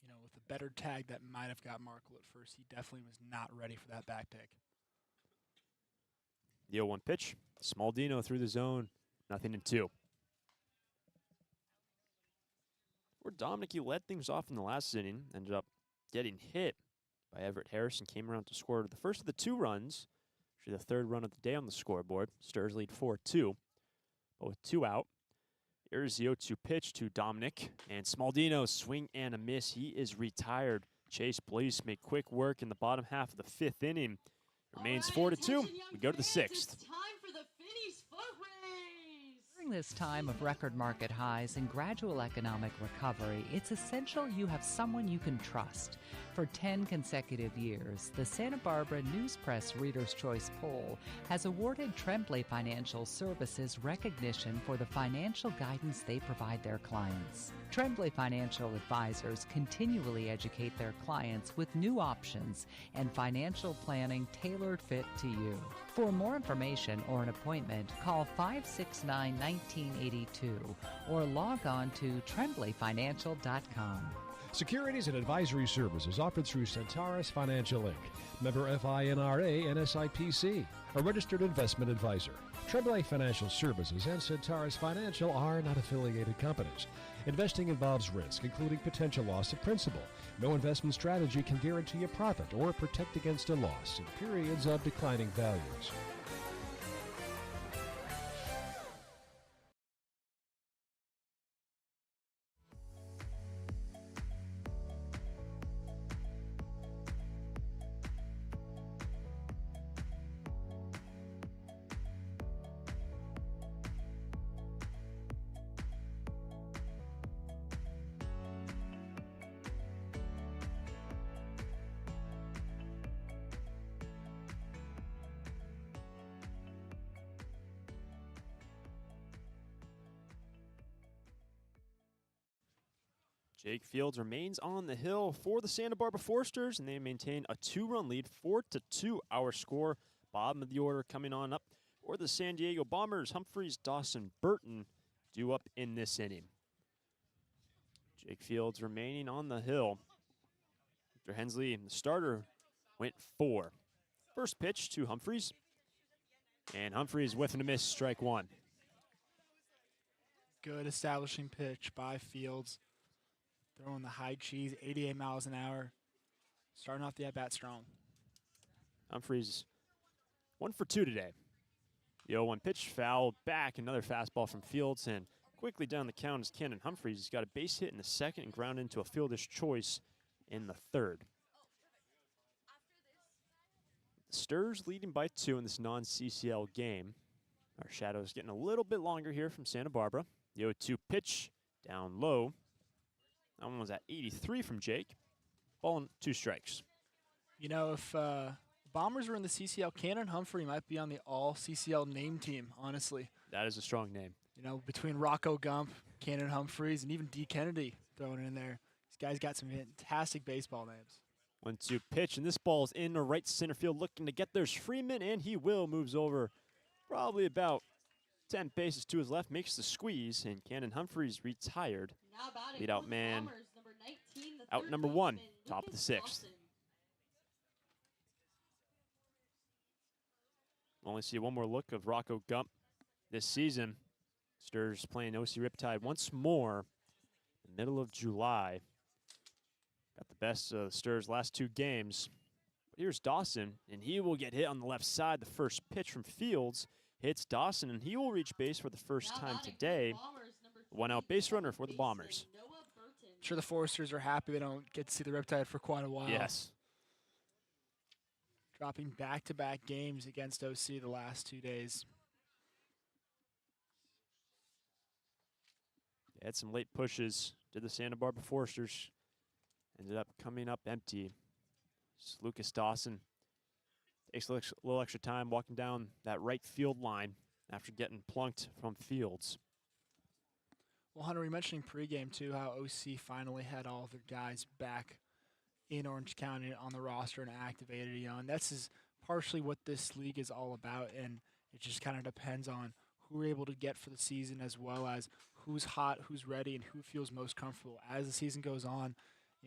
You know, with a better tag that might have got Markle at first, he definitely was not ready for that back pick. The 0-1 pitch. Smaldino through the zone. 0-2. Where Dominic, he led things off in the last inning, ended up getting hit by Everett Harrison, came around to score the first of the 2 runs. Actually, the 3rd run of the day on the scoreboard. Stars lead 4-2. But with 2 out, here's the 0-2 pitch to Dominic. And Smaldino, swing and a miss. He is retired. Chase Blaze made quick work in the bottom half of the 5th inning. Remains 4-2. We go to the 6th. During this time of record market highs and gradual economic recovery, it's essential you have someone you can trust. For 10 consecutive years, the Santa Barbara News Press Reader's Choice Poll has awarded Tremblay Financial Services recognition for the financial guidance they provide their clients. Tremblay Financial Advisors continually educate their clients with new options and financial planning tailored fit to you. For more information or an appointment, call 569-1982 or log on to tremblayfinancial.com. Securities and advisory services offered through Centaurus Financial Inc., member FINRA and SIPC, a registered investment advisor. Tremblay Financial Services and Centaurus Financial are not affiliated companies. Investing involves risk, including potential loss of principal. No investment strategy can guarantee a profit or protect against a loss in periods of declining values. Jake Fields remains on the hill for the Santa Barbara Foresters, and they maintain a 2-run lead, 4-2 our score. Bottom of the order coming on up for the San Diego Bombers. Humphreys, Dawson, Burton due up in this inning. Jake Fields remaining on the hill. Victor Hensley, the starter, went 4. First pitch to Humphreys, and Humphreys with a miss, strike 1. Good establishing pitch by Fields. Throwing the high cheese, 88 miles an hour. Starting off the at-bat strong. Humphreys 1 for 2 today. The 0-1 pitch fouled back. Another fastball from Fields, and quickly down the count is Cannon Humphreys. He's got a base hit in the 2nd and ground into a fielder's choice in the 3rd. Stars leading by 2 in this non-CCL game. Our shadow's getting a little bit longer here from Santa Barbara. The 0-2 pitch down low. That one was at 83 from Jake. Ball and 2 strikes. You know, if Bombers were in the CCL, Cannon Humphrey might be on the all-CCL name team, honestly. That is a strong name. You know, between Rocco Gump, Cannon Humphreys, and even D. Kennedy throwing in there. These guys got some fantastic baseball names. 1-2 pitch, and this ball's in the right center field looking to get there's Freeman, and he will. Moves over probably about 10 bases to his left, makes the squeeze, and Cannon Humphreys retired. Lead out man, out number 1, top of the 6th. Only see one more look of Rocco Gump this season. Stars playing OC Riptide once more in the middle of July. got the best of the Sturs last 2 games. But here's Dawson, and he will get hit on the left side. The first pitch from Fields hits Dawson, and he will reach base for the first time today. 1-out base runner for the Bombers. I'm sure the Foresters are happy they don't get to see the Riptide for quite a while. Yes. Dropping back-to-back games against OC the last 2 days. They had some late pushes. Did the Santa Barbara Foresters. Ended up coming up empty. It's Lucas Dawson takes a little extra time walking down that right field line after getting plunked from Fields. Well, Hunter, we mentioned pregame, too, how OC finally had all of their guys back in Orange County on the roster and activated, and that's partially what this league is all about, and it just kind of depends on who we're able to get for the season as well as who's hot, who's ready, and who feels most comfortable. As the season goes on,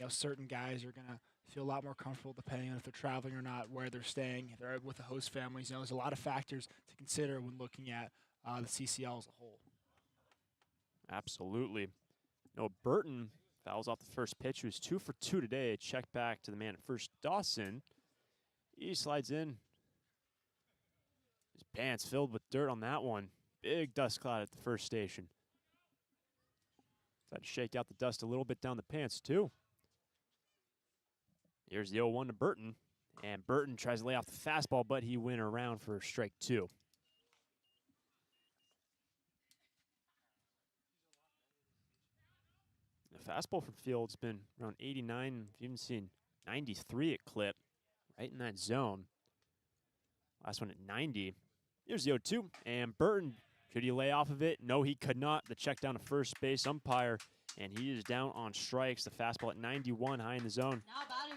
certain guys are going to feel a lot more comfortable depending on if they're traveling or not, where they're staying, if they're with the host families. There's a lot of factors to consider when looking at the CCL as a whole. Absolutely. Burton fouls off the first pitch. He was 2 for 2 today. Check back to the man at first, Dawson. He slides in. His pants filled with dirt on that one. Big dust cloud at the first station. Tried to shake out the dust a little bit down the pants, too. Here's the 0-1 to Burton. And Burton tries to lay off the fastball, but he went around for strike 2. The fastball from Fields been around 89. You've even seen 93 at clip, right in that zone. Last one at 90. Here's the 0-2, and Burton, could he lay off of it? No, he could not. The check down to first base umpire, and he is down on strikes. The fastball at 91, high in the zone.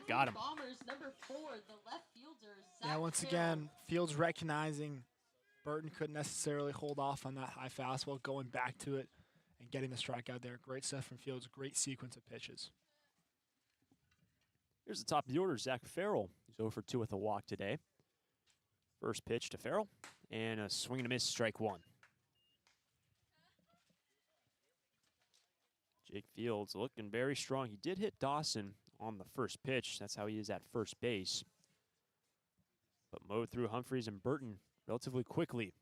Got him. Bombers, number 4, the left fielder, Yeah, once again, Fields recognizing Burton couldn't necessarily hold off on that high fastball, going back to it and getting the strikeout there. Great stuff from Fields, great sequence of pitches. Here's the top of the order, Zach Farrell. He's 0 for 2 with a walk today. First pitch to Farrell, and a swing and a miss, strike 1. Jake Fields looking very strong. He did hit Dawson on the first pitch. That's how he is at first base. But mowed through Humphreys and Burton relatively quickly.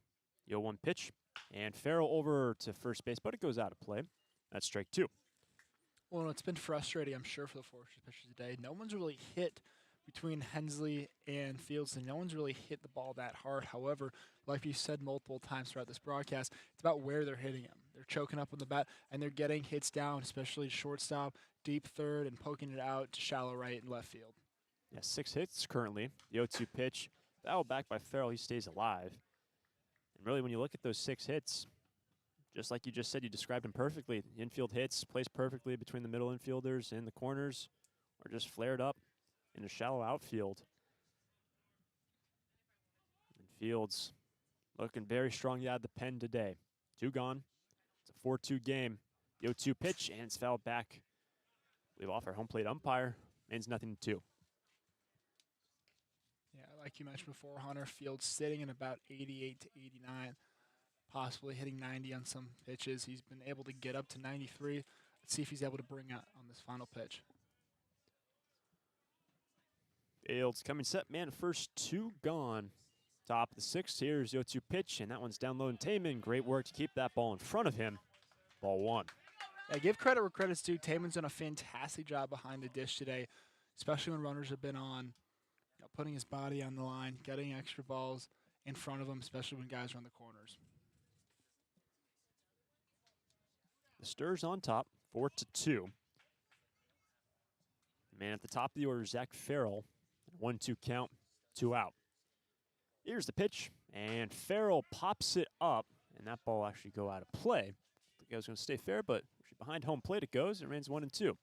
The 0-1 pitch, and Farrell over to first base, but it goes out of play. That's strike 2. Well, it's been frustrating, I'm sure, for the Foresters pitchers today. No one's really hit between Hensley and Fields, and no one's really hit the ball that hard. However, like you said multiple times throughout this broadcast, it's about where they're hitting him. They're choking up on the bat, and they're getting hits down, especially shortstop, deep third, and poking it out to shallow right and left field. Yeah, 6 hits currently. The 0-2 pitch, foul back by Farrell. He stays alive. And really, when you look at those 6 hits, just like you just said, you described him perfectly. Infield hits, placed perfectly between the middle infielders and the corners, or just flared up in a shallow outfield. And Fields looking very strong out of the pen today. 2 gone. It's a 4-2 game. The 0-2 pitch, and it's fouled back. I believe off our home plate umpire. Means nothing to 2. Yeah, like you mentioned before, Hunter, Fields sitting in about 88 to 89, possibly hitting 90 on some pitches. He's been able to get up to 93. Let's see if he's able to bring out on this final pitch. Fields coming set, man, first 2 gone. Top of the 6th, here's the 0-2 pitch, and that one's down low and Taman. Great work to keep that ball in front of him. Ball 1. Yeah, give credit where credit's due. Taman's done a fantastic job behind the dish today, especially when runners have been on, putting his body on the line, getting extra balls in front of him, especially when guys are on the corners. The Sturs on top, 4-2. Man at the top of the order, Zach Farrell. 1-2 count, 2 out. Here's the pitch, and Farrell pops it up, and that ball actually go out of play. I think I was going to stay fair, but behind home plate it goes. It remains 1-2.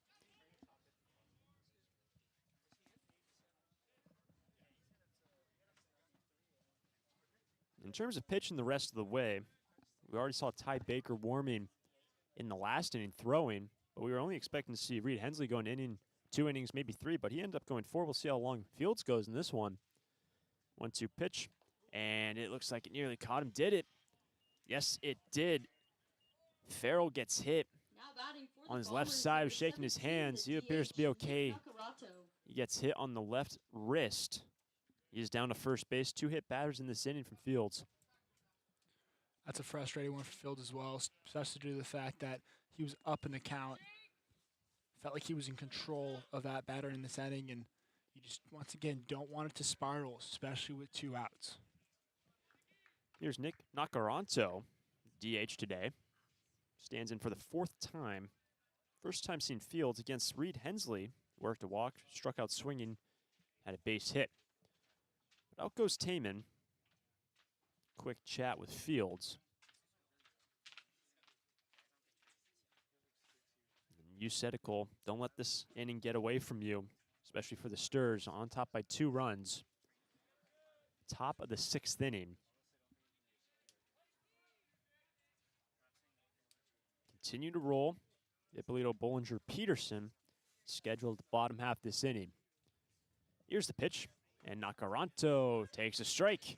In terms of pitching the rest of the way, we already saw Ty Baker warming in the last inning throwing, but we were only expecting to see Reed Hensley go an inning, 2 innings, maybe 3, but he ended up going 4. We'll see how long Fields goes in this one. 1-2 pitch, and it looks like it nearly caught him. Did it? Yes, it did. Farrell gets hit on his left side, shaking his hands. He appears to be okay He gets hit on the left wrist. He's down to first base. 2 hit batters in this inning from Fields. That's a frustrating one for Fields as well, especially due to the fact that he was up in the count. Felt like he was in control of that batter in this inning, and you just, once again, don't want it to spiral, especially with 2 outs. Here's Nick Nacaranto, DH today. Stands in for the 4th time. First time seen Fields against Reed Hensley. Worked a walk, struck out swinging, had a base hit. But out goes Taman. Quick chat with Fields. And you said it, Cole. Don't let this inning get away from you, especially for the Sturs. On top by 2 runs. Top of the 6th inning. Continue to roll. Ippolito, Bollinger, Peterson scheduled the bottom half this inning. Here's the pitch, and Nacaranto takes a strike.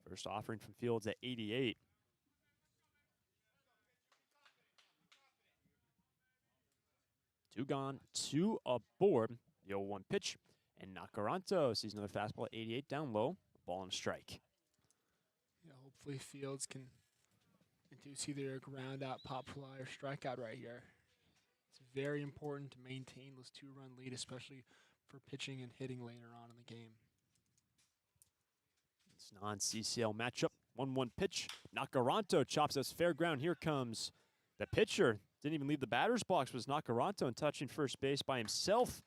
First offering from Fields at 88. Two gone, 2 aboard. The 0-1 pitch. And Nacaranto sees another fastball at 88 down low. Ball and a strike. Yeah, hopefully Fields can induce either a ground out, pop fly, or strikeout right here. It's very important to maintain this 2-run lead, especially for pitching and hitting later on in the game. It's non-CCL matchup. 1-1 pitch. Nacaranto chops us fair ground. Here comes the pitcher. Didn't even leave the batter's box. Was Nacaranto, and touching first base by himself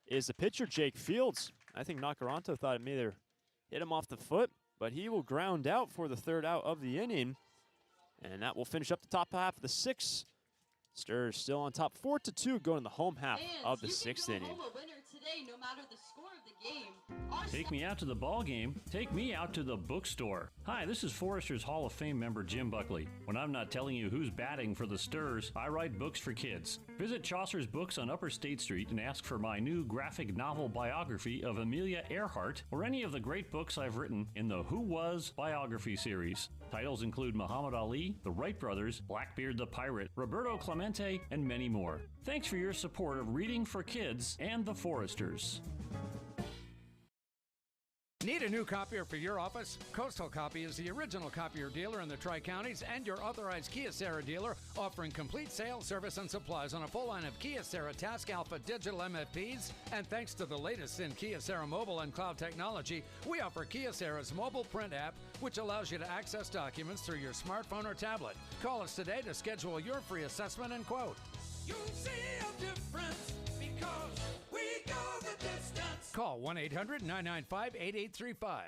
is the pitcher, Jake Fields. I think Nacaranto thought it may have hit him off the foot, but he will ground out for the 3rd out of the inning. And that will finish up the top half of the 6th. Sturs still on top 4-2 going in the home half of the 6th inning. Today, no matter the score of the game. Take me out to the ball game. Take me out to the bookstore. Hi, this is Forrester's Hall of Fame member Jim Buckley. When I'm not telling you who's batting for the Sturs, I write books for kids. Visit Chaucer's Books on Upper State Street and ask for my new graphic novel biography of Amelia Earhart or any of the great books I've written in the Who Was biography series. Titles include Muhammad Ali, the Wright brothers, Blackbeard the Pirate, Roberto Clemente, and many more. Thanks for your support of reading for kids and the Foresters. Need a new copier for your office? Coastal Copy is the original copier dealer in the Tri-Counties and your authorized Kyocera dealer, offering complete sales, service, and supplies on a full line of Kyocera Task Alpha digital MFPs. And thanks to the latest in Kyocera mobile and cloud technology, we offer Kyocera's mobile print app, which allows you to access documents through your smartphone or tablet. Call us today to schedule your free assessment and quote. You'll see a difference because we go the distance. Call 1-800-995-8835.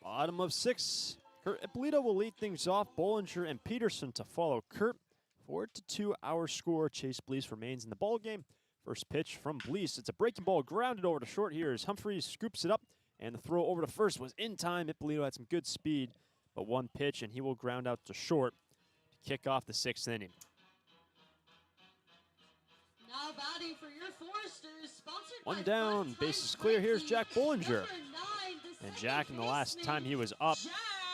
Bottom of 6. Kurt Ippolito will lead things off. Bollinger and Peterson to follow Kurt. 4-2 our score. Chase Blease remains in the ball game. First pitch from Blease. It's a breaking ball grounded over to short here as Humphreys scoops it up. And the throw over to first was in time. Ippolito had some good speed, but 1 pitch, and he will ground out to short to kick off the 6th inning. Now batting for your Foresters, sponsored One by down, Flex bases Time clear. Here's Breaking. Jack Bollinger. Number 9, the And second Jack, in the last baseman, time he was up,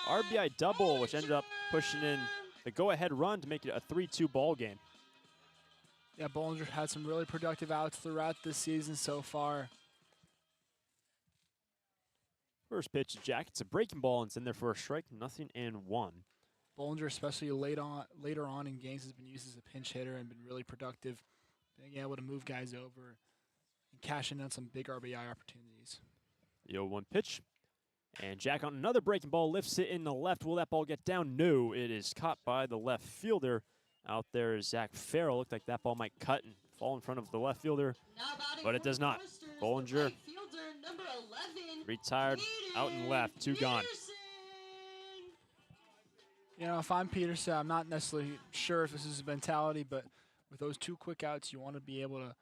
RBI double, which ended up pushing in the go-ahead run to make it a 3-2 ball game. Yeah, Bollinger had some really productive outs throughout this season so far. First pitch to Jack. It's a breaking ball, and it's in there for a strike. 0-1. Bollinger, especially later on in games, has been used as a pinch hitter and been really productive, being able to move guys over and cash in on some big RBI opportunities. The 0-1 pitch. And Jack on another breaking ball, lifts it in the left. Will that ball get down? No, it is caught by the left fielder. Out there is Zach Farrell. Looked like that ball might cut and fall in front of the left fielder, but it does not. Bollinger, right fielder, number 11, retired, out and left, 2 gone. You know, if I'm Peterson, I'm not necessarily sure if this is a mentality, but with those 2 quick outs, you want to be able to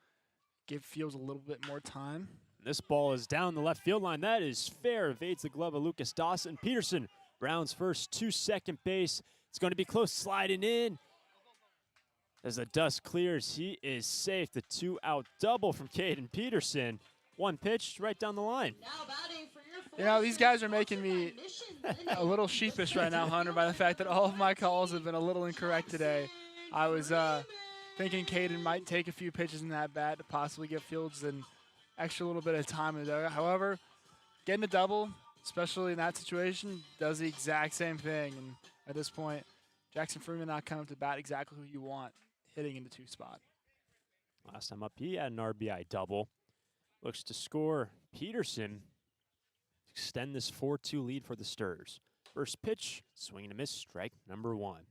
give Fields a little bit more time. This ball is down the left field line. That is fair. Evades the glove of Lucas Dawson. Peterson rounds first to second base. It's going to be close, sliding in. As the dust clears, he is safe. The 2-out double from Caden Peterson. 1 pitch right down the line. You know, these guys are making me a little sheepish right now, Hunter, by the fact that all of my calls have been a little incorrect today. I was thinking Caden might take a few pitches in that bat to possibly give Fields an extra little bit of time in there. However, getting a double, especially in that situation, does the exact same thing. And at this point, Jackson Freeman not coming to bat exactly who you want hitting in the 2 spot. Last time up, he had an RBI double. Looks to score Peterson. Extend this 4-2 lead for the Sturs. First pitch, swing and a miss, strike number 1.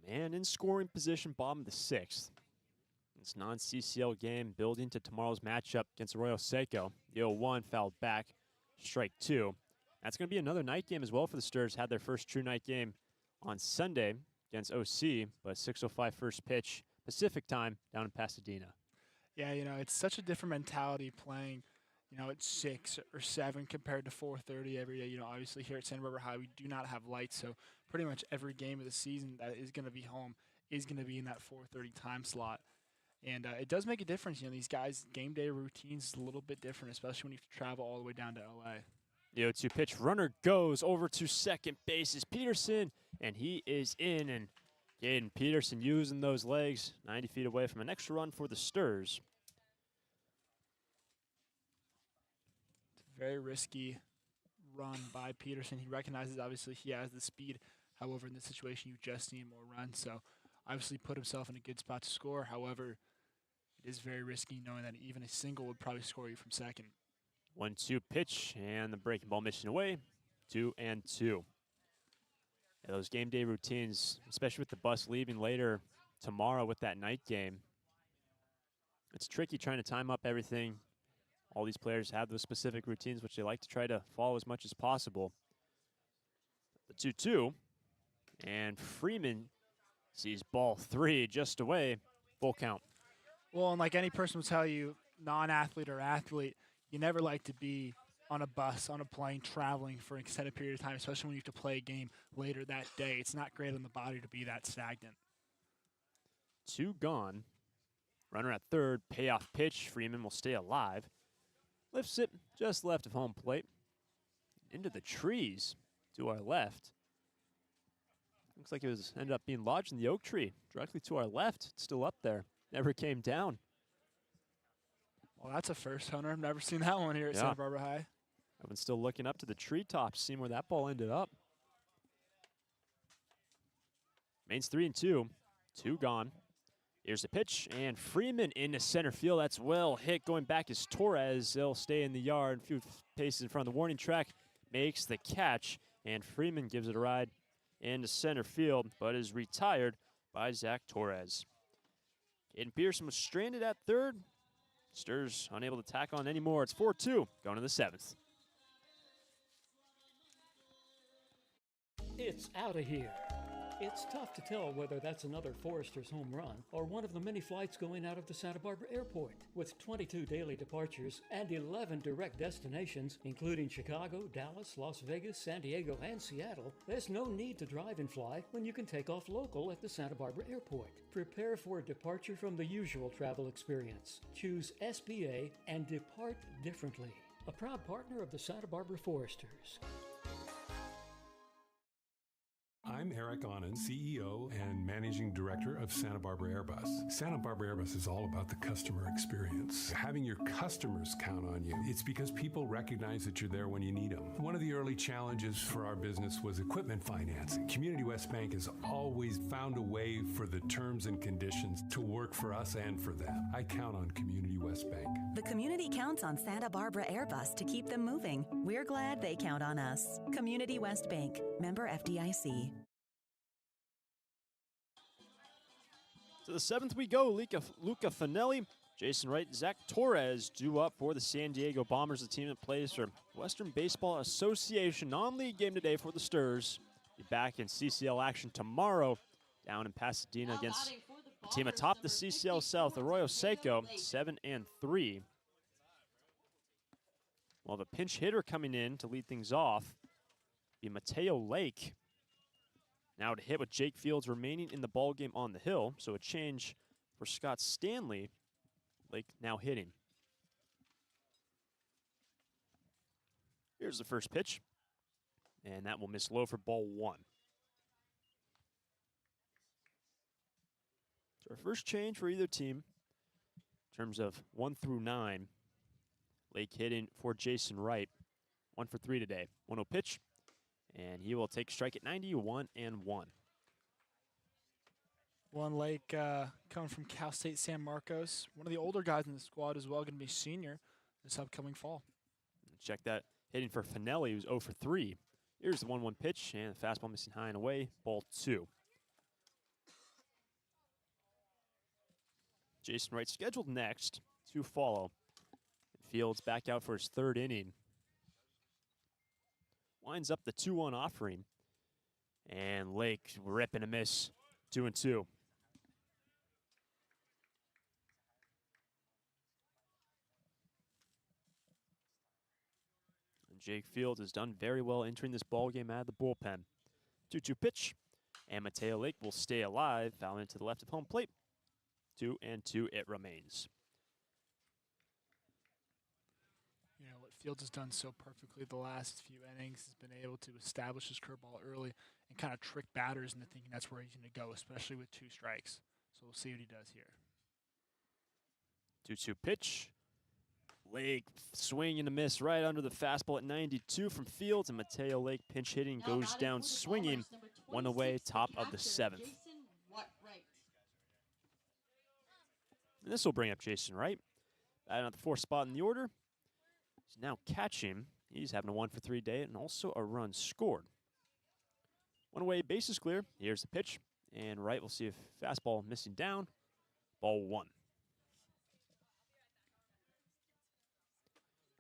Man in scoring position, bottom of the 6th. This non-CCL game building to tomorrow's matchup against Arroyo Seco. The 0-1 fouled back, strike 2. That's going to be another night game as well for the Sturs. Had their first true night game on Sunday against OC, but 6:05 first pitch Pacific time down in Pasadena. Yeah, you know, it's such a different mentality playing, you know, at 6 or 7 compared to 4:30 every day. You know, obviously here at Santa Barbara High, we do not have lights, so pretty much every game of the season that is going to be home is going to be in that 4:30 time slot. And it does make a difference. You know, these guys' game day routines is a little bit different, especially when you have to travel all the way down to LA. The 0-2 pitch, runner goes over to second base is Peterson, and he is in. And Caden Peterson using those legs 90 feet away from an extra run for the Sturs. It's a very risky run by Peterson. He recognizes, obviously, he has the speed. However, in this situation, you just need more runs. So, obviously, put himself in a good spot to score. However, it is very risky knowing that even a single would probably score you from second. 1-2 pitch, and the breaking ball mission away. 2-2. Yeah, those game day routines, especially with the bus leaving later tomorrow with that night game, it's tricky trying to time up everything. All these players have those specific routines, which they like to try to follow as much as possible. The 2-2, and Freeman sees ball 3 just away, full count. Well, and like any person will tell you, non-athlete or athlete, you never like to be on a bus, on a plane, traveling for an extended period of time, especially when you have to play a game later that day. It's not great on the body to be that stagnant. 2 gone. Runner at third, payoff pitch. Freeman will stay alive. Lifts it just left of home plate. Into the trees to our left. Looks like it was ended up being lodged in the oak tree directly to our left. It's still up there. Never came down. Well, that's a first, Hunter. I've never seen that one here at Santa Barbara High. I've been still looking up to the treetops, seeing where that ball ended up. Main's 3-2. 2 gone. Here's the pitch, and Freeman into center field. That's well hit. Going back is Torres. They'll stay in the yard. A few paces in front of the warning track. Makes the catch, and Freeman gives it a ride into center field, but is retired by Zach Torres. Caden Peterson was stranded at third. Sturs unable to tack on anymore. It's 4-2 going to the 7th. It's out of here. It's tough to tell whether that's another Foresters home run or one of the many flights going out of the Santa Barbara airport. With 22 daily departures and 11 direct destinations, including Chicago, Dallas, Las Vegas, San Diego, and Seattle, there's no need to drive and fly when you can take off local at the Santa Barbara airport. Prepare for a departure from the usual travel experience. Choose SBA and depart differently. A proud partner of the Santa Barbara Foresters. I'm Eric Anand, CEO and Managing Director of Santa Barbara Airbus. Santa Barbara Airbus is all about the customer experience. Having your customers count on you. It's because people recognize that you're there when you need them. One of the early challenges for our business was equipment financing. Community West Bank has always found a way for the terms and conditions to work for us and for them. I count on Community West Bank. The community counts on Santa Barbara Airbus to keep them moving. We're glad they count on us. Community West Bank, member FDIC. To the 7th we go. Luca Finelli Jason Wright, Zach Torres due up for the San Diego Bombers, the team that plays for Western Baseball Association. Non-league game today for the Sturs. Be back in CCL action tomorrow down in Pasadena against the team atop the CCL South, Arroyo Seco, 7-3. Well, the pinch hitter coming in to lead things off be Mateo Lake. Now to hit with Jake Fields remaining in the ball game on the hill, so a change for Scott Stanley. Lake now hitting. Here's the first pitch, and that will miss low for ball 1. So our first change for either team in terms of 1 through 9. Lake hitting for Jason Wright. 1 for 3 today. 1-0 pitch, and he will take strike at 90, 1-1. One Lake coming from Cal State San Marcos. One of the older guys in the squad as well, going to be senior this upcoming fall. Check that. Hitting for Finelli, who's 0 for 3. Here's the 1-1 pitch, and the fastball missing high and away. Ball 2. Jason Wright scheduled next to follow. Fields back out for his 3rd inning. Winds up the 2-1 offering. And Lake rip and a miss. 2-2. Jake Fields has done very well entering this ball game out of the bullpen. 2-2 pitch, and Mateo Lake will stay alive, fouling into the left of home plate. 2-2 it remains. You know, what Fields has done so perfectly the last few innings has been able to establish his curveball early and kind of trick batters into thinking that's where he's going to go, especially with 2 strikes. So we'll see what he does here. 2-2 pitch. Lake swing and a miss right under the fastball at 92 from Fields, and Mateo Lake pinch hitting goes down swinging. 1 away, top of the 7th. And this will bring up Jason Wright. Batting at the 4th spot in the order. He's now catching. He's having a 1 for 3 day and also a run scored. 1 away, bases clear. Here's the pitch, and Wright will see if fastball missing down. Ball 1.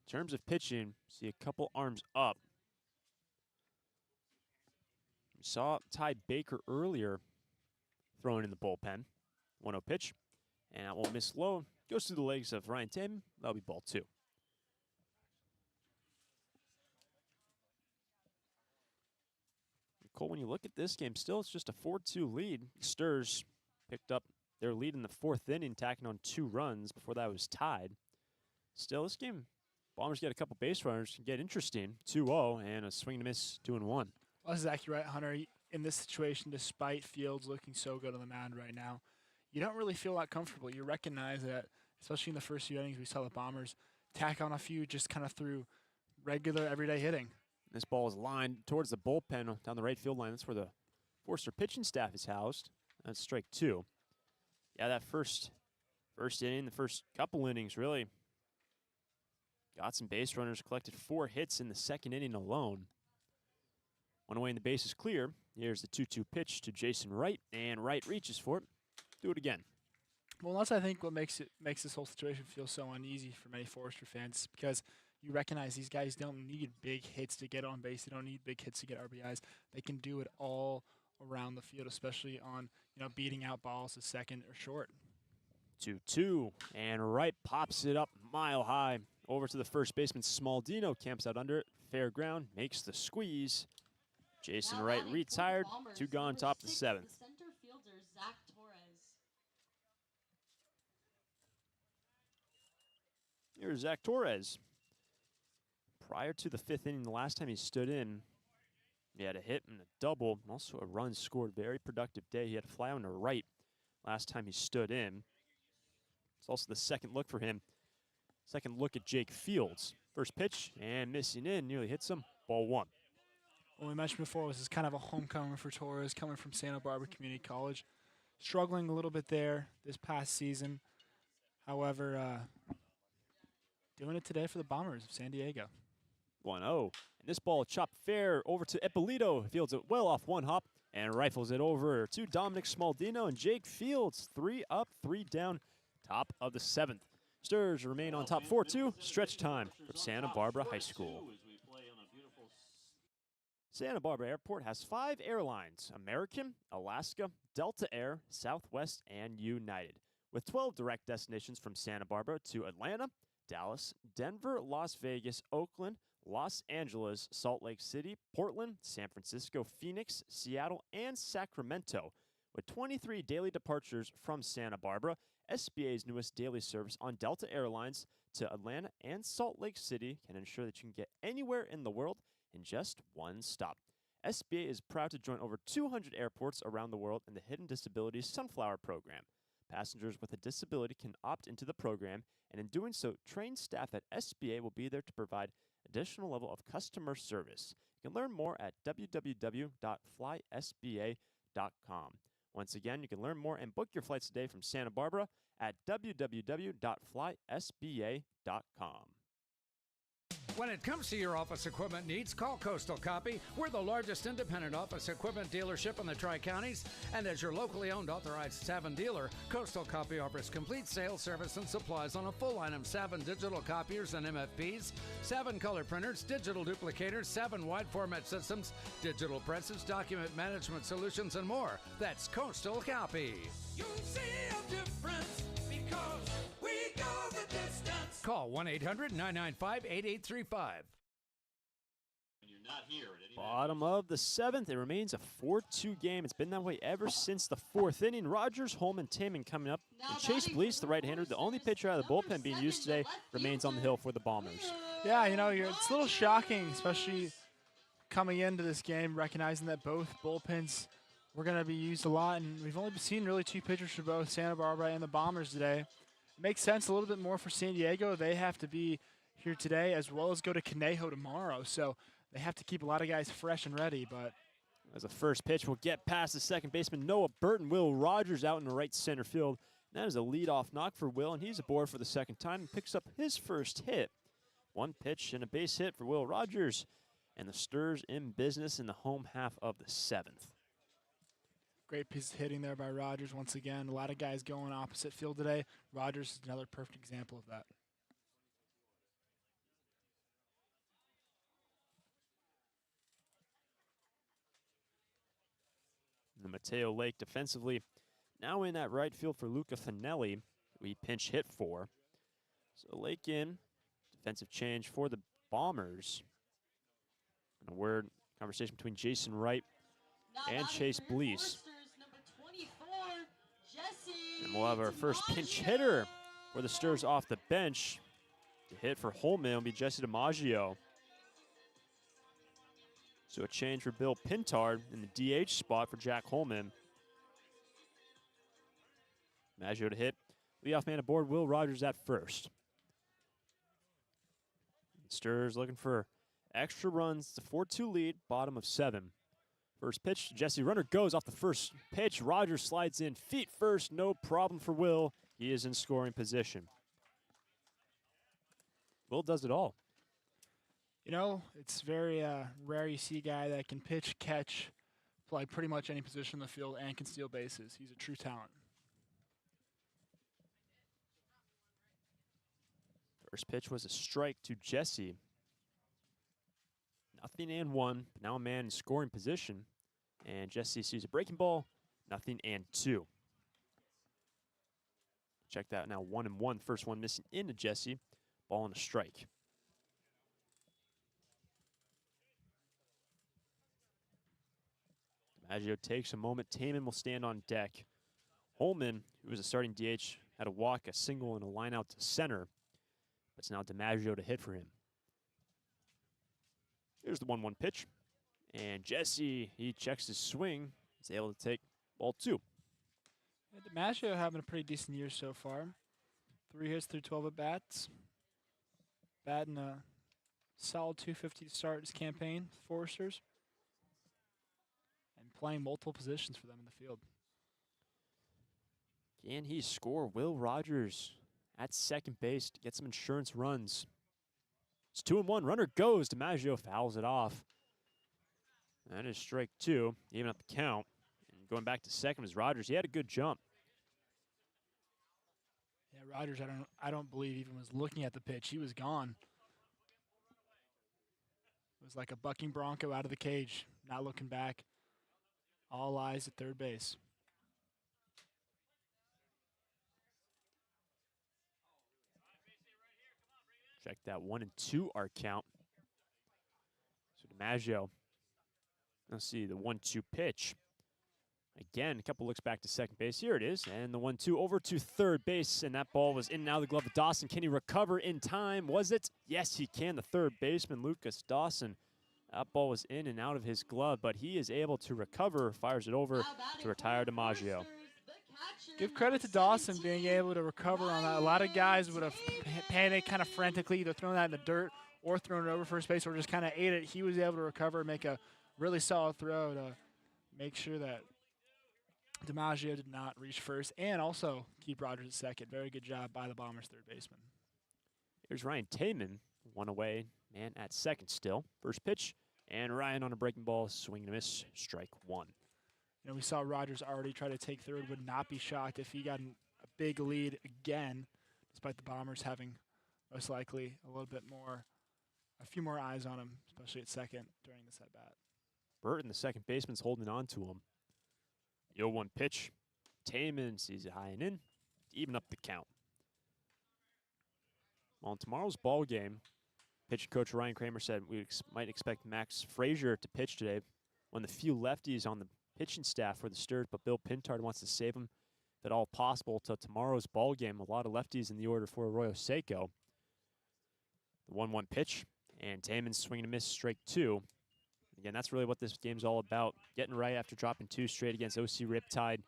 In terms of pitching, see a couple arms up. We saw Ty Baker earlier throwing in the bullpen. 1-0 pitch, and that won't miss low. Goes through the legs of Ryan Tatum. That'll be ball 2. Cole, when you look at this game, still it's just a 4-2 lead. Sturs picked up their lead in the 4th inning, tacking on 2 runs. Before that was tied. Still, this game, Bombers get a couple base runners, can get interesting. 2-0 and a swing and a miss, 2-1. Well, that's exactly right, Hunter. In this situation, despite Fields looking so good on the mound right now, you don't really feel that comfortable. You recognize that, especially in the first few innings, we saw the Bombers tack on a few just kind of through regular, everyday hitting. This ball is lined towards the bullpen down the right field line. That's where the Forster pitching staff is housed. That's strike 2. Yeah, that first inning, the first couple innings, really got some base runners, collected 4 hits in the 2nd inning alone. 1 away and the base is clear. Here's the 2-2 pitch to Jason Wright, and Wright reaches for it. Do it again. Well, that's, I think, what makes this whole situation feel so uneasy for many Forester fans, because you recognize these guys don't need big hits to get on base. They don't need big hits to get RBIs. They can do it all around the field, especially on, beating out balls to second or short. 2-2, and Wright pops it up mile high. Over to the first baseman, Smaldino camps out under it. Fair ground, makes the squeeze. Jason Wright retired, 2 gone, top of the 7th. Center fielder Zach Torres. Here's Zach Torres. Prior to the 5th inning, the last time he stood in, he had a hit and a double, and also a run scored. Very productive day. He had a fly on the right last time he stood in. It's also the second look for him. Second look at Jake Fields. First pitch, and missing in, nearly hits him. Ball 1. Well, we mentioned before, this is kind of a homecoming for Torres, coming from Santa Barbara Community College. Struggling a little bit there this past season. However, doing it today for the Bombers of San Diego. 1-0. And this ball chopped fair over to Ippolito. Fields it well off 1 hop and rifles it over to Dominic Smaldino and Jake Fields. 3 up, 3 down. Top of the 7th. Sturs remain on top 4-2. Stretch time from Santa Barbara High School. Santa Barbara Airport has 5 airlines: American, Alaska, Delta Air, Southwest, and United, with 12 direct destinations from Santa Barbara to Atlanta, Dallas, Denver, Las Vegas, Oakland, Los Angeles, Salt Lake City, Portland, San Francisco, Phoenix, Seattle, and Sacramento. With 23 daily departures from Santa Barbara, SBA's newest daily service on Delta Airlines to Atlanta and Salt Lake City can ensure that you can get anywhere in the world in just one stop. SBA is proud to join over 200 airports around the world in the Hidden Disabilities Sunflower Program. Passengers with a disability can opt into the program, and in doing so, trained staff at SBA will be there to provide additional level of customer service. You can learn more at www.flysba.com. Once again, you can learn more and book your flights today from Santa Barbara at www.flysba.com. When it comes to your office equipment needs, call Coastal Copy. We're the largest independent office equipment dealership in the Tri-Counties, and as your locally owned authorized Savin dealer, Coastal Copy offers complete sales, service, and supplies on a full line of Savin digital copiers and MFPs, Savin color printers, digital duplicators, Savin wide format systems, digital presses, document management solutions, and more. That's Coastal Copy. You'll see a difference because we go the distance. Call 1-800-995-8835. Bottom of the 7th, it remains a 4-2 game. It's been that way ever since the 4th inning. Rogers, Holman, Taman coming up. And Chase Blease, the right-hander, the only pitcher out of the bullpen being used today, remains on the hill for the Bombers. Yeah, you know, it's a little shocking, especially coming into this game, recognizing that both bullpens were going to be used a lot, and we've only seen really 2 pitchers for both Santa Barbara and the Bombers today. It makes sense a little bit more for San Diego. They have to be here today as well as go to Conejo tomorrow, so they have to keep a lot of guys fresh and ready. But as the first pitch will get past the second baseman, Noah Burton. Will Rogers out in the right center field. That is a leadoff knock for Will, and he's aboard for the second time and picks up his first hit. 1 pitch and a base hit for Will Rogers, and the Sturs in business in the home half of the 7th. great piece of hitting there by Rogers once again. A lot of guys going opposite field today. Rogers is another perfect example of that. The Mateo Lake defensively now in that right field for Luca Finelli. We pinch hit for. So Lake in. Defensive change for the Bombers. And a word conversation between Jason Wright and Chase Blease. And we'll have our first pinch hitter for the Sturs off the bench. The hit for Holman will be Jesse DiMaggio. So a change for Bill Pintard in the DH spot for Jack Holman. Maggio to hit. Leadoff man aboard, Will Rogers at first. Sturs looking for extra runs. It's a 4-2 lead, bottom of 7. First pitch, Jesse. Runner goes off the first pitch. Rogers slides in, feet first, no problem for Will. He is in scoring position. Will does it all. You know, it's very rare you see a guy that can pitch, catch, play pretty much any position in the field, and can steal bases. He's a true talent. First pitch was a strike to Jesse. 0-1. Now a man in scoring position. And Jesse sees a breaking ball. 0-2. Check that now. 1-1. First one missing into Jesse. Ball and a strike. Maggio takes a moment. Taman will stand on deck. Holman, who was a starting DH, had a walk, a single, and a line out to center. But it's now DiMaggio to hit for him. Here's the 1-1 pitch. And Jesse, he checks his swing. He's able to take ball 2. Yeah, DiMaggio having a pretty decent year so far. 3 hits through 12 at-bats. Batting a solid .250 to start his campaign with Foresters. And playing multiple positions for them in the field. Can he score? Will Rogers at second base to get some insurance runs. It's 2-1. Runner goes. DiMaggio fouls it off. That is strike 2. Even up the count. And going back to second was Rogers. He had a good jump. Yeah, Rogers, I don't believe even was looking at the pitch. He was gone. It was like a bucking bronco out of the cage, not looking back. All eyes at third base. Check that 1-2 our count. So DiMaggio. Let's see the 1-2 pitch. Again, a couple looks back to second base. Here it is. And the 1-2 over to third base. And that ball was in and out of the glove of Dawson. Can he recover in time? Was it? Yes, he can. The third baseman, Lucas Dawson. That ball was in and out of his glove, but he is able to recover, fires it over to retire DiMaggio. Give credit to Dawson being able to recover on that. A lot of guys would have panicked kind of frantically, either thrown that in the dirt or thrown it over first base or just kind of ate it. He was able to recover and make a really solid throw to make sure that DiMaggio did not reach first and also keep Rogers at second. Very good job by the Bombers' third baseman. Here's Ryan Taman, one away, man at second still. First pitch, and Ryan on a breaking ball, swing and a miss, strike one. You know, we saw Rogers already try to take third. Would not be shocked if he got a big lead again, despite the Bombers having most likely a few more eyes on him, especially at second during this at-bat. Burton, the second baseman's holding on to him. 0-1 pitch. Taman sees it high and in, even up the count. Well, in tomorrow's ball game, pitching coach Ryan Kramer said we might expect Max Frazier to pitch today. One of the few lefties on the pitching staff for the Sturs, but Bill Pintard wants to save him, if at all possible, till tomorrow's ball game. A lot of lefties in the order for Arroyo Seco. The 1-1 pitch, and Taman swinging a miss, strike two. Again, that's really what this game's all about. Getting right after dropping two straight against OC Riptide,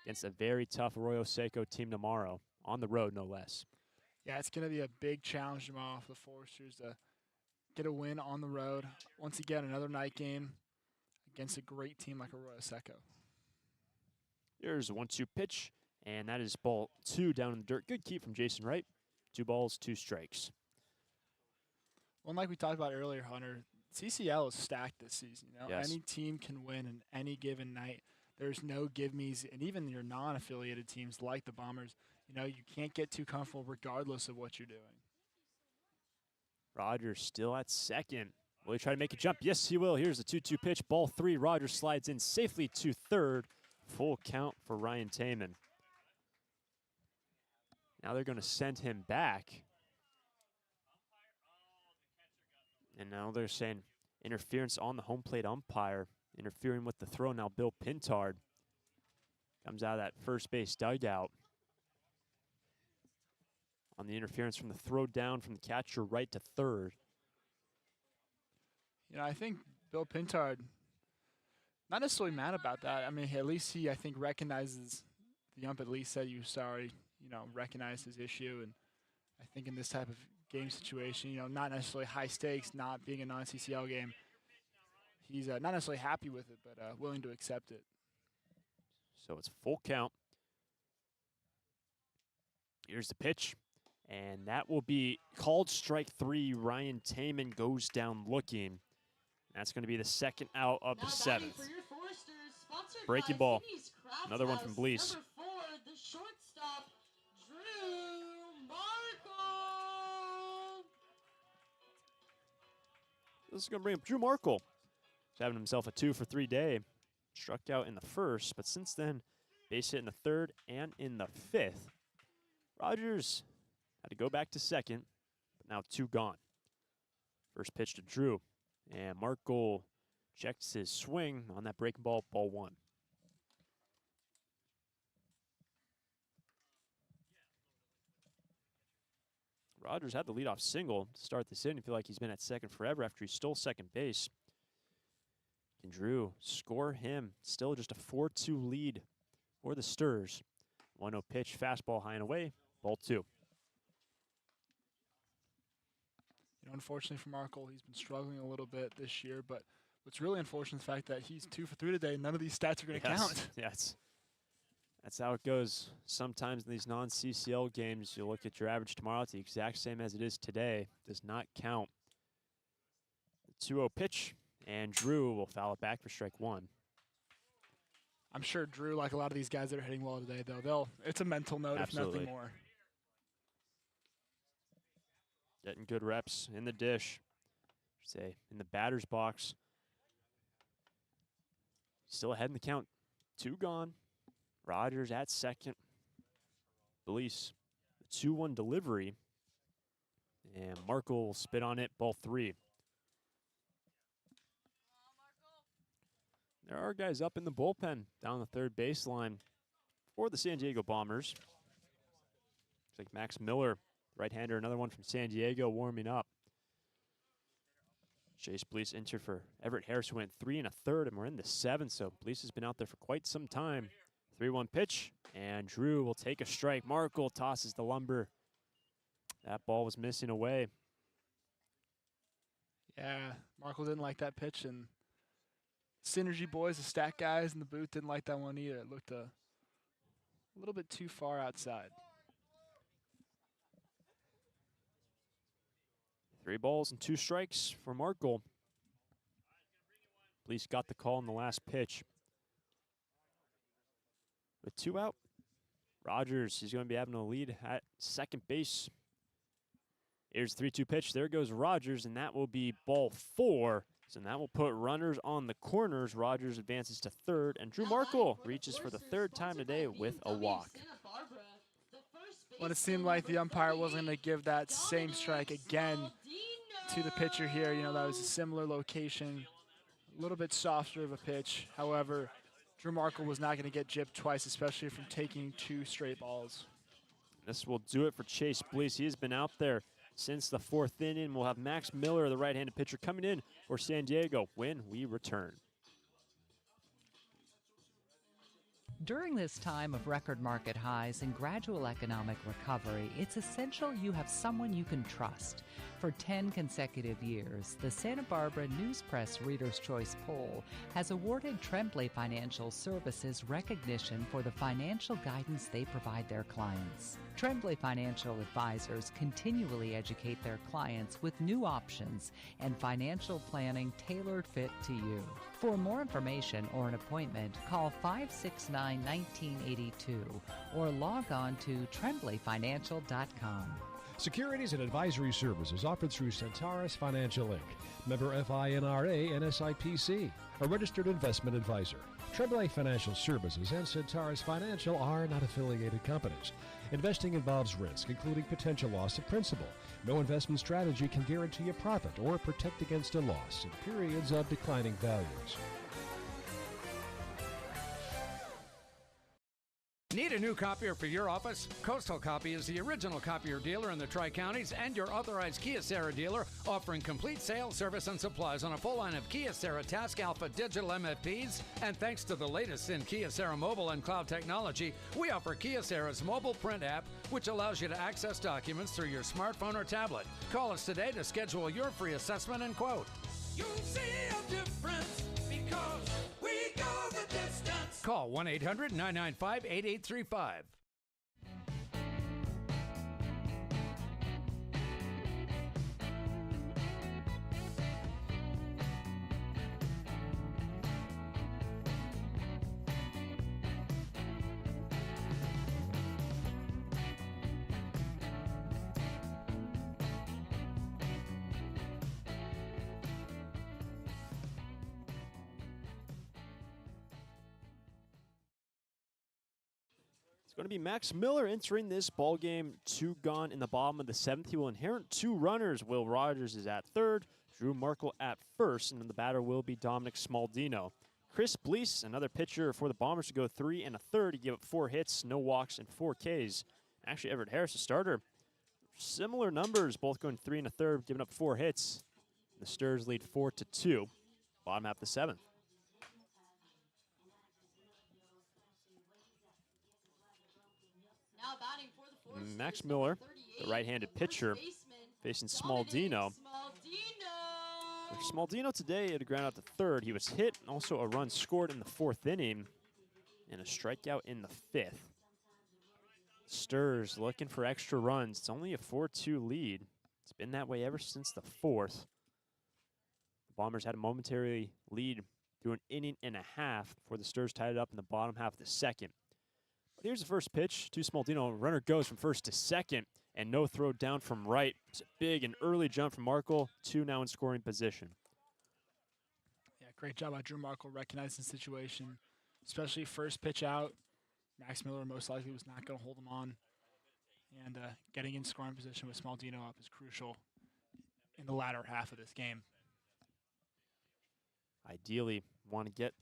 against a very tough Arroyo Seco team tomorrow, on the road no less. Yeah, it's going to be a big challenge tomorrow for the Foresters to get a win on the road. Once again, another night game against a great team like Arroyo Seco. Here's a 1-2 pitch, and that is ball two down in the dirt. Good keep from Jason Wright. 2 balls, 2 strikes. Well, like we talked about earlier, Hunter, CCL is stacked this season. You know, Yes. Any team can win in any given night. There's no give-me's, and even your non-affiliated teams like the Bombers, you know, you can't get too comfortable regardless of what you're doing. Rogers still at second. Will he try to make a jump? Yes, he will. Here's the 2-2 pitch. Ball 3. Rogers slides in safely to third. Full count for Ryan Taman. Now they're going to send him back. And now they're saying interference on the home plate umpire, interfering with the throw. Now Bill Pintard comes out of that first base dugout on the interference from the throw down from the catcher right to third. You know, I think Bill Pintard, not necessarily mad about that. I mean, at least he, I think, recognizes, the ump at least said he was sorry, you know, recognized his issue. And I think in this type of game situation, you know, not necessarily high stakes, not being a non-CCL game, he's not necessarily happy with it, but willing to accept it. So it's full count. Here's the pitch, and that will be called strike 3. Ryan Taman goes down looking. That's going to be the second out of the 7th. Breaking ball. Another one from Blease. Number 4, the shortstop, Drew Markle. This is going to bring up Drew Markle. He's having himself a 2-for-3 day. Struck out in the first, but since then, base hit in the 3rd and in the 5th. Rogers had to go back to second, but now 2 gone. First pitch to Drew, and Markle checks his swing on that breaking ball, ball 1. Rogers had the leadoff single to start this inning. I feel like he's been at second forever after he stole second base. Can Drew score him? Still just a 4-2 lead for the Sturs. 1-0 pitch, fastball high and away, ball 2. You know, unfortunately for Markle, he's been struggling a little bit this year, but what's really unfortunate is the fact that he's 2 for 3 today. None of these stats are going to count. Yes. That's how it goes. Sometimes in these non-CCL games, you look at your average tomorrow, it's the exact same as it is today. Does not count. The 2-0 pitch, and Drew will foul it back for strike 1. I'm sure Drew, like a lot of these guys that are hitting well today, though, it's a mental note, Absolutely. if nothing more. Getting good reps in the dish. Say, in the batter's box. Still ahead in the count. 2 gone. Rogers at second. Bliss, the 2-1 delivery. And Markle will spit on it, ball 3. There are guys up in the bullpen down the third baseline for the San Diego Bombers. Looks like Max Miller, right-hander, another one from San Diego, warming up. Chase Bliss entered for Everett Harris, who went 3 1/3, and we're in the 7th, so Bliss has been out there for quite some time. 3-1 pitch, and Drew will take a strike. Markle tosses the lumber. That ball was missing away. Yeah, Markle didn't like that pitch, and Synergy boys, the stat guys in the booth, didn't like that one either. It looked a little bit too far outside. 3 balls and 2 strikes for Markle. Bliss got the call in the last pitch. With 2 out, Rogers, he's going to be having a lead at second base. Here's the 3-2 pitch. There goes Rogers, and that will be ball 4. So that will put runners on the corners. Rogers advances to third, and Drew Markle reaches for the 3rd time today with a walk. When it seemed like the umpire wasn't going to give that same strike again to the pitcher here, you know, that was a similar location, a little bit softer of a pitch. However, Drew Markle was not going to get gypped twice, especially from taking 2 straight balls. This will do it for Chase Bliss. He has been out there since the 4th inning. We'll have Max Miller, the right-handed pitcher, coming in for San Diego when we return. During this time of record market highs and gradual economic recovery, it's essential you have someone you can trust. For 10 consecutive years, the Santa Barbara News Press Reader's Choice Poll has awarded Tremblay Financial Services recognition for the financial guidance they provide their clients. Tremblay Financial Advisors continually educate their clients with new options and financial planning tailored fit to you. For more information or an appointment, call 569-1982 or log on to tremblayfinancial.com. Securities and advisory services offered through Centaurus Financial Inc., member FINRA and SIPC, a registered investment advisor. Tremblay Financial Services and Centaurus Financial are not affiliated companies. Investing involves risk, including potential loss of principal. No investment strategy can guarantee a profit or protect against a loss in periods of declining values. Need a new copier for your office? Coastal Copy is the original copier dealer in the Tri-Counties and your authorized Kyocera dealer, offering complete sales, service, and supplies on a full line of Kyocera Task Alpha digital MFPs. And thanks to the latest in Kyocera mobile and cloud technology, we offer Kyocera's mobile print app, which allows you to access documents through your smartphone or tablet. Call us today to schedule your free assessment and quote. You'll see a difference because we go the distance. Call 1-800-995-8835. It's going to be Max Miller entering this ball game. 2 gone in the bottom of the 7th. He will inherit 2 runners. Will Rogers is at third, Drew Markle at first, and then the batter will be Dominic Smaldino. Chris Bliss, another pitcher for the Bombers, to go 3 1/3. He gave up 4 hits, no walks, and 4 Ks. Actually, Everett Harris, the starter, similar numbers, both going 3 1/3, giving up 4 hits. The Sturs lead 4-2. Bottom half of the 7th. Now batting for the Foresters, Max Miller, the right-handed pitcher, facing Smaldino. Smaldino today had a ground out to third. He was hit, and also a run scored in the 4th inning, and a strikeout in the 5th. Sturs looking for extra runs. It's only a 4-2 lead. It's been that way ever since the 4th. The Bombers had a momentary lead through an inning and a half before the Sturs tied it up in the bottom half of the 2nd. Here's the first pitch to Smaldino. Runner goes from first to second, and no throw down from right. It's a big and early jump from Markle. 2 now in scoring position. Yeah, great job by Drew Markle recognizing the situation, especially first pitch out. Max Miller most likely was not going to hold him on. And getting in scoring position with Smaldino up is crucial in the latter half of this game. Ideally, want to get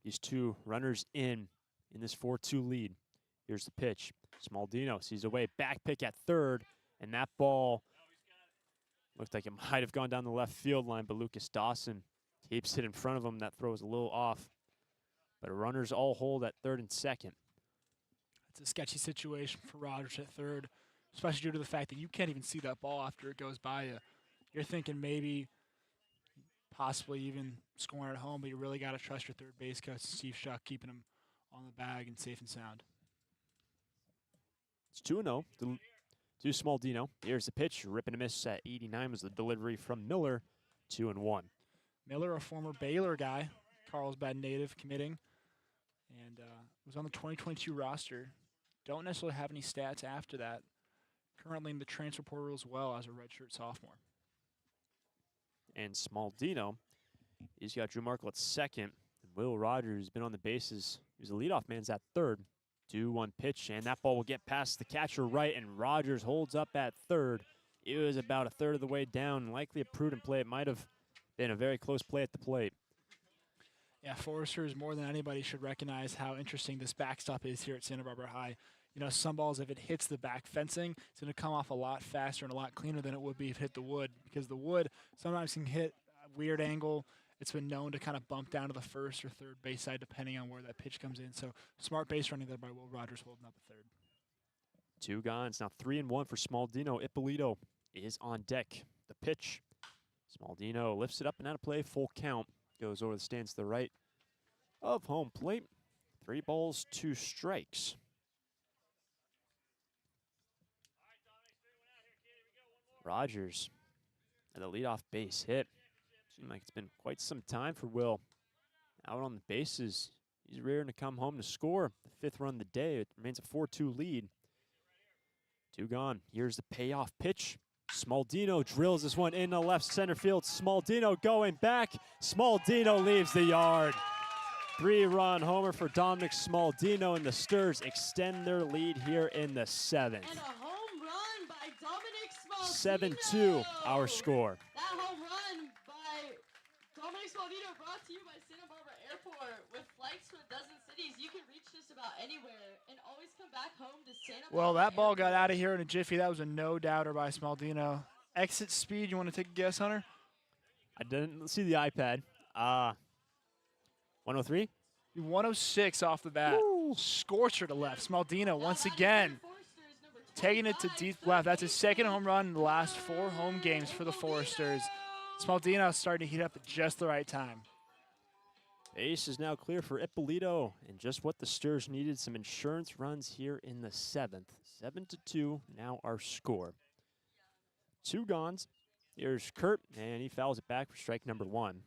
these 2 runners in this 4-2 lead. Here's the pitch. Smaldino sees a way, back pick at third, and that ball looked like it might have gone down the left field line, but Lucas Dawson keeps it in front of him. That throw is a little off, but runners all hold at third and second. It's a sketchy situation for Rogers at third, especially due to the fact that you can't even see that ball after it goes by you. You're thinking maybe possibly even scoring at home, but you really got to trust your third base coach, Steve Shuck, keeping him on the bag and safe and sound. It's 2-0 to Smaldino. Here's the pitch. Rip and a miss at 89 was the delivery from Miller. 2-1. Miller, a former Baylor guy, Carlsbad native, committing, and was on the 2022 roster. Don't necessarily have any stats after that. Currently in the transfer portal as well as a redshirt sophomore. And Smaldino, he's got Drew Markle at second. And Will Rogers has been on the bases. He's the leadoff man's at third. 2-1 pitch, and that ball will get past the catcher right, and Rogers holds up at third. It was about a third of the way down, likely a prudent play. It might have been a very close play at the plate. Yeah, Foresters more than anybody should recognize how interesting this backstop is here at Santa Barbara High. You know, some balls, if it hits the back fencing, it's going to come off a lot faster and a lot cleaner than it would be if it hit the wood, because the wood sometimes can hit a weird angle. It's been known to kind of bump down to the first or third base side depending on where that pitch comes in. So smart base running there by Will Rogers holding up a third. 2 gone. It's now 3-1 for Smaldino. Ippolito is on deck. The pitch. Smaldino lifts it up and out of play. Full count. Goes over the stands to the right of home plate. 3 balls, 2 strikes. Rogers at the leadoff base hit. Seems like it's been quite some time for Will. Out on the bases. He's rearing to come home to score. The 5th run of the day. It remains a 4-2 lead. 2 gone. Here's the payoff pitch. Smaldino drills this one in the left center field. Smaldino going back. Smaldino leaves the yard. 3-run homer for Dominic Smaldino, and the Sturs extend their lead here in the 7th. And a home run by Dominic Smaldino. 7-2 our score. That home run by Dominic Smaldino brought to you by Santa Barbara Airport. With flights to a dozen cities, you can reach just about anywhere and always come back home to Santa Barbara. Well, that ball got out of here in a jiffy. That was a no-doubter by Smaldino. Exit speed, you want to take a guess, Hunter? I didn't see the iPad. 103? 106 off the bat. Ooh. Scorcher to left. Smaldino once again taking it to deep left. That's his 2nd home run in the last 4 home games for the Foresters. Smaldino starting to heat up at just the right time. Base is now clear for Ippolito, and just what the Sturs needed, some insurance runs here in the 7th. 7-2 now our score. 2 gones. Here's Kurt, and he fouls it back for strike number 1.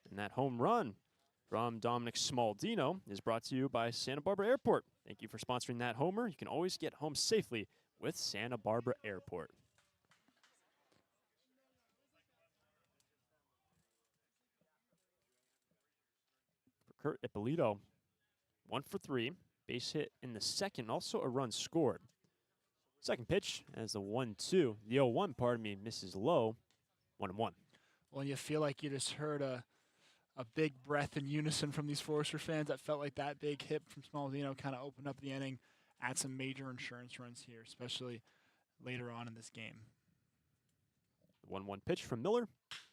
And that home run from Dominic Smaldino is brought to you by Santa Barbara Airport. Thank you for sponsoring that homer. You can always get home safely with Santa Barbara Airport. For Kurt Ippolito, 1 for 3. Base hit in the 2nd, also a run scored. 2nd pitch as the 1-2. The 0-1, pardon me, misses low. 1-1. Well, you feel like you just heard a big breath in unison from these Forester fans. That felt like that big hit from Smaldino kind of opened up the inning, add some major insurance runs here, especially later on in this game. 1-1 pitch from Miller.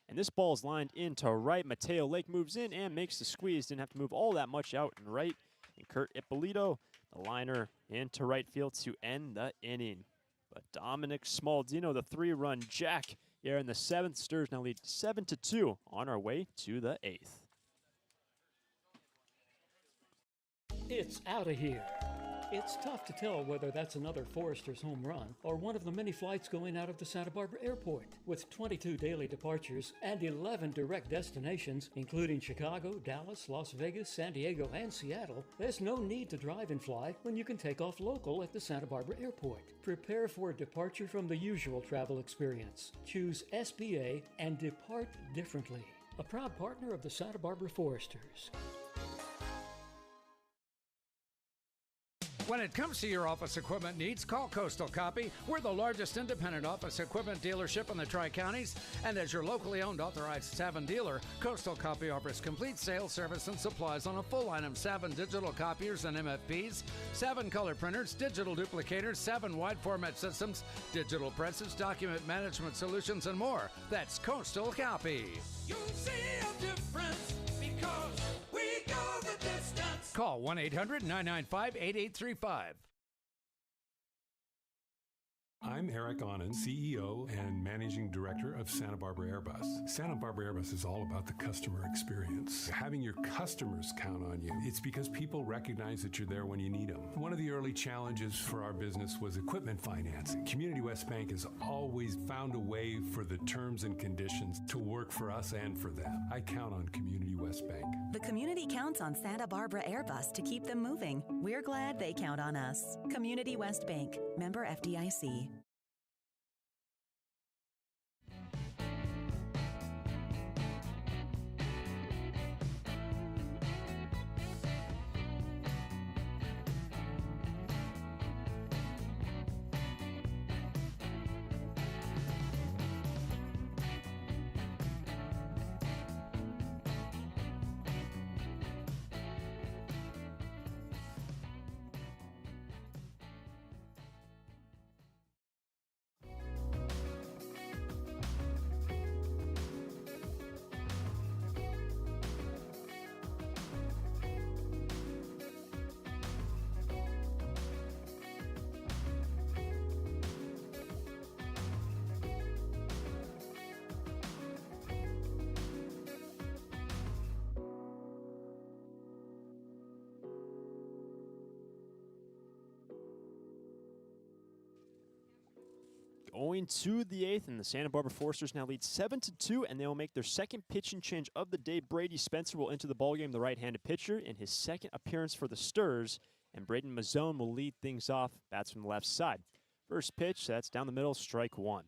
And this ball is lined into right. Mateo Lake moves in and makes the squeeze. Didn't have to move all that much out and right. And Kurt Ippolito, the liner into right field to end the inning. But Dominic Smaldino, the 3-run jack here in the 7th. Sturs now lead 7-2 on our way to the 8th. It's out of here. It's tough to tell whether that's another Forrester's home run or one of the many flights going out of the Santa Barbara airport. With 22 daily departures and 11 direct destinations, including Chicago, Dallas, Las Vegas, San Diego, and Seattle, there's no need to drive and fly when you can take off local at the Santa Barbara airport. Prepare for a departure from the usual travel experience. Choose SBA and depart differently. A proud partner of the Santa Barbara Foresters. When it comes to your office equipment needs, call Coastal Copy. We're the largest independent office equipment dealership in the Tri-Counties, and as your locally owned authorized Savin dealer, Coastal Copy offers complete sales, service, and supplies on a full line of Savin digital copiers and MFPs, Savin color printers, digital duplicators, Savin wide format systems, digital presses, document management solutions, and more. That's Coastal Copy. You'll see a difference because we go the distance. Call 1-800-995-8835. I'm Eric Onen, CEO and Managing Director of Santa Barbara Airbus. Santa Barbara Airbus is all about the customer experience. Having your customers count on you. It's because people recognize that you're there when you need them. One of the early challenges for our business was equipment financing. Community West Bank has always found a way for the terms and conditions to work for us and for them. I count on Community West Bank. The community counts on Santa Barbara Airbus to keep them moving. We're glad they count on us. Community West Bank, member FDIC. Going to the eighth, and the Santa Barbara Foresters now lead 7-2, and they will make their second pitching change of the day. Brady Spencer will enter the ballgame, the right-handed pitcher, in his second appearance for the Sturs, and Braden Mazzone will lead things off, bats from the left side. First pitch, that's down the middle, strike one.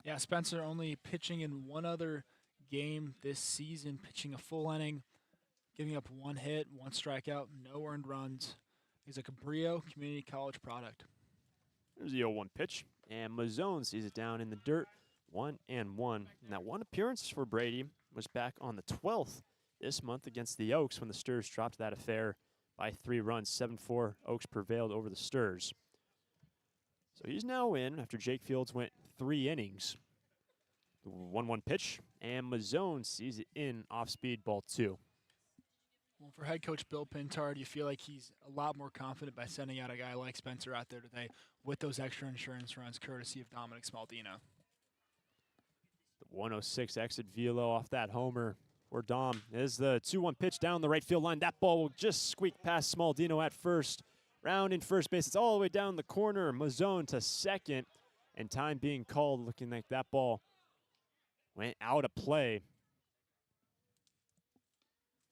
Yeah, Spencer only pitching in one other game this season, pitching a full inning, giving up one hit, one strikeout, no earned runs. He's a Cabrillo Community College product. There's the 0-1 pitch, and Mazzone sees it down in the dirt, 1-1. And that one appearance for Brady was back on the 12th this month against the Oaks when the Sturs dropped that affair by 3 runs. 7-4, Oaks prevailed over the Sturs. So he's now in after Jake Fields went 3 innings. The 1-1 pitch, and Mazzone sees it in off-speed, ball 2. Well, for head coach Bill Pintard, you feel like he's a lot more confident by sending out a guy like Spencer out there today with those extra insurance runs, courtesy of Dominic Smaldino. The 106 exit velo off that homer for Dom. Is the 2-1 pitch down the right field line. That ball will just squeak past Smaldino at first. Round in first base. It's all the way down the corner. Mazzone to second. And time being called, looking like that ball went out of play.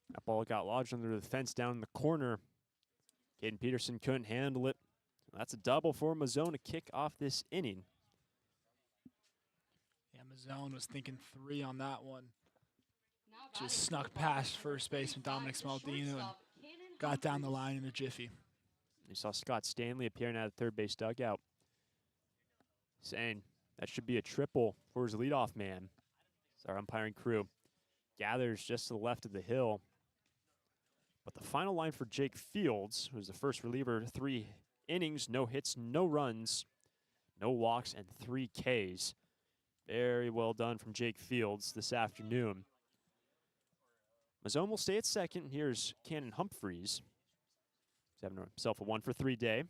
That ball got lodged under the fence down in the corner. Caden Peterson couldn't handle it. That's a double for Mazzone to kick off this inning. Yeah, Mazzone was thinking 3 on that one. Just snuck past first baseman Dominic Smaldino and got down the line in a jiffy. You saw Scott Stanley appearing at the third base dugout, saying that should be a triple for his leadoff man. So our umpiring crew gathers just to the left of the hill. But the final line for Jake Fields, who was the first reliever, 3 innings, no hits, no runs, no walks, and 3 Ks. Very well done from Jake Fields this afternoon. Mazzone will stay at second. Here's Cannon Humphreys. He's having himself a 1-for-3 day.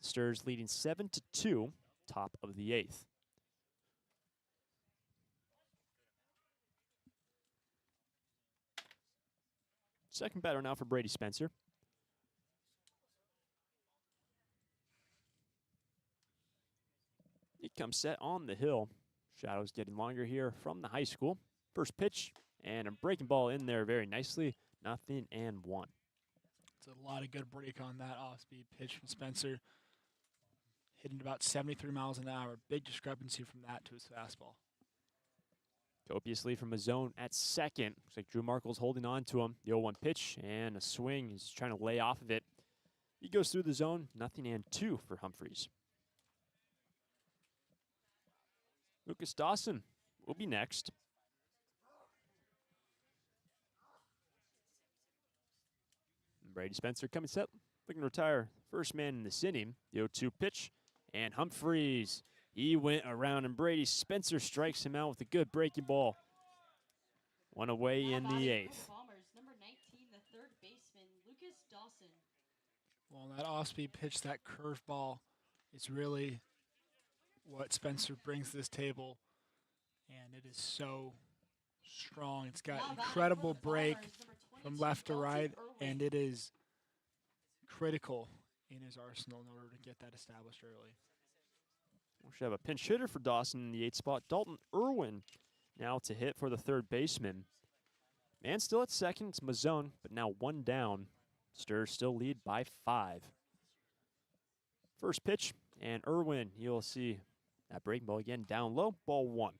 The Sturs leading 7-2, top of the 8th. Second batter now for Brady Spencer. It comes set on the hill. Shadows getting longer here from the high school. First pitch and a breaking ball in there very nicely. 0-1. It's a lot of good break on that off-speed pitch from Spencer. Hitting about 73 miles an hour. Big discrepancy from that to his fastball. Copiously from a zone at second. Looks like Drew Markle's holding on to him. The 0-1 pitch and a swing. He's trying to lay off of it. He goes through the zone. 0-2 for Humphreys. Lucas Dawson will be next. Brady Spencer coming set, looking to retire first man in this inning. The 0-2 pitch, and Humphreys, he went around, and Brady Spencer strikes him out with a good breaking ball. One away in the eighth. Bombers, number 19, the third baseman, Lucas Dawson. Well, that off-speed pitch, that curveball, is really what Spencer brings to this table, and it is so strong. It's got incredible break from left to right, and it is critical in his arsenal in order to get that established early. We should have a pinch hitter for Dawson in the 8th spot. Dalton Irwin now to hit for the third baseman. Man still at second. It's Mazzone, but now one down. Sturs still lead by 5. First pitch, and Irwin, you'll see that breaking ball again down low. Ball 1.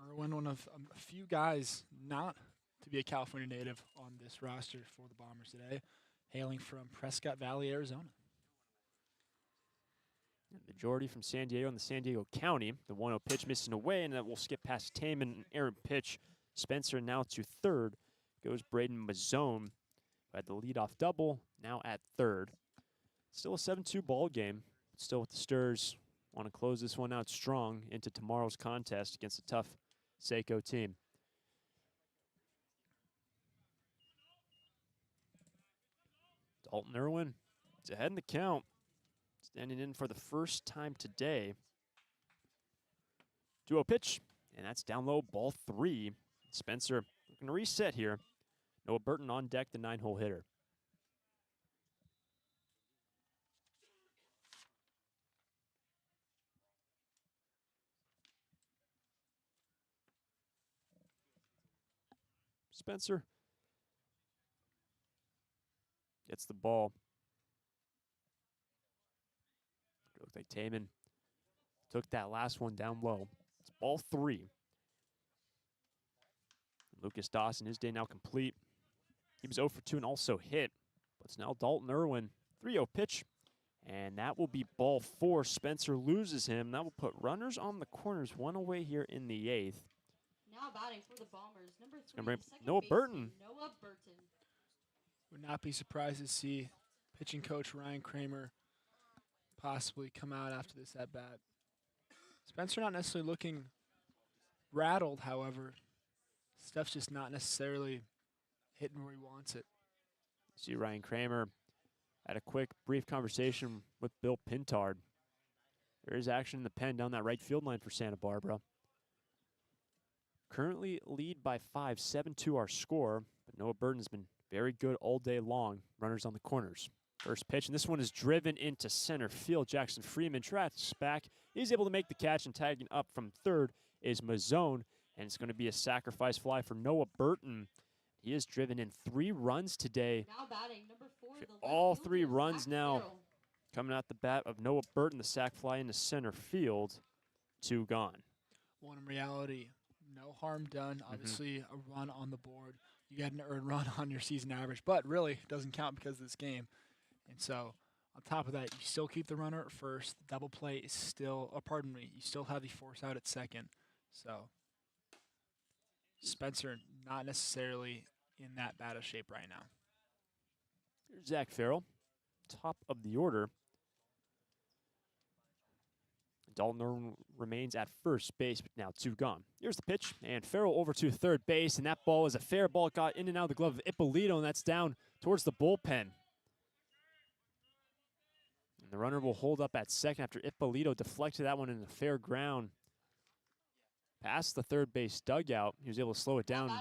Irwin, one of a few guys not to be a California native on this roster for the Bombers today, hailing from Prescott Valley, Arizona. Majority from San Diego and the San Diego County. The 1-0 pitch missing away, and that will skip past Taman. An errant pitch. Spencer now to third. Goes Braden Mazzone, who had the leadoff double, now at third. Still a 7-2 ball game. Still with the Sturs. Want to close this one out strong into tomorrow's contest against a tough Seiko team. Dalton Irwin is ahead in the count. Standing in for the first time today. 2-0 pitch, and that's down low, ball 3. Spencer looking to reset here. Noah Burton on deck, the 9-hole hitter. Spencer gets the ball. It looked like Taman took that last one down low. It's ball 3. Lucas Dawson, his day now complete. He was 0 for 2 and also hit. But it's now Dalton Irwin. 3-0 pitch. And that will be ball 4. Spencer loses him. That will put runners on the corners, one away here in the 8th. Now batting for the Bombers, number 3, Bring second Noah baseman, Burton. Noah Burton. Would not be surprised to see pitching coach Ryan Kramer possibly come out after this at bat. Spencer not necessarily looking rattled, however. Stuff's just not necessarily hitting where he wants it. See Ryan Kramer had a quick, brief conversation with Bill Pintard. There is action in the pen down that right field line for Santa Barbara. Currently lead by 5, 7-2 our score, but Noah Burton's been very good all day long. Runners on the corners. First pitch, and this one is driven into center field. Jackson Freeman tracks back. He's able to make the catch, and tagging up from third is Mazzone, and it's going to be a sacrifice fly for Noah Burton. He has driven in 3 runs today. Now batting, number 4, the All left 3 fielder, runs Zach now Farrell. coming out the bat of Noah Burton. The sac fly into center field. 2 gone. Well, in reality, no harm done. Obviously, a run on the board. You got an earned run on your season average, but really it doesn't count because of this game. And so, on top of that, you still keep the runner at first. The double play is still, you still have the force out at second. So, Spencer not necessarily in that bad of shape right now. Here's Zach Farrell, top of the order. Dalton Irwin remains at first base, but now 2 gone. Here's the pitch, and Farrell over to third base, and that ball is a fair ball. Got in and out of the glove of Ippolito, and that's down towards the bullpen. And the runner will hold up at second after Ippolito deflected that one in the fair ground. Past the third base dugout, he was able to slow it down.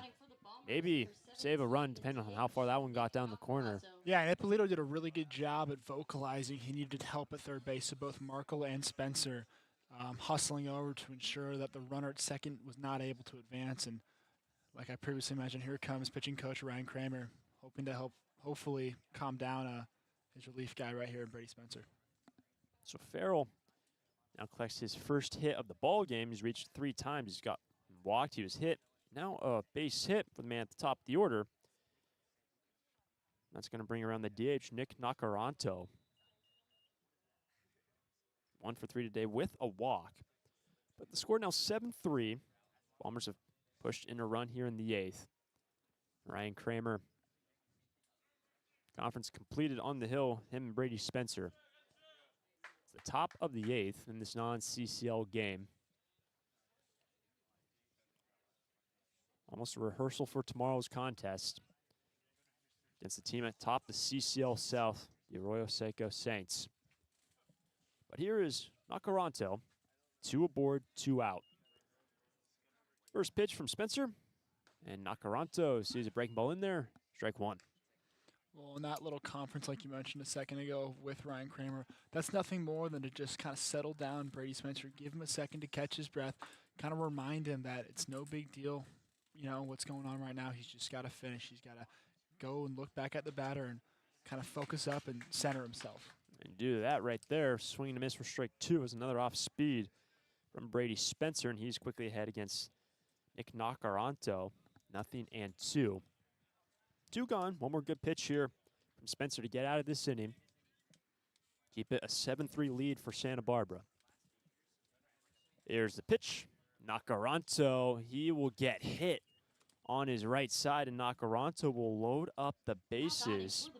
Maybe save a run, depending on how far that one got down the corner. Yeah, and Ippolito did a really good job at vocalizing he needed help at third base, so both Markle and Spencer hustling over to ensure that the runner at second was not able to advance. And like I previously mentioned, here comes pitching coach Ryan Kramer, hoping to hopefully calm down his relief guy right here, Brady Spencer. So Farrell now collects his first hit of the ball game. He's reached 3 times. He's got walked. He was hit. Now a base hit for the man at the top of the order. That's going to bring around the DH, Nick Nacaranto. 1 for 3 today with a walk. But the score now 7-3. Bombers have pushed in a run here in the 8th. Ryan Kramer. Conference completed on the hill, him and Brady Spencer. It's the top of the 8th in this non-CCL game. Almost a rehearsal for tomorrow's contest against the team at top the CCL South, the Arroyo Seco Saints. But here is Nacaranto, 2 aboard, 2 out. First pitch from Spencer, and Nacaranto sees a breaking ball in there, strike 1. Well, in that little conference, like you mentioned a second ago with Ryan Kramer, that's nothing more than to just kind of settle down Brady Spencer, give him a second to catch his breath, kind of remind him that it's no big deal, you know, what's going on right now. He's just got to finish. He's got to go and look back at the batter and kind of focus up and center himself. And do that right there. Swing and a miss for strike 2 is another off speed from Brady Spencer, and he's quickly ahead against Nick Nacaranto. 0-2. 2 gone. One more good pitch here from Spencer to get out of this inning. Keep it a 7-3 lead for Santa Barbara. Here's the pitch. Nacaranto, he will get hit on his right side, and Nacaranto will load up the bases.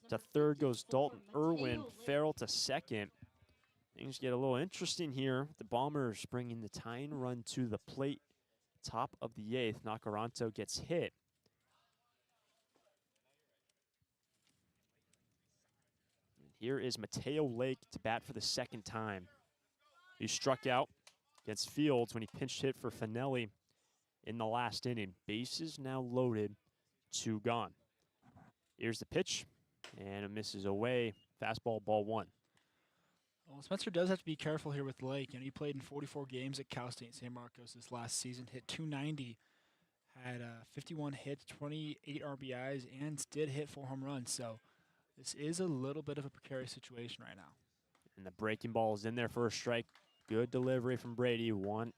To third goes Dalton Irwin. Farrell to second. Things get a little interesting here. The Bombers bringing the tying run to the plate. Top of the 8th. Nacaranto gets hit. And here is Mateo Lake to bat for the second time. He struck out against Fields when he pinch hit for Finelli in the last inning. Bases now loaded, 2 gone. Here's the pitch, and it misses away. Fastball, ball 1. Well, Spencer does have to be careful here with Lake. You know, he played in 44 games at Cal State San Marcos this last season, hit .290, had 51 hits, 28 RBIs, and did hit 4 home runs. So this is a little bit of a precarious situation right now. And the breaking ball is in there for a strike. Good delivery from Brady, 1-1.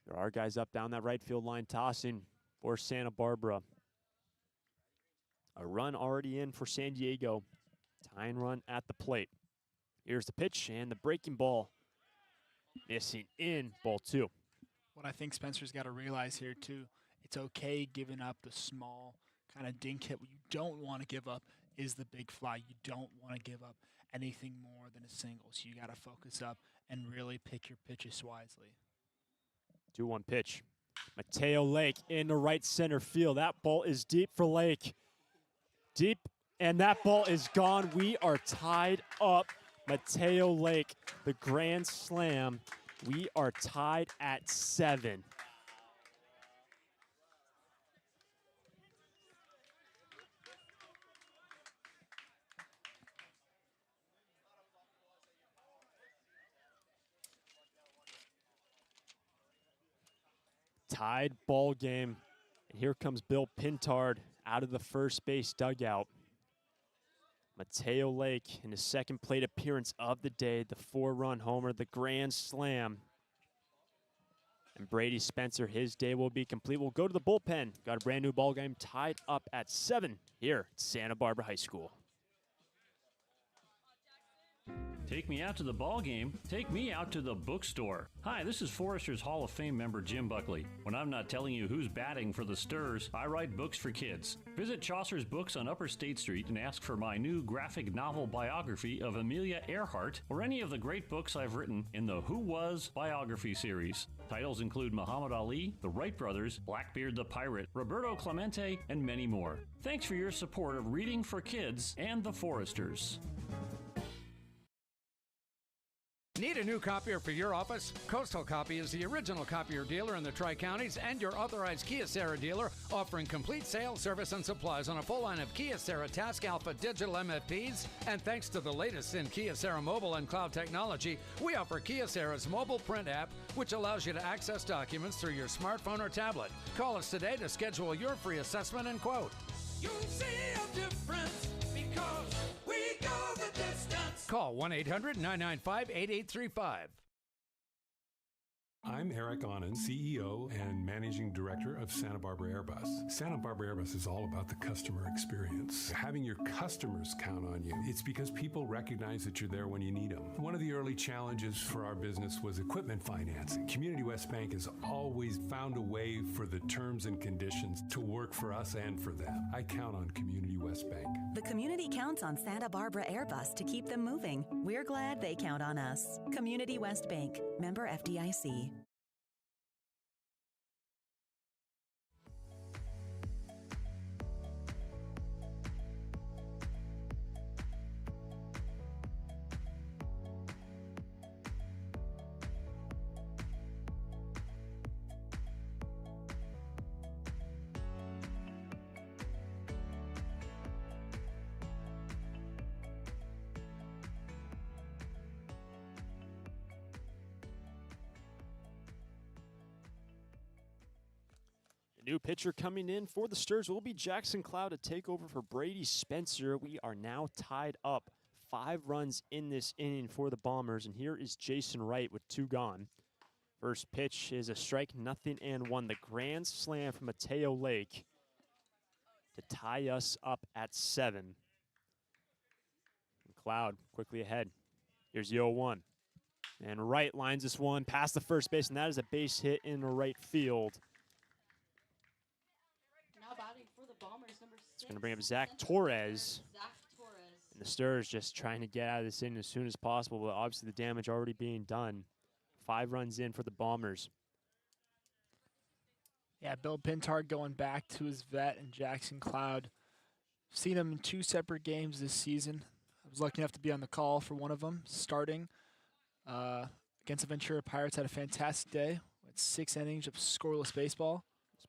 There are guys up down that right field line tossing for Santa Barbara. A run already in for San Diego. Tying run at the plate. Here's the pitch and the breaking ball. Missing in, ball 2. What I think Spencer's got to realize here, too, it's okay giving up the small kind of dink hit. What you don't want to give up is the big fly. You don't want to give up anything more than a single. So you got to focus up and really pick your pitches wisely. 2-1 pitch. Mateo Lake in the right center field. That ball is deep for Lake. Deep, and that ball is gone. We are tied up. Mateo Lake, the grand slam. We are tied at 7. Tied ball game. And here comes Bill Pintard out of the first base dugout. Mateo Lake in his second plate appearance of the day, the 4-run homer, the grand slam. And Brady Spencer, his day will be complete. We'll go to the bullpen. Got a brand new ball game tied up at 7 here at Santa Barbara High School. Take me out to the ball game. Take me out to the bookstore. Hi, this is Forrester's Hall of Fame member Jim Buckley. When I'm not telling you who's batting for the Sturs, I write books for kids. Visit Chaucer's Books on Upper State Street and ask for my new graphic novel biography of Amelia Earhart or any of the great books I've written in the Who Was biography series. Titles include Muhammad Ali, the Wright Brothers, Blackbeard the Pirate, Roberto Clemente, and many more. Thanks for your support of reading for kids and the Forresters. Need a new copier for your office? Coastal Copy is the original copier dealer in the Tri-Counties and your authorized Kyocera dealer, offering complete sales, service, and supplies on a full line of Kyocera Task Alpha digital MFPs. And thanks to the latest in Kyocera mobile and cloud technology, we offer Kyocera's mobile print app, which allows you to access documents through your smartphone or tablet. Call us today to schedule your free assessment and quote. You'll see a difference because we go the distance. Call 1-800-995-8835. I'm Eric Onen, CEO and Managing Director of Santa Barbara Airbus. Santa Barbara Airbus is all about the customer experience. Having your customers count on you. It's because people recognize that you're there when you need them. One of the early challenges for our business was equipment financing. Community West Bank has always found a way for the terms and conditions to work for us and for them. I count on Community West Bank. The community counts on Santa Barbara Airbus to keep them moving. We're glad they count on us. Community West Bank, member FDIC. New pitcher coming in for the Sturs will be Jackson Cloud to take over for Brady Spencer. We are now tied up 5 runs in this inning for the Bombers, and here is Jason Wright with 2 gone. First pitch is a strike, 0-1. The grand slam from Mateo Lake to tie us up at 7. And Cloud quickly ahead. Here's the 0-1. And Wright lines this one past the first base, and that is a base hit in the right field. It's going to bring up Zach Torres. And the Sturs just trying to get out of this inning as soon as possible, but obviously the damage already being done. 5 runs in for the Bombers. Yeah, Bill Pintard going back to his vet and Jackson Cloud. Seen him in 2 separate games this season. I was lucky enough to be on the call for one of them, starting against the Ventura Pirates. Had a fantastic day with 6 innings of scoreless baseball.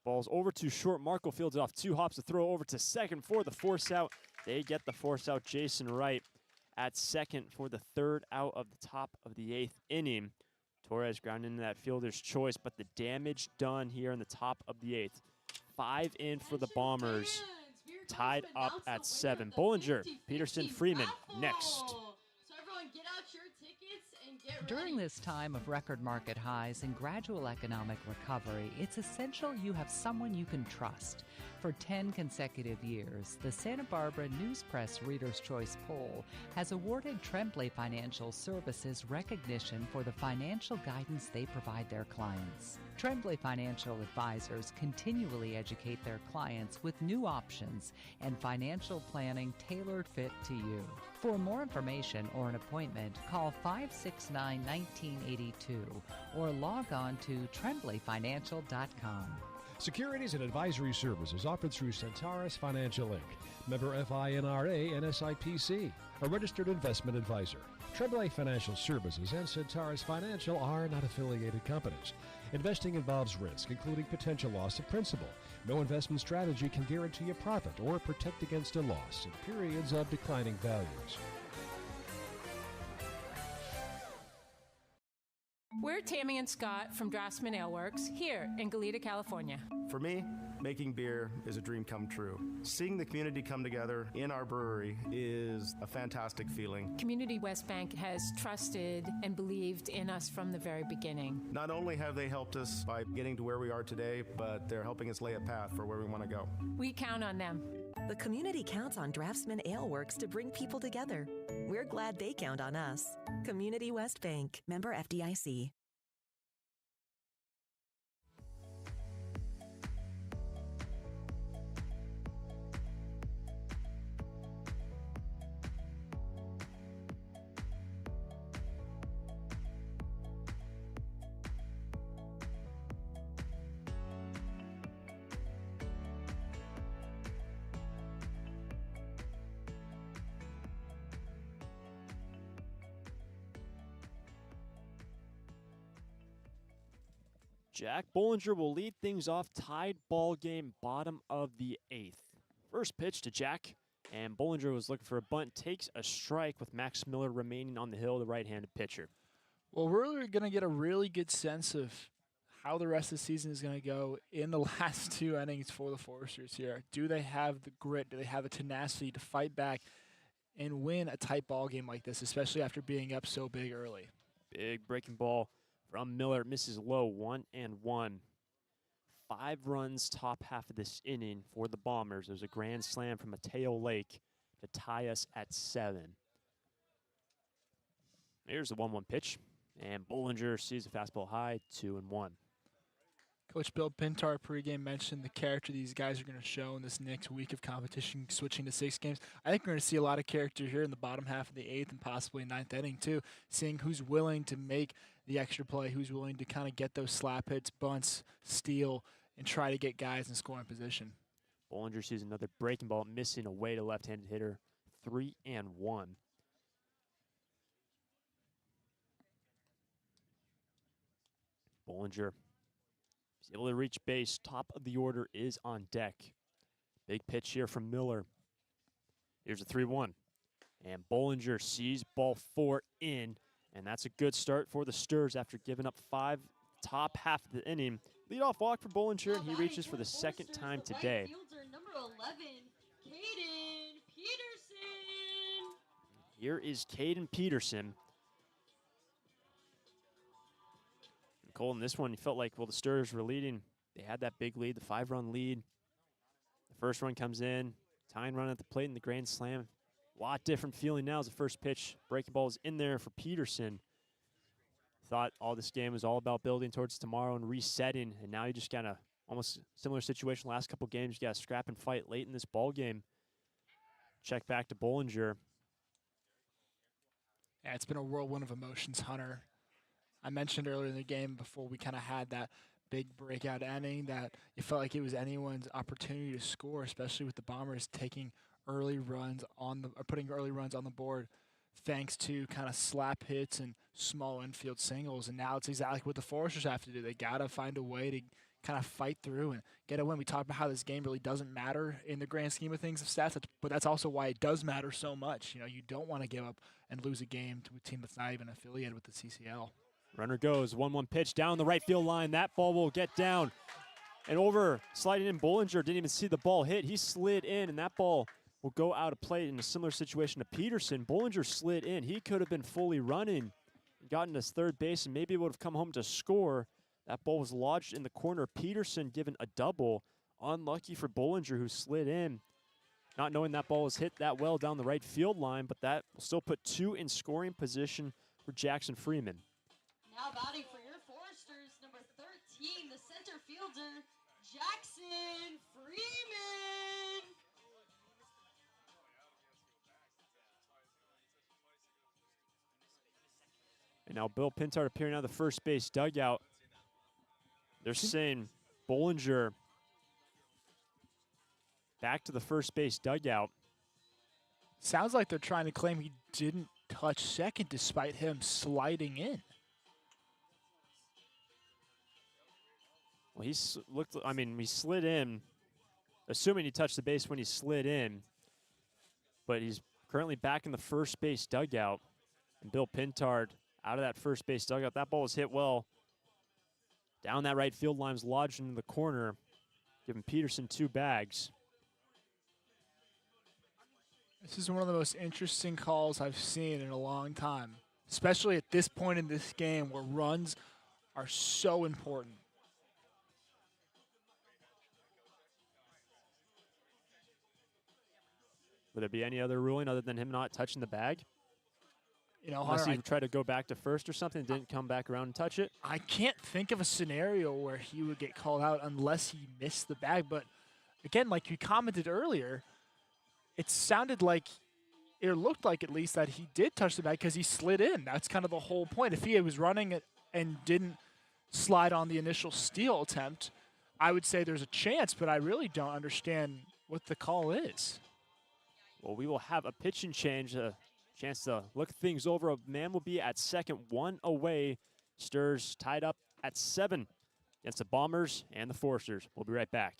Ball's over too short. Marco fields it off 2 hops to throw over to second for the force out. They get the force out. Jason Wright at second for the 3rd out of the top of the 8th inning. Torres ground into that fielder's choice, but the damage done here in the top of the 8th. 5 in for the Bombers, tied up at 7. Bollinger, Peterson, Freeman next. During this time of record market highs and gradual economic recovery, it's essential you have someone you can trust. For 10 consecutive years, the Santa Barbara News Press Reader's Choice Poll has awarded Tremblay Financial Services recognition for the financial guidance they provide their clients. Tremblay Financial Advisors continually educate their clients with new options and financial planning tailored fit to you. For more information or an appointment, call 569-1982 or log on to tremblayfinancial.com. Securities and advisory services offered through Centaurus Financial Inc., member FINRA and SIPC, a registered investment advisor. Tremblay Financial Services and Centaurus Financial are not affiliated companies. Investing involves risk, including potential loss of principal. No investment strategy can guarantee a profit or protect against a loss in periods of declining values. We're Tammy and Scott from Draftsman Ale Works here in Goleta, California. For me, making beer is a dream come true. Seeing the community come together in our brewery is a fantastic feeling. Community West Bank has trusted and believed in us from the very beginning. Not only have they helped us by getting to where we are today, but they're helping us lay a path for where we want to go. We count on them. The community counts on Draftsman Ale Works to bring people together. We're glad they count on us. Community West Bank, member FDIC. Jack Bollinger will lead things off. Tied ball game, bottom of the 8th. First pitch to Jack, and Bollinger was looking for a bunt. Takes a strike with Max Miller remaining on the hill, the right-handed pitcher. Well, we're really going to get a really good sense of how the rest of the season is going to go in the last 2 innings for the Foresters here. Do they have the grit? Do they have the tenacity to fight back and win a tight ball game like this, especially after being up so big early? Big breaking ball from Miller. Misses low, 1-1. 5 runs top half of this inning for the Bombers. There's a grand slam from Mateo Lake to tie us at 7. Here's the 1-1 pitch. And Bollinger sees the fastball high, 2-1. Coach Bill Pintar pregame mentioned the character these guys are going to show in this next week of competition, switching to 6 games. I think we're going to see a lot of character here in the bottom half of the 8th and possibly 9th inning too, seeing who's willing to make the extra play, who's willing to kind of get those slap hits, bunts, steal, and try to get guys in scoring position. Bollinger sees another breaking ball, missing away to left-handed hitter, 3-1. Bollinger is able to reach base. Top of the order is on deck. Big pitch here from Miller. Here's a 3-1. And Bollinger sees ball 4 in. And that's a good start for the Sturs after giving up 5 top half of the inning. Leadoff walk for Bollinger, and he reaches for the second time today. Number 11, Caden Peterson. Here is Caden Peterson. Cole, in this one, you felt like, well, the Sturs were leading. They had that big lead, the 5-run lead. The first run comes in, tying run at the plate in the grand slam. A lot different feeling now as the first pitch. Breaking ball is in there for Peterson. Thought all this game was all about building towards tomorrow and resetting, and now you just got a almost similar situation last couple games. You got to scrap and fight late in this ball game. Check back to Bollinger. Yeah, it's been a whirlwind of emotions, Hunter. I mentioned earlier in the game before we kind of had that big breakout inning that it felt like it was anyone's opportunity to score, especially with the Bombers taking early runs on the or putting early runs on the board thanks to kind of slap hits and small infield singles. And now it's exactly what the Foresters have to do. They got to find a way to kind of fight through and get a win. We talked about how this game really doesn't matter in the grand scheme of things of stats, but that's also why it does matter so much. You know, you don't want to give up and lose a game to a team that's not even affiliated with the CCL. Runner goes, 1-1 pitch down the right field line. That ball will get down and over. Sliding in, Bollinger didn't even see the ball hit. He slid in, and that ball will go out of play in a similar situation to Peterson. Bollinger slid in. He could have been fully running, gotten to third base, and maybe would have come home to score. That ball was lodged in the corner. Peterson given a double. Unlucky for Bollinger, who slid in, not knowing that ball was hit that well down the right field line, but that will still put 2 in scoring position for Jackson Freeman. Now batting for your Foresters, number 13, the center fielder, Jackson Freeman. And now Bill Pintard appearing on the first base dugout. They're saying Bollinger back to the first base dugout. Sounds like they're trying to claim he didn't touch second despite him sliding in. Well, he slid in, assuming he touched the base when he slid in, but he's currently back in the first base dugout. And Bill Pintard out of that first base dugout. That ball was hit well. Down that right field line, was lodged into the corner, giving Peterson 2 bags. This is one of the most interesting calls I've seen in a long time, especially at this point in this game where runs are so important. Would there be any other ruling other than him not touching the bag? You know, unless Hunter, he tried to go back to first or something, didn't come back around and touch it? I can't think of a scenario where he would get called out unless he missed the bag. But again, like you commented earlier, it sounded like, it looked like at least that he did touch the bag because he slid in. That's kind of the whole point. If he was running it and didn't slide on the initial steal attempt, I would say there's a chance, but I really don't understand what the call is. Well, we will have a pitching change, a chance to look things over. A man will be at second, 1 away. Sturs tied up at 7. against the Bombers and the Foresters. We'll be right back.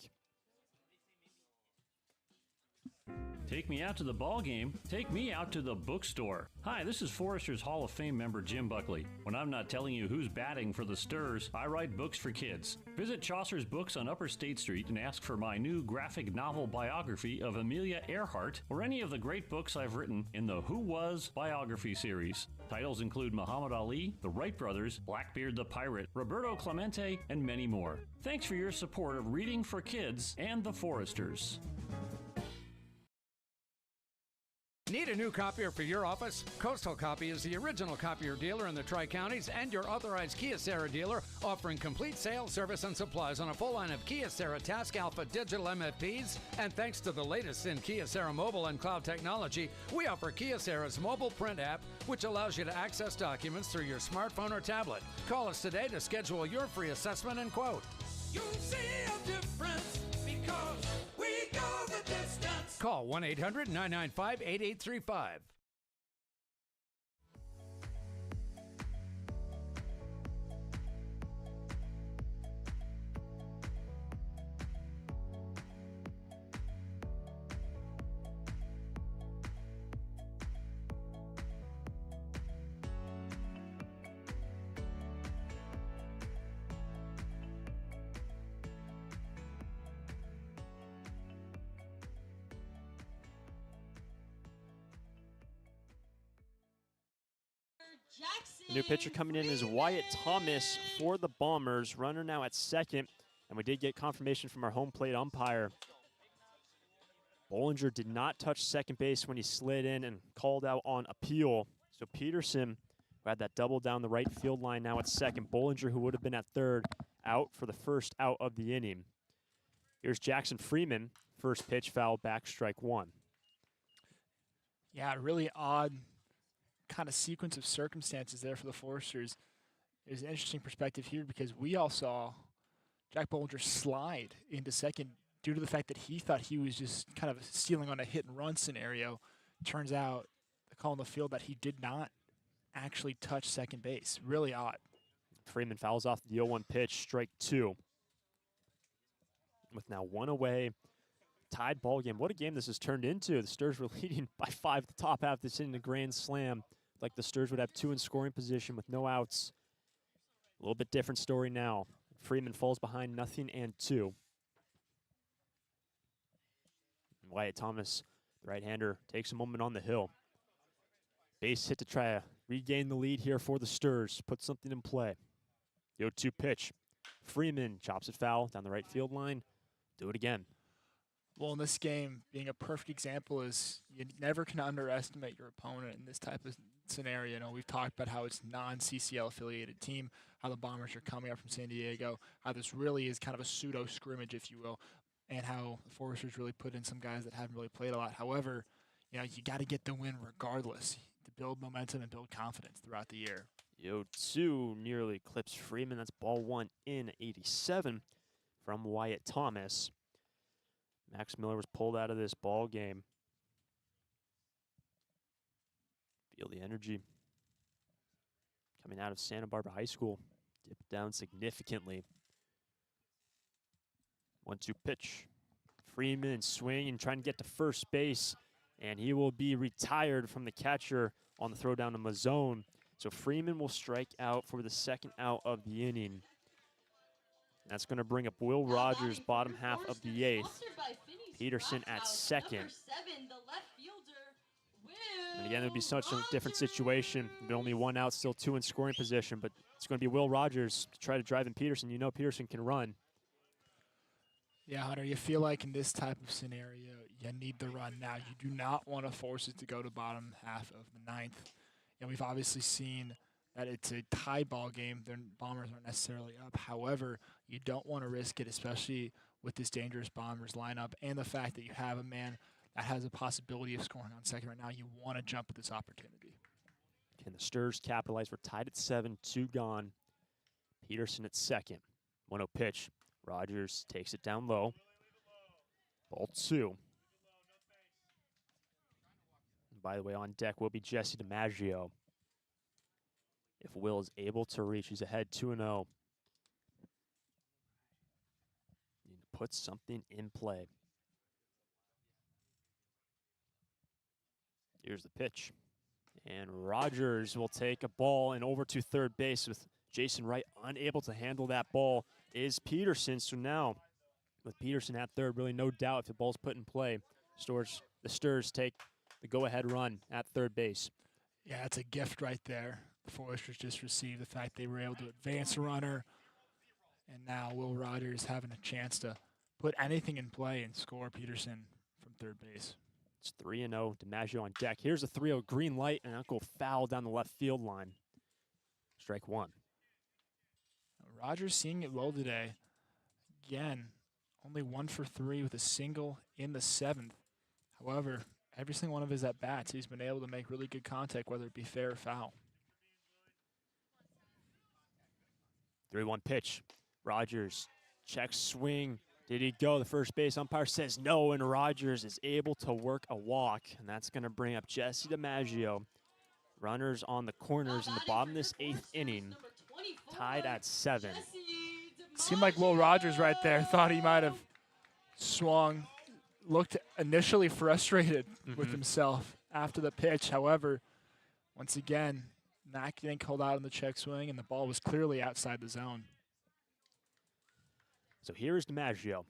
Take me out to the ball game. Take me out to the bookstore. Hi, this is Foresters Hall of Fame member Jim Buckley. When I'm not telling you who's batting for the Sturs, I write books for kids. Visit Chaucer's Books on Upper State Street and ask for my new graphic novel biography of Amelia Earhart or any of the great books I've written in the Who Was biography series. Titles include Muhammad Ali, the Wright Brothers, Blackbeard the Pirate, Roberto Clemente, and many more. Thanks for your support of reading for kids and the Foresters. Need a new copier for your office? Coastal Copy is the original copier dealer in the Tri-Counties and your authorized Kyocera dealer, offering complete sales, service, and supplies on a full line of Kyocera Task Alpha digital MFPs. And thanks to the latest in Kyocera mobile and cloud technology, we offer Kyocera's mobile print app, which allows you to access documents through your smartphone or tablet. Call us today to schedule your free assessment and quote. You'll see a difference because we go the distance. Call 1-800-995-8835. The new pitcher coming in is Wyatt Thomas for the Bombers. Runner now at second, and we did get confirmation from our home plate umpire. Bollinger did not touch second base when he slid in and called out on appeal. So Peterson, who had that double down the right field line, now at second. Bollinger, who would have been at third, out for the first out of the inning. Here's Jackson Freeman. First pitch, foul back, strike one. Yeah, really odd kind of sequence of circumstances there for the Foresters. There's an interesting perspective here because we all saw Jack Bollinger slide into second due to the fact that he thought he was just kind of stealing on a hit and run scenario. Turns out the call on the field that he did not actually touch second base. Really odd. Freeman fouls off the 0-1 pitch, strike two. With now one away, tied ball game. What a game this has turned into. The Sturs were leading by 5 the top half. This in the grand slam. Like the Sturs would have two in scoring position with no outs. A little bit different story now. Freeman falls behind 0-2. Wyatt Thomas, the right-hander, takes a moment on the hill. Base hit to try to regain the lead here for the Sturs. Put something in play. The 0-2 pitch. Freeman chops it foul down the right field line. Do it again. Well, in this game, being a perfect example is you never can underestimate your opponent in this type of scenario. You know, we've talked about how it's non-CCL affiliated team, how the Bombers are coming up from San Diego, how this really is kind of a pseudo scrimmage, if you will, and how the Foresters really put in some guys that haven't really played a lot. However, you know, you got to get the win regardless to build momentum and build confidence throughout the year. 0-2 nearly clips Freeman. That's ball one in 87 from Wyatt Thomas. Max Miller was pulled out of this ball game. Feel the energy coming out of Santa Barbara High School. Dipped down significantly. 1-2 pitch. Freeman swinging, trying to get to first base, and he will be retired from the catcher on the throw down to Mazzone. So Freeman will strike out for the second out of the inning. That's going to bring up Will Rogers, bottom half of the eighth. Peterson at second. And again, it would be such a different situation. But only one out, still two in scoring position. But it's going to be Will Rogers to try to drive in Peterson. You know Peterson can run. Yeah, Hunter, you feel like in this type of scenario, you need the run now. You do not want to force it to go to bottom half of the ninth. And we've obviously seen that it's a tie ball game. The Bombers aren't necessarily up. However, you don't want to risk it, especially with this dangerous Bombers lineup and the fact that you have a man that has a possibility of scoring on second right now. You want to jump at this opportunity. Can the Sturs capitalize? We're tied at 7, 2 gone. Peterson at second. 1-0 pitch. Rogers takes it down low. Ball 2. And by the way, on deck will be Jesse DiMaggio. If Will is able to reach, he's ahead 2-0. puts something in play. Here's the pitch. And Rogers will take a ball and over to third base with Jason Wright unable to handle that ball is Peterson. So now with Peterson at third, really no doubt if the ball's put in play, the Sturs take the go-ahead run at third base. Yeah, it's a gift right there. The Foresters just received the fact they were able to advance a runner. And now Will Rogers having a chance to put anything in play and score Peterson from third base. It's 3-0, DiMaggio on deck. Here's a 3-0 green light, and that'll go foul down the left field line. Strike one. Rogers seeing it well today. Again, only 1 for 3 with a single in the 7th. However, every single one of his at-bats, he's been able to make really good contact, whether it be fair or foul. 3-1 pitch. Rogers checks swing. Did he go? The first base umpire says no, and Rogers is able to work a walk, and that's going to bring up Jesse DiMaggio. Runners on the corners in the bottom of this 8th inning, tied at 7. Seemed like Will Rogers right there thought he might have swung. Looked initially frustrated with himself after the pitch. However, once again, Mack didn't called out on the check swing, and the ball was clearly outside the zone. So here is DiMaggio.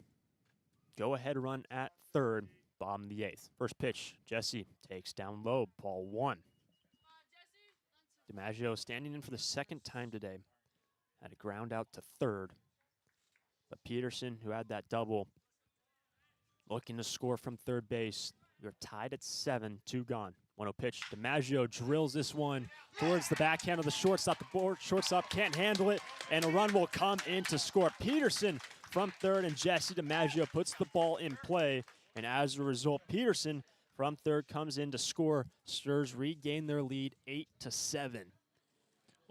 Go ahead run at third, bottom of the 8th. First pitch, Jesse takes down low, ball 1. DiMaggio standing in for the second time today. Had a ground out to third. But Peterson, who had that double, looking to score from third base. You're tied at 7, 2 gone. 1-0 pitch. DiMaggio drills this one towards the backhand of the shortstop. The board shortstop can't handle it, and a run will come in to score. Peterson from third, and Jesse DiMaggio puts the ball in play. And as a result, Peterson from third comes in to score. Sturs regain their lead 8-7.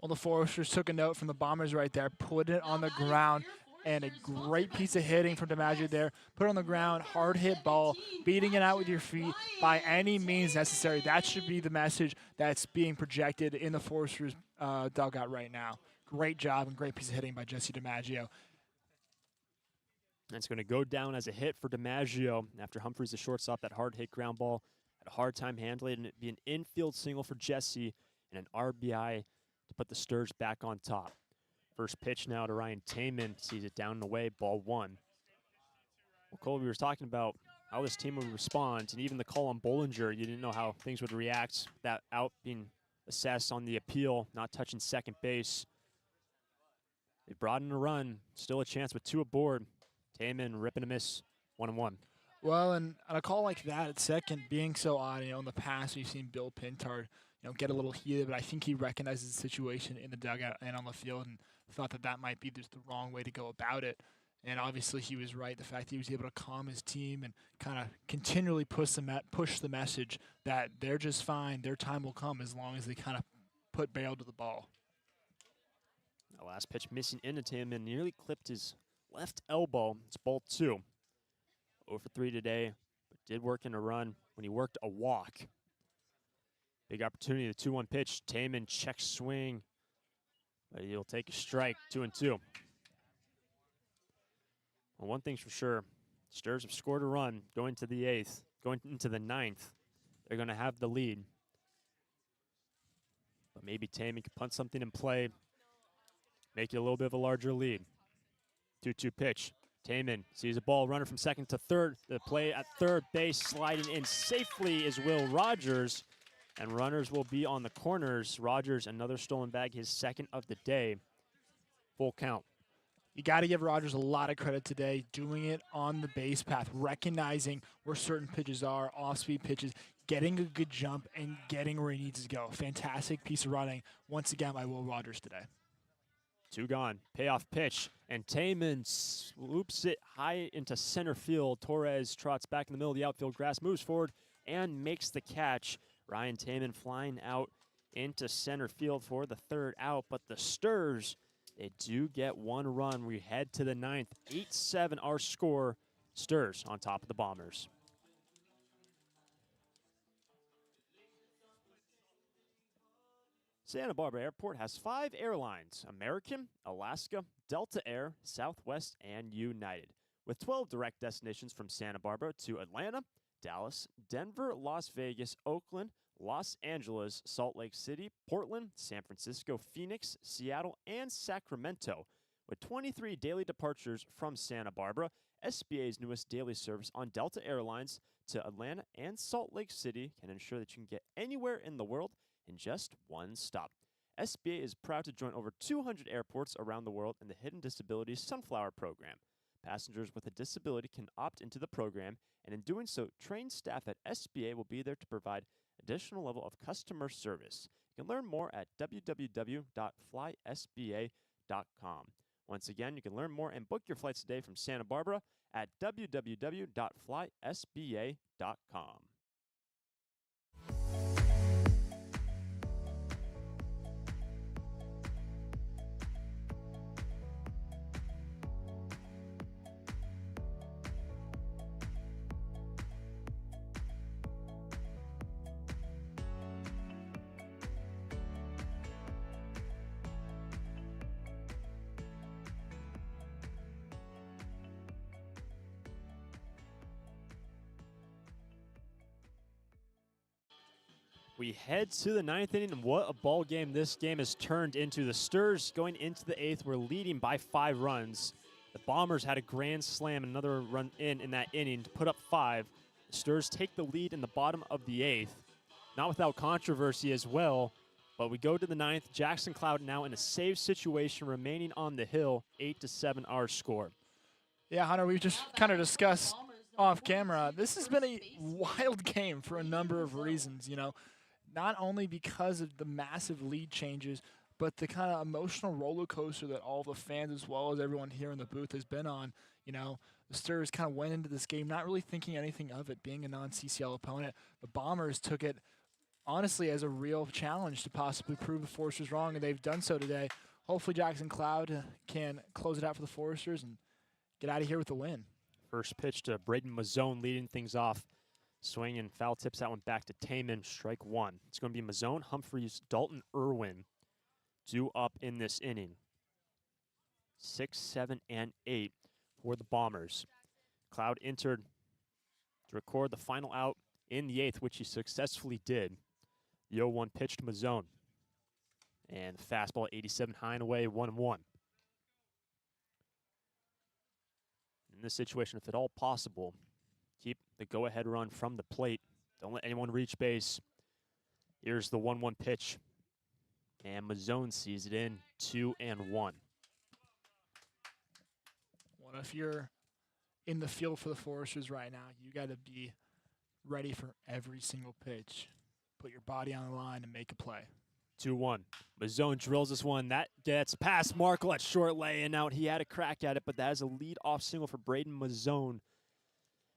Well, the Foresters took a note from the Bombers right there, put it on the ground, and a great piece of hitting from DiMaggio there. Put it on the ground, hard hit ball, beating it out with your feet by any means necessary. That should be the message that's being projected in the Foresters dugout right now. Great job and great piece of hitting by Jesse DiMaggio. And it's going to go down as a hit for DiMaggio after Humphreys, the shortstop, that hard hit ground ball. Had a hard time handling it, and it'd be an infield single for Jesse and an RBI to put the Sturs back on top. First pitch now to Ryan Taman, sees it down and away, ball 1. Well, Cole, we were talking about how this team would respond, and even the call on Bollinger, you didn't know how things would react. That out being assessed on the appeal, not touching second base. They brought in a run, still a chance with 2 aboard. Taman ripping a miss, 1-1. Well, and on a call like that at second, being so odd, in the past we've seen Bill Pintard, get a little heated, but I think he recognizes the situation in the dugout and on the field and thought that that might be just the wrong way to go about it. And obviously he was right. The fact that he was able to calm his team and kind of continually push the message that they're just fine, their time will come as long as they kind of put barrel to the ball. The last pitch missing into Taman, nearly clipped his left elbow. It's ball 2. 0 for 3 today, but did work in a run when he worked a walk. Big opportunity, the 2-1 pitch. Taman check swing, but he'll take a strike, 2-2. Well, one thing's for sure, Sturs have scored a run going to the 8th, going into the 9th. They're going to have the lead. But maybe Taman can punt something in play, make it a little bit of a larger lead. 2-2 pitch. Taman sees a ball, runner from second to third. The play at third base, sliding in safely is Will Rogers. And runners will be on the corners. Rogers, another stolen bag, his second of the day. Full count. You got to give Rogers a lot of credit today, doing it on the base path, recognizing where certain pitches are, off-speed pitches, getting a good jump, and getting where he needs to go. Fantastic piece of running, once again, by Will Rogers today. 2 gone. Payoff pitch. And Taman swoops it high into center field. Torres trots back in the middle of the outfield grass, moves forward, and makes the catch. Ryan Taman flying out into center field for the 3rd out. But the Sturs, they do get 1 run. We head to the 9th. 8-7 our score. Sturs on top of the Bombers. Santa Barbara Airport has 5 airlines: American, Alaska, Delta Air, Southwest, and United. with 12 direct destinations from Santa Barbara to Atlanta, Dallas, Denver, Las Vegas, Oakland, Los Angeles, Salt Lake City, Portland, San Francisco, Phoenix, Seattle, and Sacramento. With 23 daily departures from Santa Barbara, SBA's newest daily service on Delta Airlines to Atlanta and Salt Lake City can ensure that you can get anywhere in the world in just one stop. SBA is proud to join over 200 airports around the world in the Hidden Disabilities Sunflower Program. Passengers with a disability can opt into the program, and in doing so, trained staff at SBA will be there to provide additional level of customer service. You can learn more at www.flysba.com. Once again, you can learn more and book your flights today from Santa Barbara at www.flysba.com. We head to the ninth inning, and what a ball game this game has turned into. The Sturs going into the eighth were leading by 5 runs. The Bombers had a grand slam, another run in that inning to put up 5. The Sturs take the lead in the bottom of the eighth, not without controversy as well. But we go to the ninth. Jackson Cloud now in a save situation, remaining on the hill, 8-7 our score. Yeah, Hunter, we've just kind of discussed off camera. This has been a wild game for a number of reasons, you know. Not only because of the massive lead changes, but the kind of emotional roller coaster that all the fans as well as everyone here in the booth has been on. You know, the Sturs kind of went into this game not really thinking anything of it, being a non-CCL opponent. The Bombers took it, honestly, as a real challenge to possibly prove the Foresters wrong, and they've done so today. Hopefully Jackson Cloud can close it out for the Foresters and get out of here with the win. First pitch to Braden Mazzone leading things off. Swing and foul tips that one back to Taman, strike 1. It's going to be Mazzone, Humphreys, Dalton, Irwin due up in this inning. 6, 7, and 8 for the Bombers. Cloud entered to record the final out in the 8th, which he successfully did. The 0-1 pitch to Mazzone. And the fastball 87 high and away, 1-1. In this situation, if at all possible, keep the go-ahead run from the plate. Don't let anyone reach base. Here's the 1-1 pitch. And Mazzone sees it in, 2-1. Well, if you're in the field for the Foresters right now, you got to be ready for every single pitch. Put your body on the line and make a play. 2-1. Mazzone drills this one. That gets past Markle at short lay and out. He had a crack at it, but that is a lead-off single for Braden Mazzone.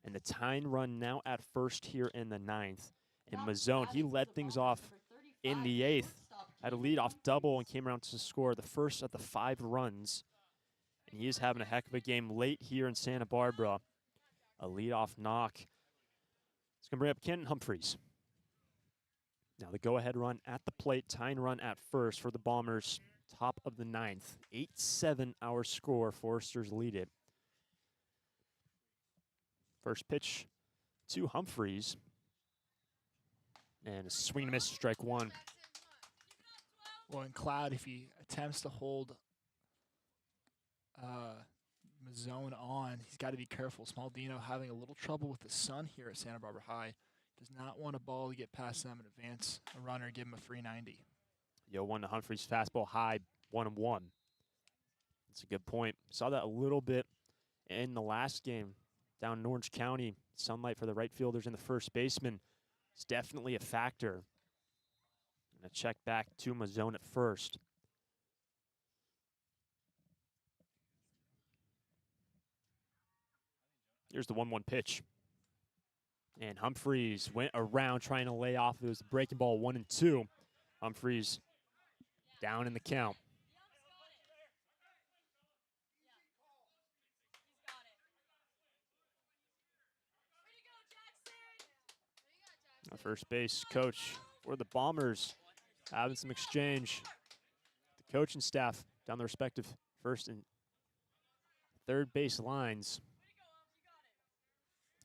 And the tying run now at first here in the 9th. And Mazzone, he led things off in the 8th. Had a lead-off double and came around to score the first of the 5 runs. And he is having a heck of a game late here in Santa Barbara. A lead-off knock. It's going to bring up Kenton Humphreys. Now the go-ahead run at the plate, tying run at first for the Bombers. Top of the 9th. 8-7 our score. Foresters lead it. First pitch to Humphreys. And a swing and a miss, strike 1. Well, in Cloud, if he attempts to hold Mazzone on, he's got to be careful. Small Dino having a little trouble with the sun here at Santa Barbara High. Does not want a ball to get past them and advance a runner, give him a free 90. 0-1 to Humphreys, fastball high, 1-1. That's a good point. Saw that a little bit in the last game down in Orange County. Sunlight for the right fielders and the first baseman is definitely a factor. And a check back to Mazzone at first. Here's the 1-1 pitch. And Humphreys went around trying to lay off. It was the breaking ball, 1-2. Humphreys down in the count. The first base coach for the Bombers having some exchange. The coaching staff down the respective first and third base lines.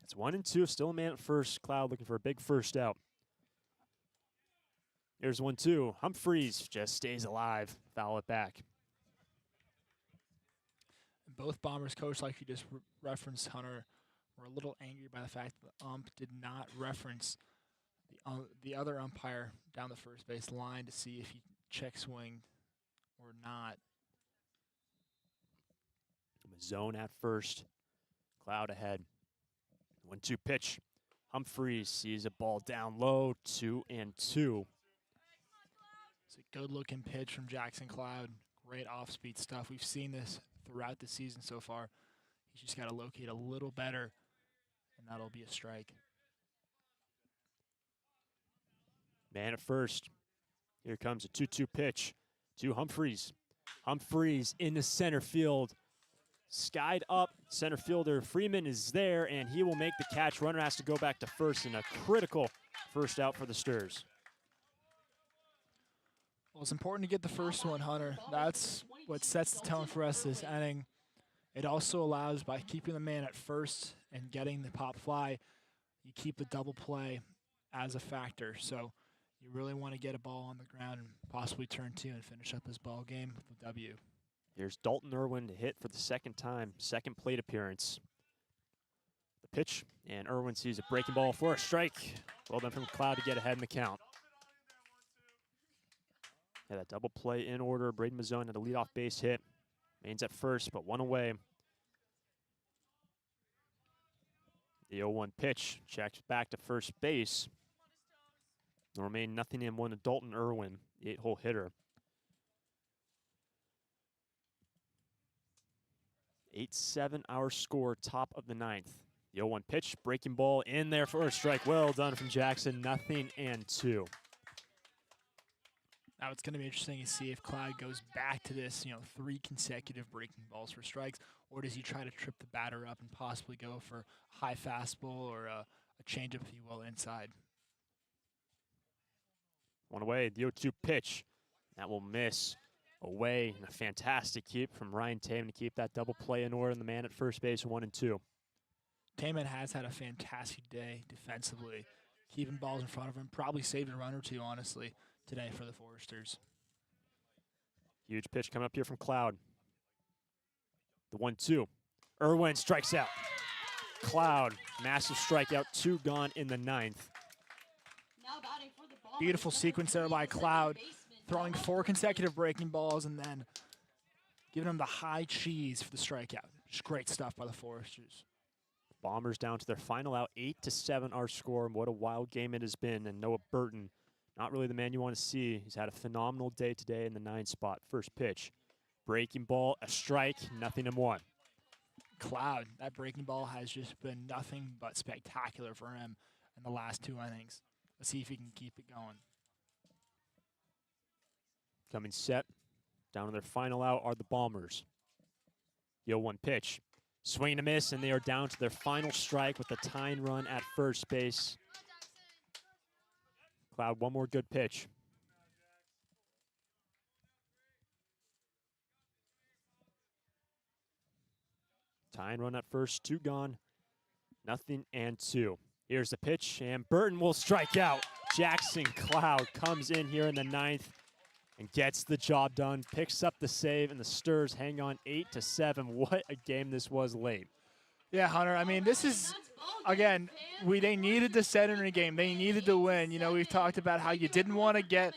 It's 1-2, still a man at first. Cloud looking for a big first out. Here's 1-2. Humphreys just stays alive. Foul it back. Both Bombers coach, like you just referenced, Hunter, were a little angry by the fact that the ump did not reference the other umpire down the first base line to see if he check swinged or not. Zone at first. Cloud ahead. 1-2 pitch. Humphreys sees a ball down low. 2-2. It's a good-looking pitch from Jackson Cloud. Great off-speed stuff. We've seen this throughout the season so far. He's just got to locate a little better, and that'll be a strike. Man at first. Here comes a 2-2 pitch to Humphreys. Humphreys into center field. Skied up. Center fielder Freeman is there, and he will make the catch. Runner has to go back to first in a critical first out for the Sturs. Well, it's important to get the first one, Hunter. That's what sets the tone for us this inning. It also allows, by keeping the man at first and getting the pop fly, you keep the double play as a factor. So you really want to get a ball on the ground and possibly turn two and finish up this ball game with a W. Here's Dalton Irwin to hit for the second time, second plate appearance. The pitch, and Irwin sees a breaking ball for a strike. Well done from Cloud to get ahead in the count. Yeah, that double play in order. Braden Mazzone had a leadoff base hit. Main's at first, but one away. The 0-1 pitch checked back to first base. It'll remain 0-1 to Dalton Irwin, the 8-hole hitter. 8-7 our score, top of the ninth. The 0-1 pitch, breaking ball in there for a strike. Well done from Jackson, 0-2. Now it's going to be interesting to see if Cloud goes back to this, 3 consecutive breaking balls for strikes, or does he try to trip the batter up and possibly go for a high fastball or a changeup, if you will, inside. One away, the 0-2 pitch. That will miss away. And a fantastic keep from Ryan Taman to keep that double play in order, and the man at first base, 1-2. Taman has had a fantastic day defensively, keeping balls in front of him, probably saved a run or two, honestly, today for the Foresters. Huge pitch coming up here from Cloud. The 1-2. Irwin strikes out. Cloud, massive strikeout, 2 gone in the ninth. Beautiful sequence there by Cloud, throwing 4 consecutive breaking balls and then giving him the high cheese for the strikeout. Just great stuff by the Foresters. Bombers down to their final out, 8-7 our score. And what a wild game it has been. And Noah Burton, not really the man you want to see. He's had a phenomenal day today in the 9 spot. First pitch, breaking ball, a strike, 0-1. Cloud, that breaking ball has just been nothing but spectacular for him in the last 2 innings. Let's see if he can keep it going. Coming set, down to their final out are the Bombers. The 0-1 pitch, swing and a miss, and they are down to their final strike with a tying run at first base. Cloud, one more good pitch. Tying run at first, 2 gone, 0-2. Here's the pitch, and Burton will strike out. Jackson Cloud comes in here in the 9th and gets the job done, picks up the save, and the Sturs hang on 8-7. What a game this was late. Yeah, Hunter, I mean, this is, again, they needed to set in a game. They needed to win. We've talked about how you didn't want to get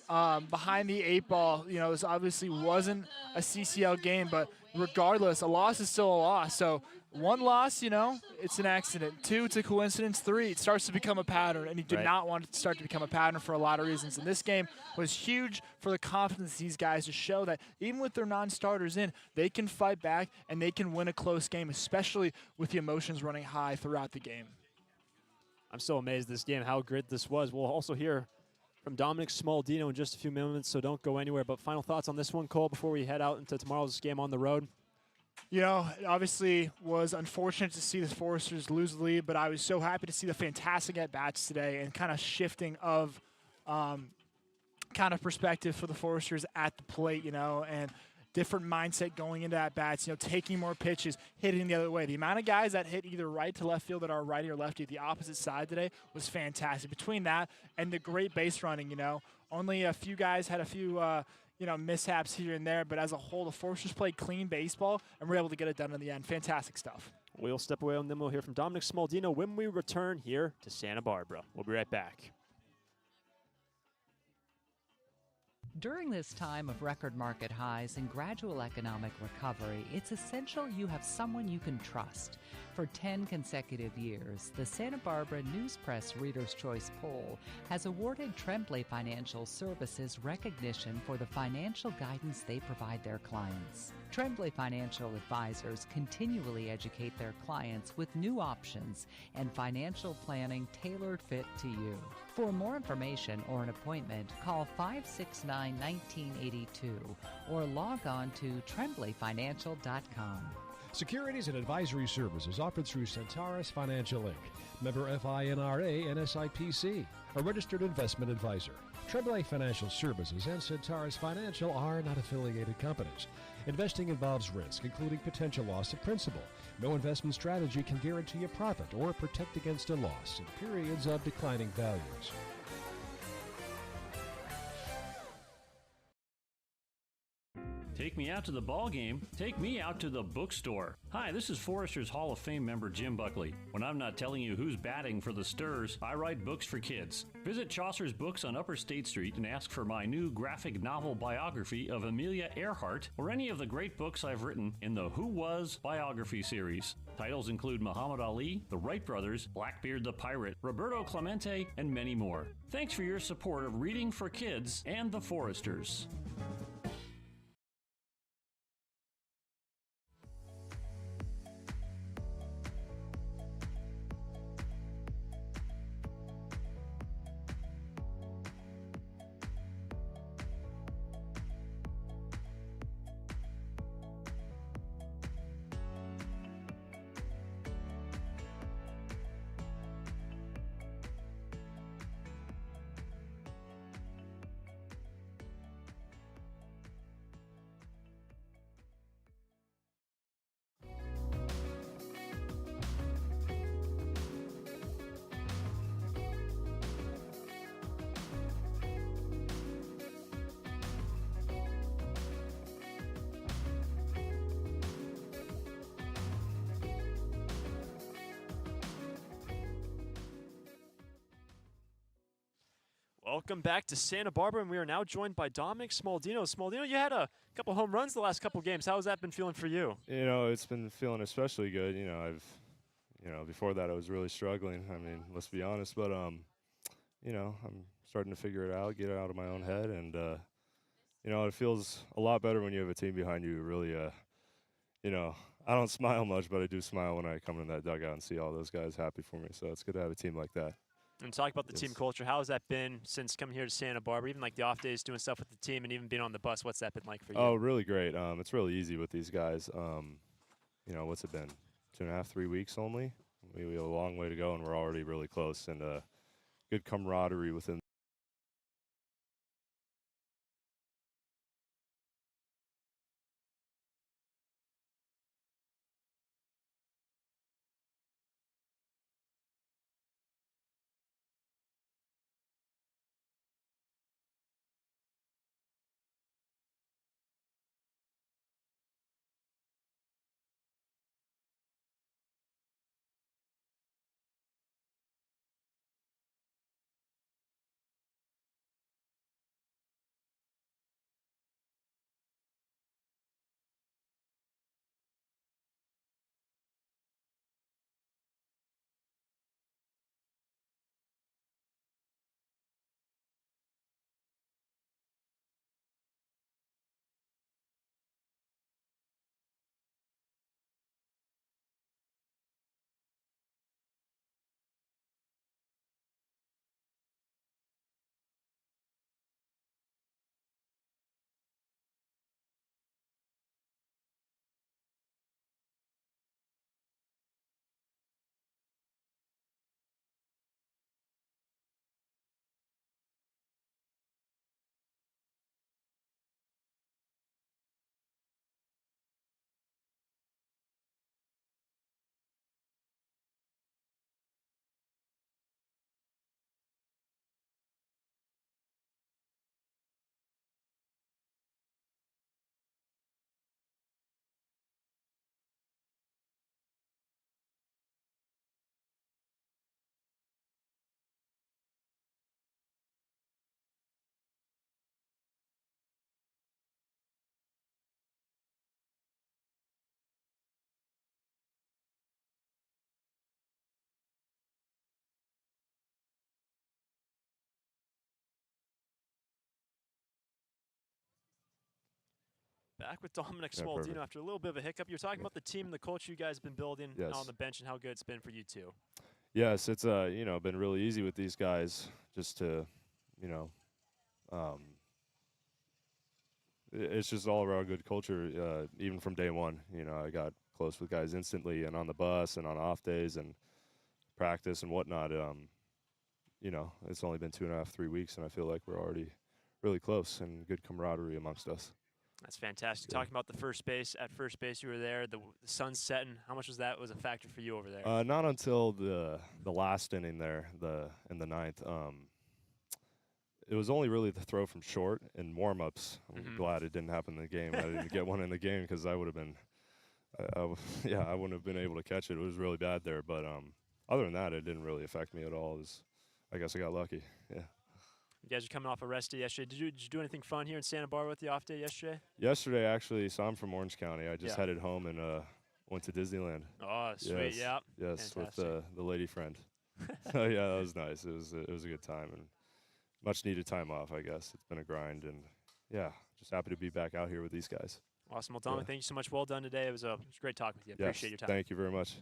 behind the 8 ball. This obviously wasn't a CCL game, but regardless, a loss is still a loss. So 1 loss, it's an accident. 2, it's a coincidence. 3, it starts to become a pattern, and you do not want it to start to become a pattern for a lot of reasons. And this game was huge for the confidence of these guys to show that even with their non-starters in, they can fight back and they can win a close game, especially with the emotions running high throughout the game. I'm so amazed this game, how great this was. We'll also hear from Dominic Smaldino in just a few moments, so don't go anywhere. But final thoughts on this one, Cole, before we head out into tomorrow's game on the road? It obviously was unfortunate to see the Foresters lose the lead, but I was so happy to see the fantastic at-bats today and kind of shifting of kind of perspective for the Foresters at the plate, and different mindset going into at bats, taking more pitches, hitting the other way. The amount of guys that hit either right to left field that are righty or lefty, the opposite side today, was fantastic. Between that and the great base running, only a few guys had a few, mishaps here and there, but as a whole, the Foresters played clean baseball and were able to get it done in the end. Fantastic stuff. We'll step away and then we'll hear from Dominic Smaldino when we return here to Santa Barbara. We'll be right back. During this time of record market highs and gradual economic recovery, it's essential you have someone you can trust. For 10 consecutive years, the Santa Barbara News Press Reader's Choice Poll has awarded Tremblay Financial Services recognition for the financial guidance they provide their clients. Tremblay Financial Advisors continually educate their clients with new options and financial planning tailored fit to you. For more information or an appointment, call 569-1982 or log on to tremblayfinancial.com. Securities and advisory services offered through Centaurus Financial Inc., member FINRA and SIPC, a registered investment advisor. Tremblay Financial Services and Centaurus Financial are not affiliated companies. Investing involves risk, including potential loss of principal. No investment strategy can guarantee a profit or protect against a loss in periods of declining values. Take me out to the ball game. Take me out to the bookstore. Hi, this is Foresters Hall of Fame member Jim Buckley. When I'm not telling you who's batting for the Sturs, I write books for kids. Visit Chaucer's Books on Upper State Street and ask for my new graphic novel biography of Amelia Earhart or any of the great books I've written in the Who Was biography series. Titles include Muhammad Ali, the Wright Brothers, Blackbeard the Pirate, Roberto Clemente, and many more. Thanks for your support of reading for kids and the Foresters. Welcome back to Santa Barbara, and we are now joined by Dominic Smaldino. Smaldino, you had a couple home runs the last couple games. How has that been feeling for you? It's been feeling especially good. Before that I was really struggling. I mean, let's be honest, but I'm starting to figure it out, get it out of my own head, and it feels a lot better when you have a team behind you. Really, I don't smile much, but I do smile when I come in that dugout and see all those guys happy for me. So it's good to have a team like that. And talk about the team culture. How has that been since coming here to Santa Barbara? Even like the off days, doing stuff with the team, and even being on the bus. What's that been like for you? Oh, really great. It's really easy with these guys. What's it been? 2.5, 3 weeks only. We have a long way to go, and we're already really close. And good camaraderie within Back with Dominic Yeah, Smaldino perfect. after a little bit of a hiccup. You're talking about the team and the culture you guys have been building Yes. on the bench and how good it's been for you two. Yes, it's been really easy with these guys just to, it's just all around good culture. Even from day one, I got close with guys instantly, and on the bus and on off days and practice and whatnot. It's only been 2.5, 3 weeks, and I feel like we're already really close and good camaraderie amongst us. That's fantastic. Yeah. Talking about the first base, at first base you were there, the sun's setting. How much was that was a factor for you over there? Not until the last inning there, in the ninth. It was only really the throw from short and warm-ups. I'm glad it didn't happen in the game. I didn't get one in the game because I would have been, I wouldn't have been able to catch it. It was really bad there. But other than that, it didn't really affect me at all. I guess I got lucky. Yeah. You guys are coming off a rest day yesterday. Did you do anything fun here in Santa Barbara with the off day yesterday? Yesterday, actually, so I'm from Orange County. I just Yeah. headed home and went to Disneyland. Oh, sweet, Yes, yeah. Yes, with Fantastic. the lady friend. Oh yeah, that was nice. It was a good time and much needed time off. I guess it's been a grind, and yeah, just happy to be back out here with these guys. Awesome. Well, Dominic, thank you so much. Well done today. It was great talking with you. Yes, Appreciate your time. Thank you very much.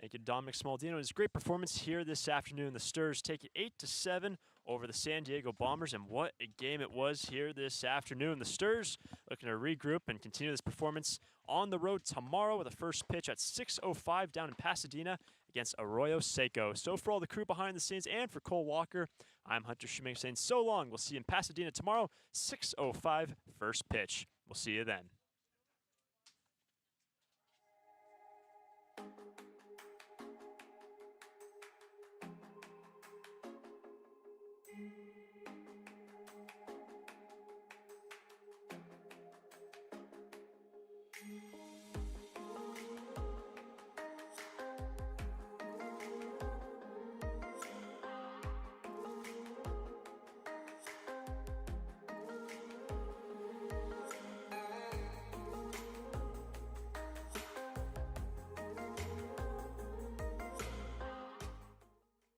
Thank you, Dominic Smaldino. His great performance here this afternoon. The Sturs take it 8-7 over the San Diego Bombers, and what a game it was here this afternoon. The Sturs looking to regroup and continue this performance on the road tomorrow with a first pitch at 6:05 down in Pasadena against Arroyo Seco. So for all the crew behind the scenes and for Cole Walker, I'm Hunter Schmink saying so long. We'll see you in Pasadena tomorrow, 6:05 first pitch. We'll see you then.